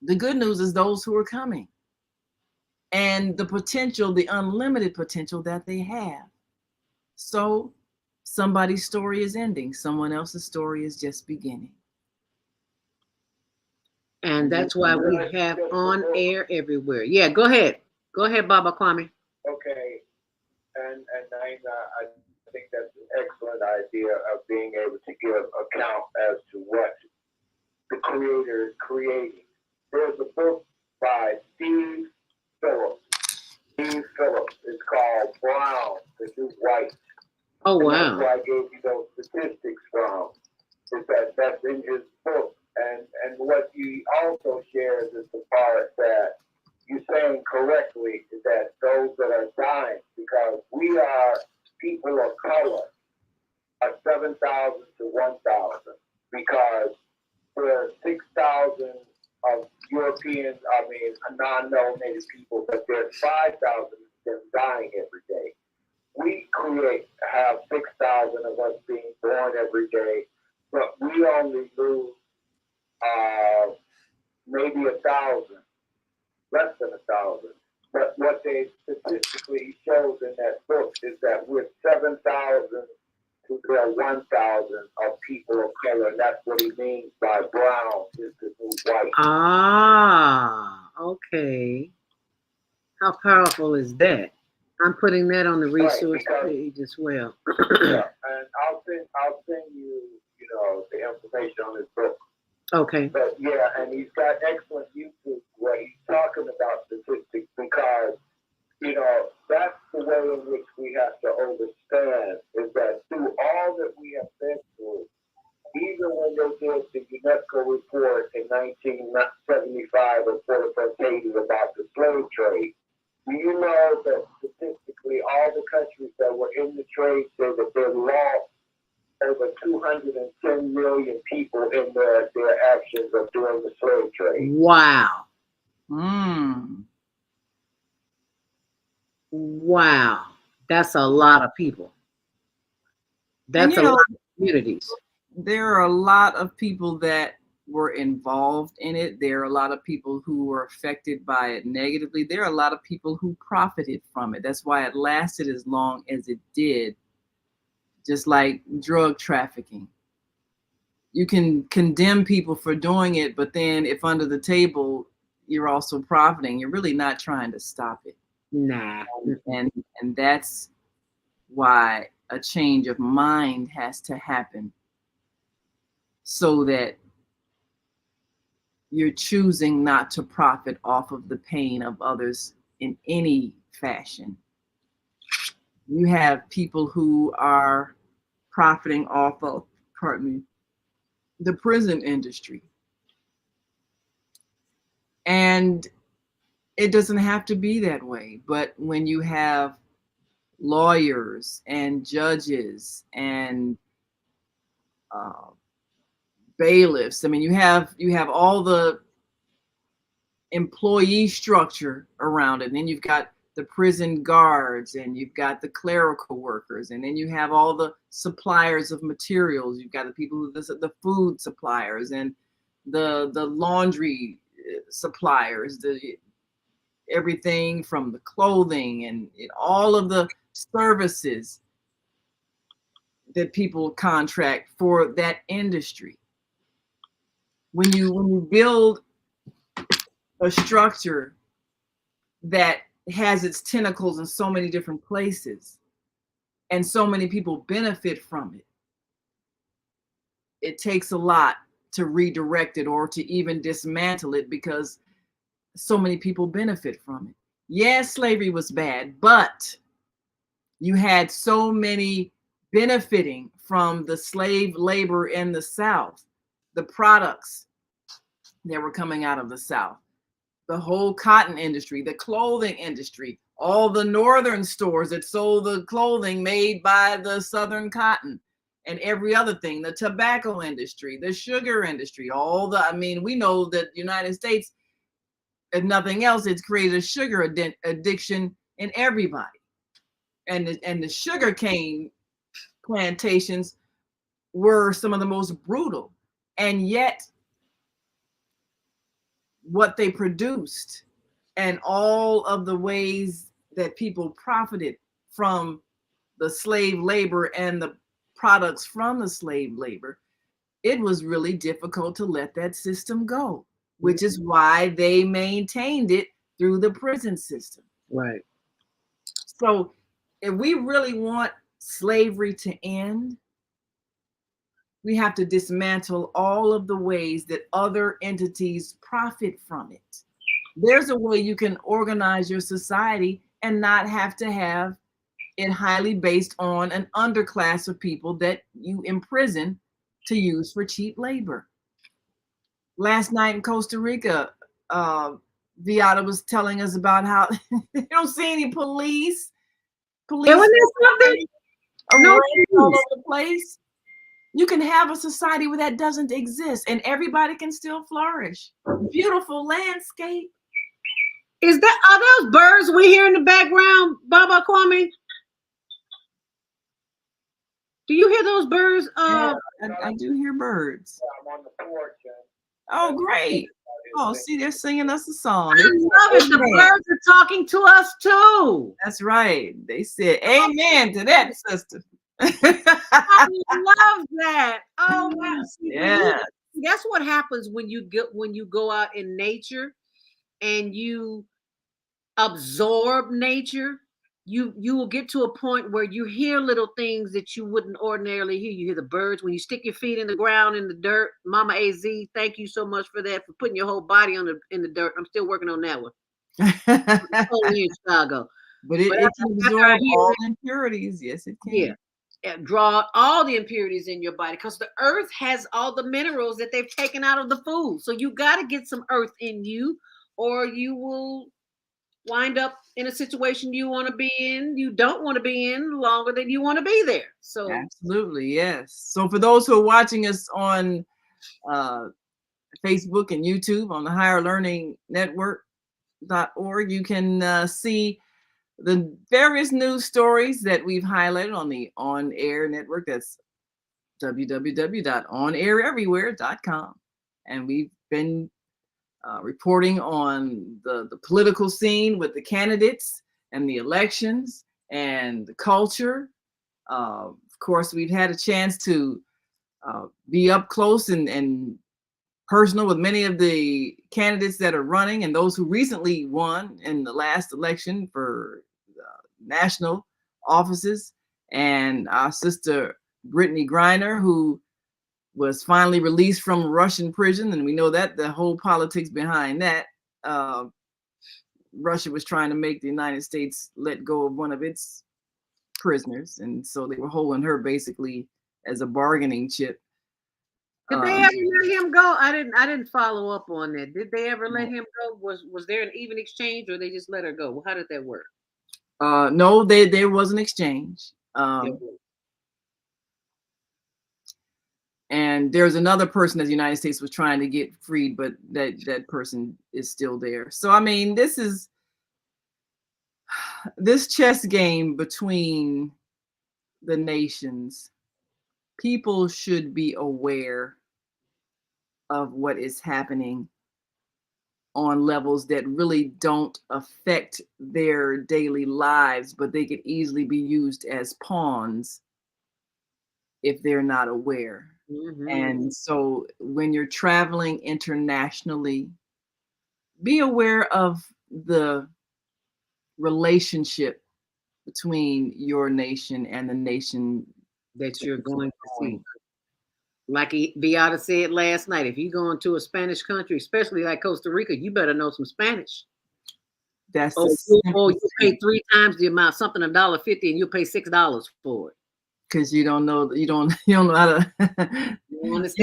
The good news is those who are coming, and the potential, the unlimited potential that they have. So somebody's story is ending. Someone else's story is just beginning. And that's why we have on air everywhere. Yeah, go ahead. Go ahead, Baba Kwame. Okay. And Naina, I think that's an excellent idea of being able to give account as to what the creator is creating. There's a book by Steve Phillips. Steve Phillips. It's called Brown, the New White. Oh, and wow. That's where I gave you those statistics from. Is that's in his book. And what he also shares is the part that you're saying correctly, is that those that are dying, because we are people of color, are 7,000 to 1,000, because there are 6,000 of Europeans, non-melanated people, but there's 5,000 of them dying every day. We have 6,000 of us being born every day, but we only lose maybe 1,000, less than 1,000. But what they statistically shows in that book is that we're 7,000 to their 1,000 of people of color, and that's what he means by brown is the new white. Okay. How powerful is that? I'm putting that on the resource page as well. Yeah, and I'll send you, the information on his book. Okay. But yeah, and he's got excellent YouTube where he's talking about statistics, because, that's the way in which we have to understand, is that through all that we have been through, even when they did the UNESCO report in 1975 or 45 about the slave trade, do you know that statistically all the countries that were in the trade say that they lost over 210 million people in their actions of doing the slave trade? Wow. Wow. That's a lot of people. That's a lot of communities. There are a lot of people that were involved in it. There are a lot of people who were affected by it negatively. There are a lot of people who profited from it. That's why it lasted as long as it did. Just like drug trafficking. You can condemn people for doing it, but then if under the table you're also profiting, you're really not trying to stop it. Nah. And that's why a change of mind has to happen, so that you're choosing not to profit off of the pain of others in any fashion. You have people who are profiting off of, pardon me, the prison industry. And it doesn't have to be that way. But when you have lawyers and judges and bailiffs, I mean, you have all the employee structure around it. And then you've got the prison guards, and you've got the clerical workers, and then you have all the suppliers of materials. You've got the people who the food suppliers and the laundry suppliers, the everything from the clothing and all of the services that people contract for that industry. When you build a structure that has its tentacles in so many different places and so many people benefit from it, it takes a lot to redirect it or to even dismantle it, because so many people benefit from it. Yes, slavery was bad, but you had so many benefiting from the slave labor in the South, the products that were coming out of the South, the whole cotton industry, the clothing industry, all the northern stores that sold the clothing made by the southern cotton, and every other thing, the tobacco industry, the sugar industry, we know that the United States, if nothing else, it's created a sugar addiction in everybody. And the sugar cane plantations were some of the most brutal. And yet what they produced and all of the ways that people profited from the slave labor and the products from the slave labor, it was really difficult to let that system go, which is why they maintained it through the prison system. Right. So if we really want slavery to end, we have to dismantle all of the ways that other entities profit from it. There's a way you can organize your society and not have to have it highly based on an underclass of people that you imprison to use for cheap labor. Last night in Costa Rica, Viata was telling us about how you don't see any police all over the place. You can have a society where that doesn't exist and everybody can still flourish. Beautiful landscape. Are those birds we hear in the background, Baba Kwame? Do you hear those birds? Yeah, I do hear birds. I'm on the porch. Oh, great. Oh, see, they're singing us a song. I love it. The birds are talking to us too. That's right. They said amen to that, sister. I love that. Oh, wow. Yeah. That's what happens when you go out in nature and you absorb nature. You will get to a point where you hear little things that you wouldn't ordinarily hear. You hear the birds when you stick your feet in the ground in the dirt. Mama AZ, thank you so much for that, for putting your whole body in the dirt. I'm still working on that one. Only in Chicago, but it can absorb all impurities. Yes, it can. Yeah, draw out all the impurities in your body, because the earth has all the minerals that they've taken out of the food. So you got to get some earth in you, or you will wind up in a situation you don't want to be in longer than you want to be there. So absolutely, yes. So for those who are watching us on Facebook and YouTube on the Higher Learning Network.org, you can see the various news stories that we've highlighted on the On Air Network. That's www.onaireverywhere.com. And we've been reporting on the political scene with the candidates and the elections and the culture. Of course, we've had a chance to be up close and personal with many of the candidates that are running and those who recently won in the last election for national offices. And our sister Brittany Griner, who was finally released from Russian prison, and we know that the whole politics behind that. Russia was trying to make the United States let go of one of its prisoners, and so they were holding her basically as a bargaining chip. Did they ever let him go? I didn't follow up on that. Did they ever let him go? Was there an even exchange, or they just let her go? Well, how did that work? No, there was an exchange. And there's another person that the United States was trying to get freed, but that person is still there. So I mean, this chess game between the nations, people should be aware of what is happening on levels that really don't affect their daily lives, but they could easily be used as pawns if they're not aware. Mm-hmm. And so when you're traveling internationally, be aware of the relationship between your nation and the nation that you're going to see. Like Beata said last night, if you go into a Spanish country, especially like Costa Rica, you better know some Spanish. That's you pay 3 times the amount, something $1.50, and you'll pay $6 for it. Because you don't know how to you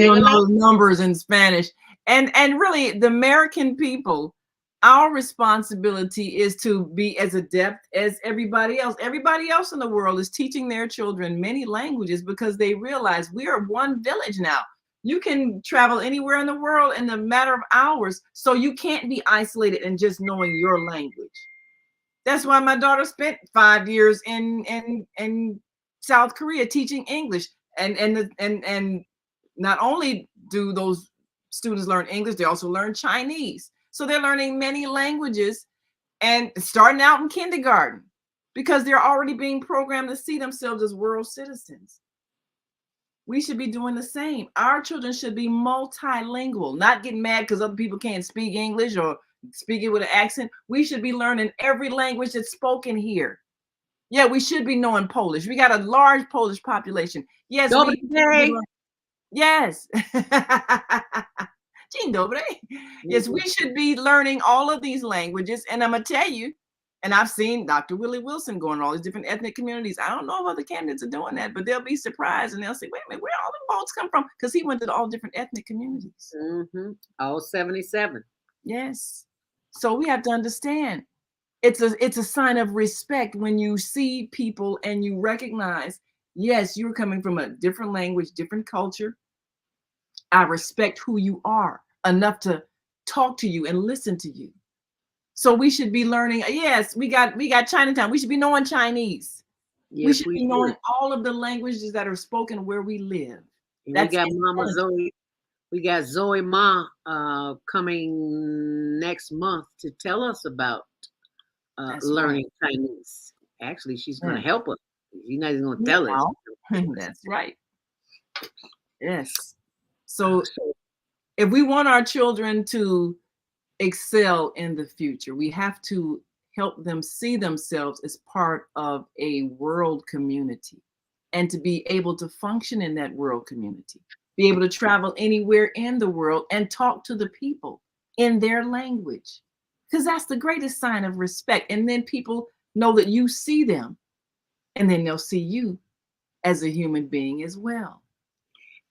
don't know numbers in Spanish. And really, the American people, our responsibility is to be as adept as everybody else. Everybody else in the world is teaching their children many languages because they realize we are one village now. You can travel anywhere in the world in a matter of hours, so you can't be isolated in just knowing your language. That's why my daughter spent 5 years in South Korea teaching English, and not only do those students learn English, they also learn Chinese. So they're learning many languages and starting out in kindergarten because they're already being programmed to see themselves as world citizens. We should be doing the same. Our children should be multilingual, not getting mad because other people can't speak English or speak it with an accent. We should be learning every language that's spoken here. Yeah, we should be knowing Polish. We got a large Polish population. Yes, yes. Dzień dobry. Yes, we should be learning all of these languages. And I'm going to tell you, and I've seen Dr. Willie Wilson going to all these different ethnic communities. I don't know if other candidates are doing that, but they'll be surprised and they'll say, wait a minute, where all the votes come from? Because he went to all different ethnic communities. Mm-hmm. All 77. Yes. So we have to understand. It's a sign of respect when you see people and you recognize, yes, you're coming from a different language, different culture. I respect who you are enough to talk to you and listen to you. So we should be learning. Yes, we got Chinatown. We should be knowing Chinese. Yes, we should be knowing all of the languages that are spoken where we live. That's we got Mama Zoe. We got Zoe Ma coming next month to tell us about learning Chinese. Actually, she's going to help us. She's not even going to tell us. That's right. Yes. So if we want our children to excel in the future, we have to help them see themselves as part of a world community and to be able to function in that world community, be able to travel anywhere in the world and talk to the people in their language, because that's the greatest sign of respect. And then people know that you see them, and then they'll see you as a human being as well.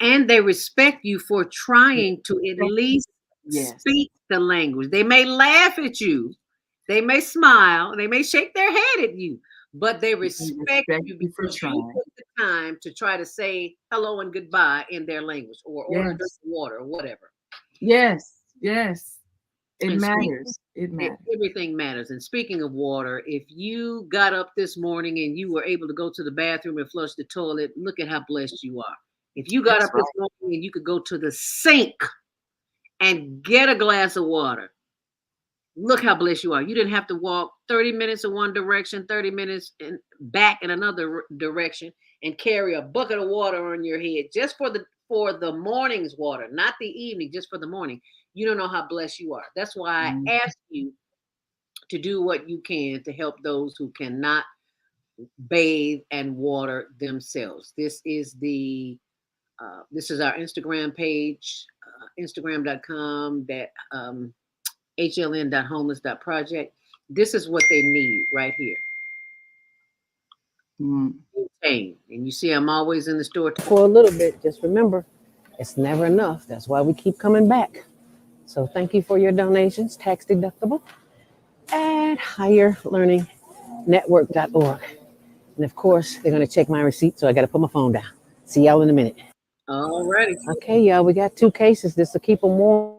And they respect you for trying to at least speak the language. They may laugh at you, they may smile, they may shake their head at you, but they respect you because you took the time to try to say hello and goodbye in their language, or order water or whatever. Yes, yes. It matters. It matters. Everything matters. And speaking of water, if you got up this morning and you were able to go to the bathroom and flush the toilet, look at how blessed you are. If you got up this morning and you could go to the sink and get a glass of water, look how blessed you are. You didn't have to walk 30 minutes in one direction, 30 minutes back in another direction, and carry a bucket of water on your head just for the morning's water, not the evening, just for the morning. You don't know how blessed you are. That's why I ask you to do what you can to help those who cannot bathe and water themselves. This is our Instagram page, instagram.com, hln.homeless.project. This is what they need right here. Hey, and you see, I'm always in the store for a little bit. Just remember, it's never enough. That's why we keep coming back. So thank you for your donations, tax deductible, at higherlearningnetwork.org. And of course, they're going to check my receipt, so I got to put my phone down. See y'all in a minute. All righty. Okay, y'all, we got 2 cases. This will keep them warm.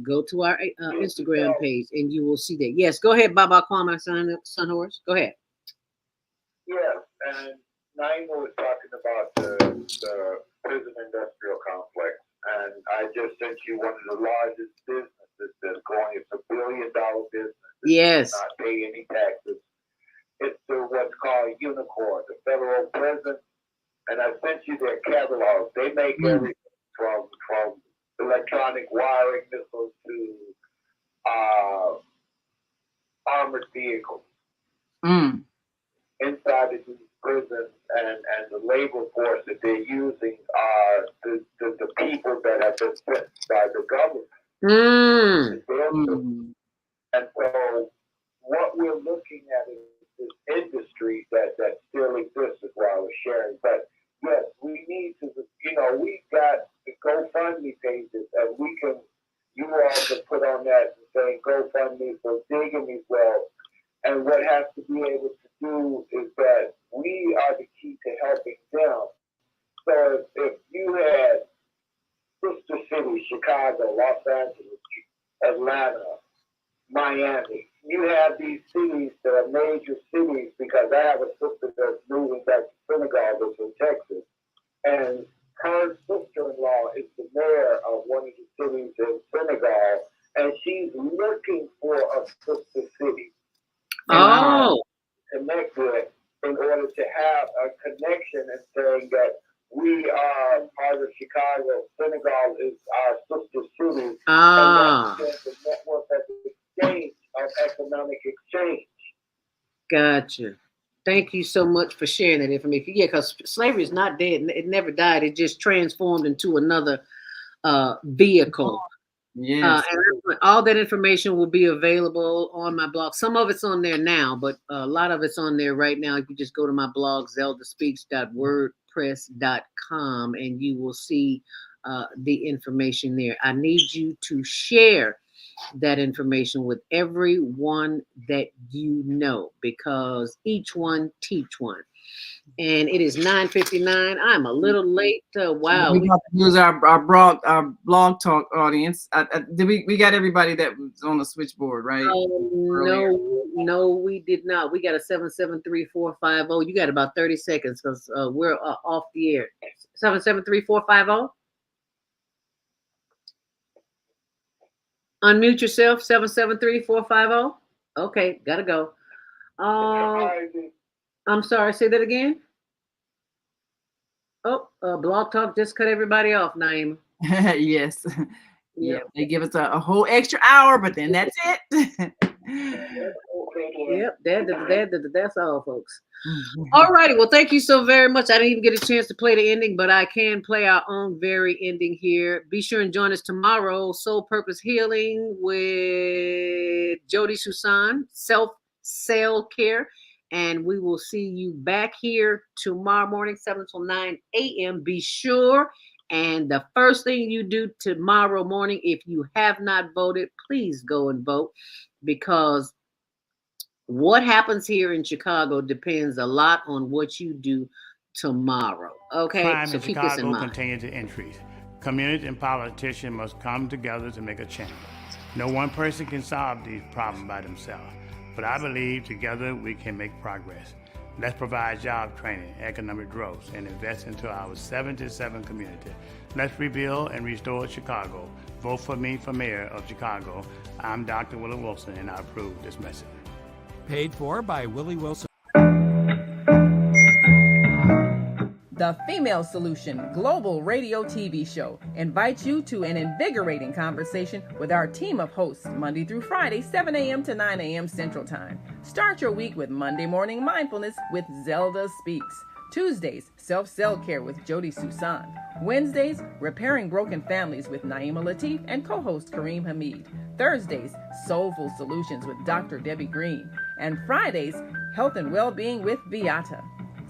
Go to our Instagram page, and you will see that. Yes, go ahead, Baba Kwame, son horse. Go ahead. Yeah, and Naima was talking about the prison industrial complex, and I just sent you one of the largest businesses that's going. It's $1 billion business. Yes. Not pay any taxes. It's what's called Unicorn, the federal prison, and I sent you their catalog. They make everything from electronic wiring missiles to armored vehicles. Inside of these prisons, and the labor force that they're using are the people that have been sent by the government. And so what we're looking at is this industry that still exists, is what I was sharing. But yes, we need to, we've got the GoFundMe pages, and you all can put on that and say GoFundMe for digging these wells. And what has to be able to do is that we are the key to helping them. So if you had sister cities, Chicago, Los Angeles, Atlanta, Miami, you have these cities that are major cities, because I have a sister that's moving back to Senegal, that's in Texas. And her sister-in-law is the mayor of one of the cities in Senegal, and she's looking for a sister city. Connect with in order to have a connection and saying that we are part of Chicago. Senegal is our sister city. And that's the network of exchange, of economic exchange. Gotcha. Thank you so much for sharing that information. Yeah, because slavery is not dead. It never died. It just transformed into another vehicle. Yes. And all that information will be available on my blog. Some of it's on there now, but a lot of it's on there right now. If you just go to my blog, zeldaspeaks.wordpress.com, and you will see the information there. I need you to share that information with everyone that you know, because each one teach one. And it is 9:59. I'm a little late. Wow. We got to use our blog talk audience. We got everybody that was on the switchboard, right? No, we did not. We got a 773-450. You got about 30 seconds, because we're off the air. 773-450. Unmute yourself. 773-450. Okay, gotta go. I'm sorry, say that again. Blog Talk just cut everybody off, Naima. Yes. Yeah, they give us a whole extra hour, but then that's it. Yep, that's all, folks. All righty, well, thank you so very much. I didn't even get a chance to play the ending, but I can play our own very ending here. Be sure and join us tomorrow, Soul Purpose Healing with Jody Susan, Self Care. And we will see you back here tomorrow morning, 7 till 9 a.m. Be sure. And the first thing you do tomorrow morning, if you have not voted, please go and vote, because what happens here in Chicago depends a lot on what you do tomorrow. Okay, Crime so in keep this in Chicago mind. continues to increase. Community and politicians must come together to make a change. No one person can solve these problems by themselves, but I believe together we can make progress. Let's provide job training, economic growth, and invest into our 77 community. Let's rebuild and restore Chicago. Vote for me for mayor of Chicago. I'm Dr. Willie Wilson, and I approve this message. Paid for by Willie Wilson. The Female Solution Global Radio TV Show invites you to an invigorating conversation with our team of hosts Monday through Friday, 7 a.m. to 9 a.m. Central Time. Start your week with Monday Morning Mindfulness with Zelda Speaks. Tuesdays, Self-Care with Jody Susan. Wednesdays, Repairing Broken Families with Naima Latif and co-host Kareem Hamid. Thursdays, Soulful Solutions with Dr. Debbie Green. And Fridays, Health and Wellbeing with Beata.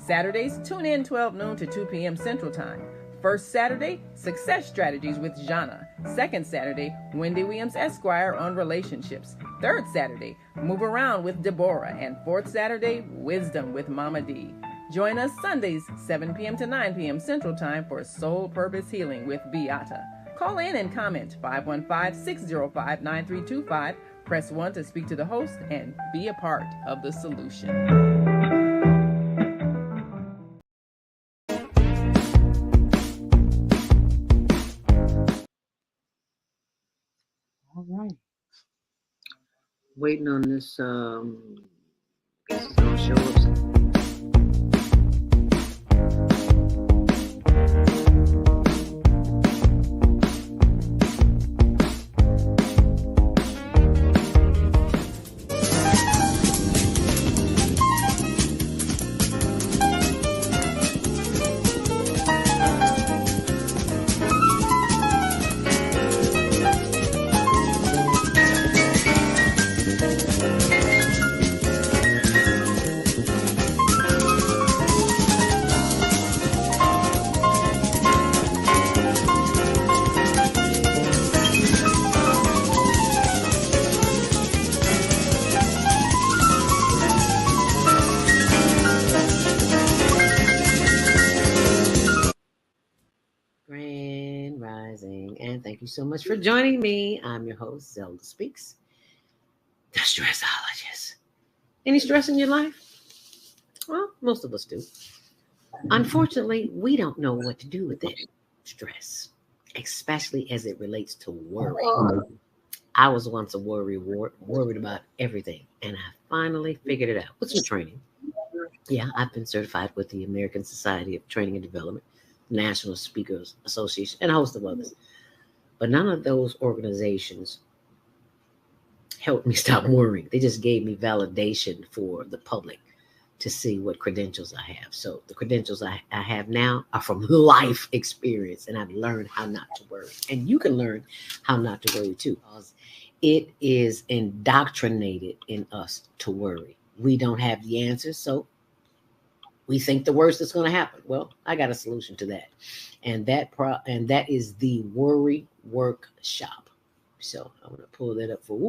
Saturdays, tune in 12 noon to 2 p.m. Central Time. First Saturday, Success Strategies with Jana. Second Saturday, Wendy Williams Esquire on relationships. Third Saturday, Move Around with Deborah. And fourth Saturday, Wisdom with Mama D. Join us Sundays, 7 p.m. to 9 p.m. Central Time for Soul Purpose Healing with Beata. Call in and comment 515-605-9325. Press 1 to speak to the host and be a part of the solution. All right. Waiting on this, guess it's gonna show up. And thank you so much for joining me. I'm your host, Zelda Speaks, the stressologist. Any stress in your life? Well, most of us do. Unfortunately, we don't know what to do with that stress, especially as it relates to worry. I was once a worried about everything, and I finally figured it out with some training. Yeah, I've been certified with the American Society of Training and Development, National Speakers Association, and a host of others. But none of those organizations helped me stop worrying. They just gave me validation for the public to see what credentials I have. So the credentials I have now are from life experience, and I've learned how not to worry. And you can learn how not to worry too, because it is indoctrinated in us to worry. We don't have the answers, so we think the worst is going to happen. Well, I got a solution to that. And that is the Worry Workshop. So I'm going to pull that up for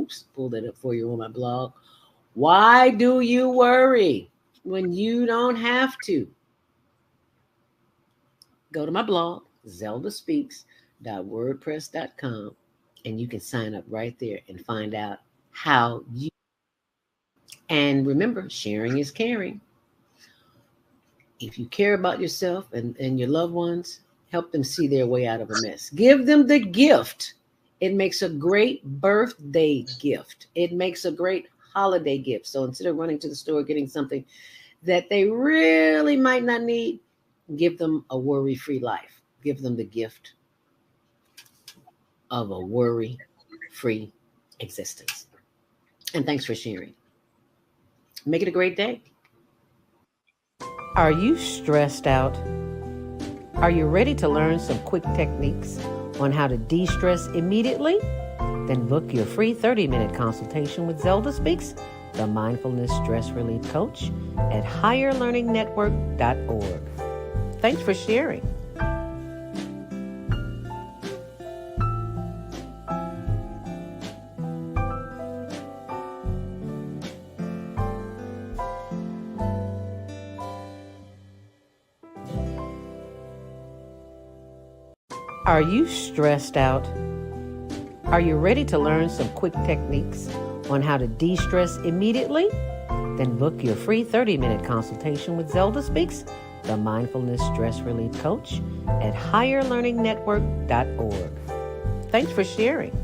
you on my blog. Why do you worry when you don't have to? Go to my blog, zeldaspeaks.wordpress.com, and you can sign up right there and find out how you. And remember, sharing is caring. If you care about yourself and your loved ones, help them see their way out of a mess. Give them the gift. It makes a great birthday gift. It makes a great holiday gift. So instead of running to the store getting something that they really might not need, give them a worry-free life. Give them the gift of a worry-free existence. And thanks for sharing. Make it a great day. Are you stressed out? Are you ready to learn some quick techniques on how to de-stress immediately? Then book your free 30-minute consultation with Zelda Speaks, the Mindfulness Stress Relief Coach, at higherlearningnetwork.org. Thanks for sharing. Are you stressed out? Are you ready to learn some quick techniques on how to de-stress immediately? Then book your free 30-minute consultation with Zelda Speaks, the Mindfulness Stress Relief Coach, at higherlearningnetwork.org. Thanks for sharing.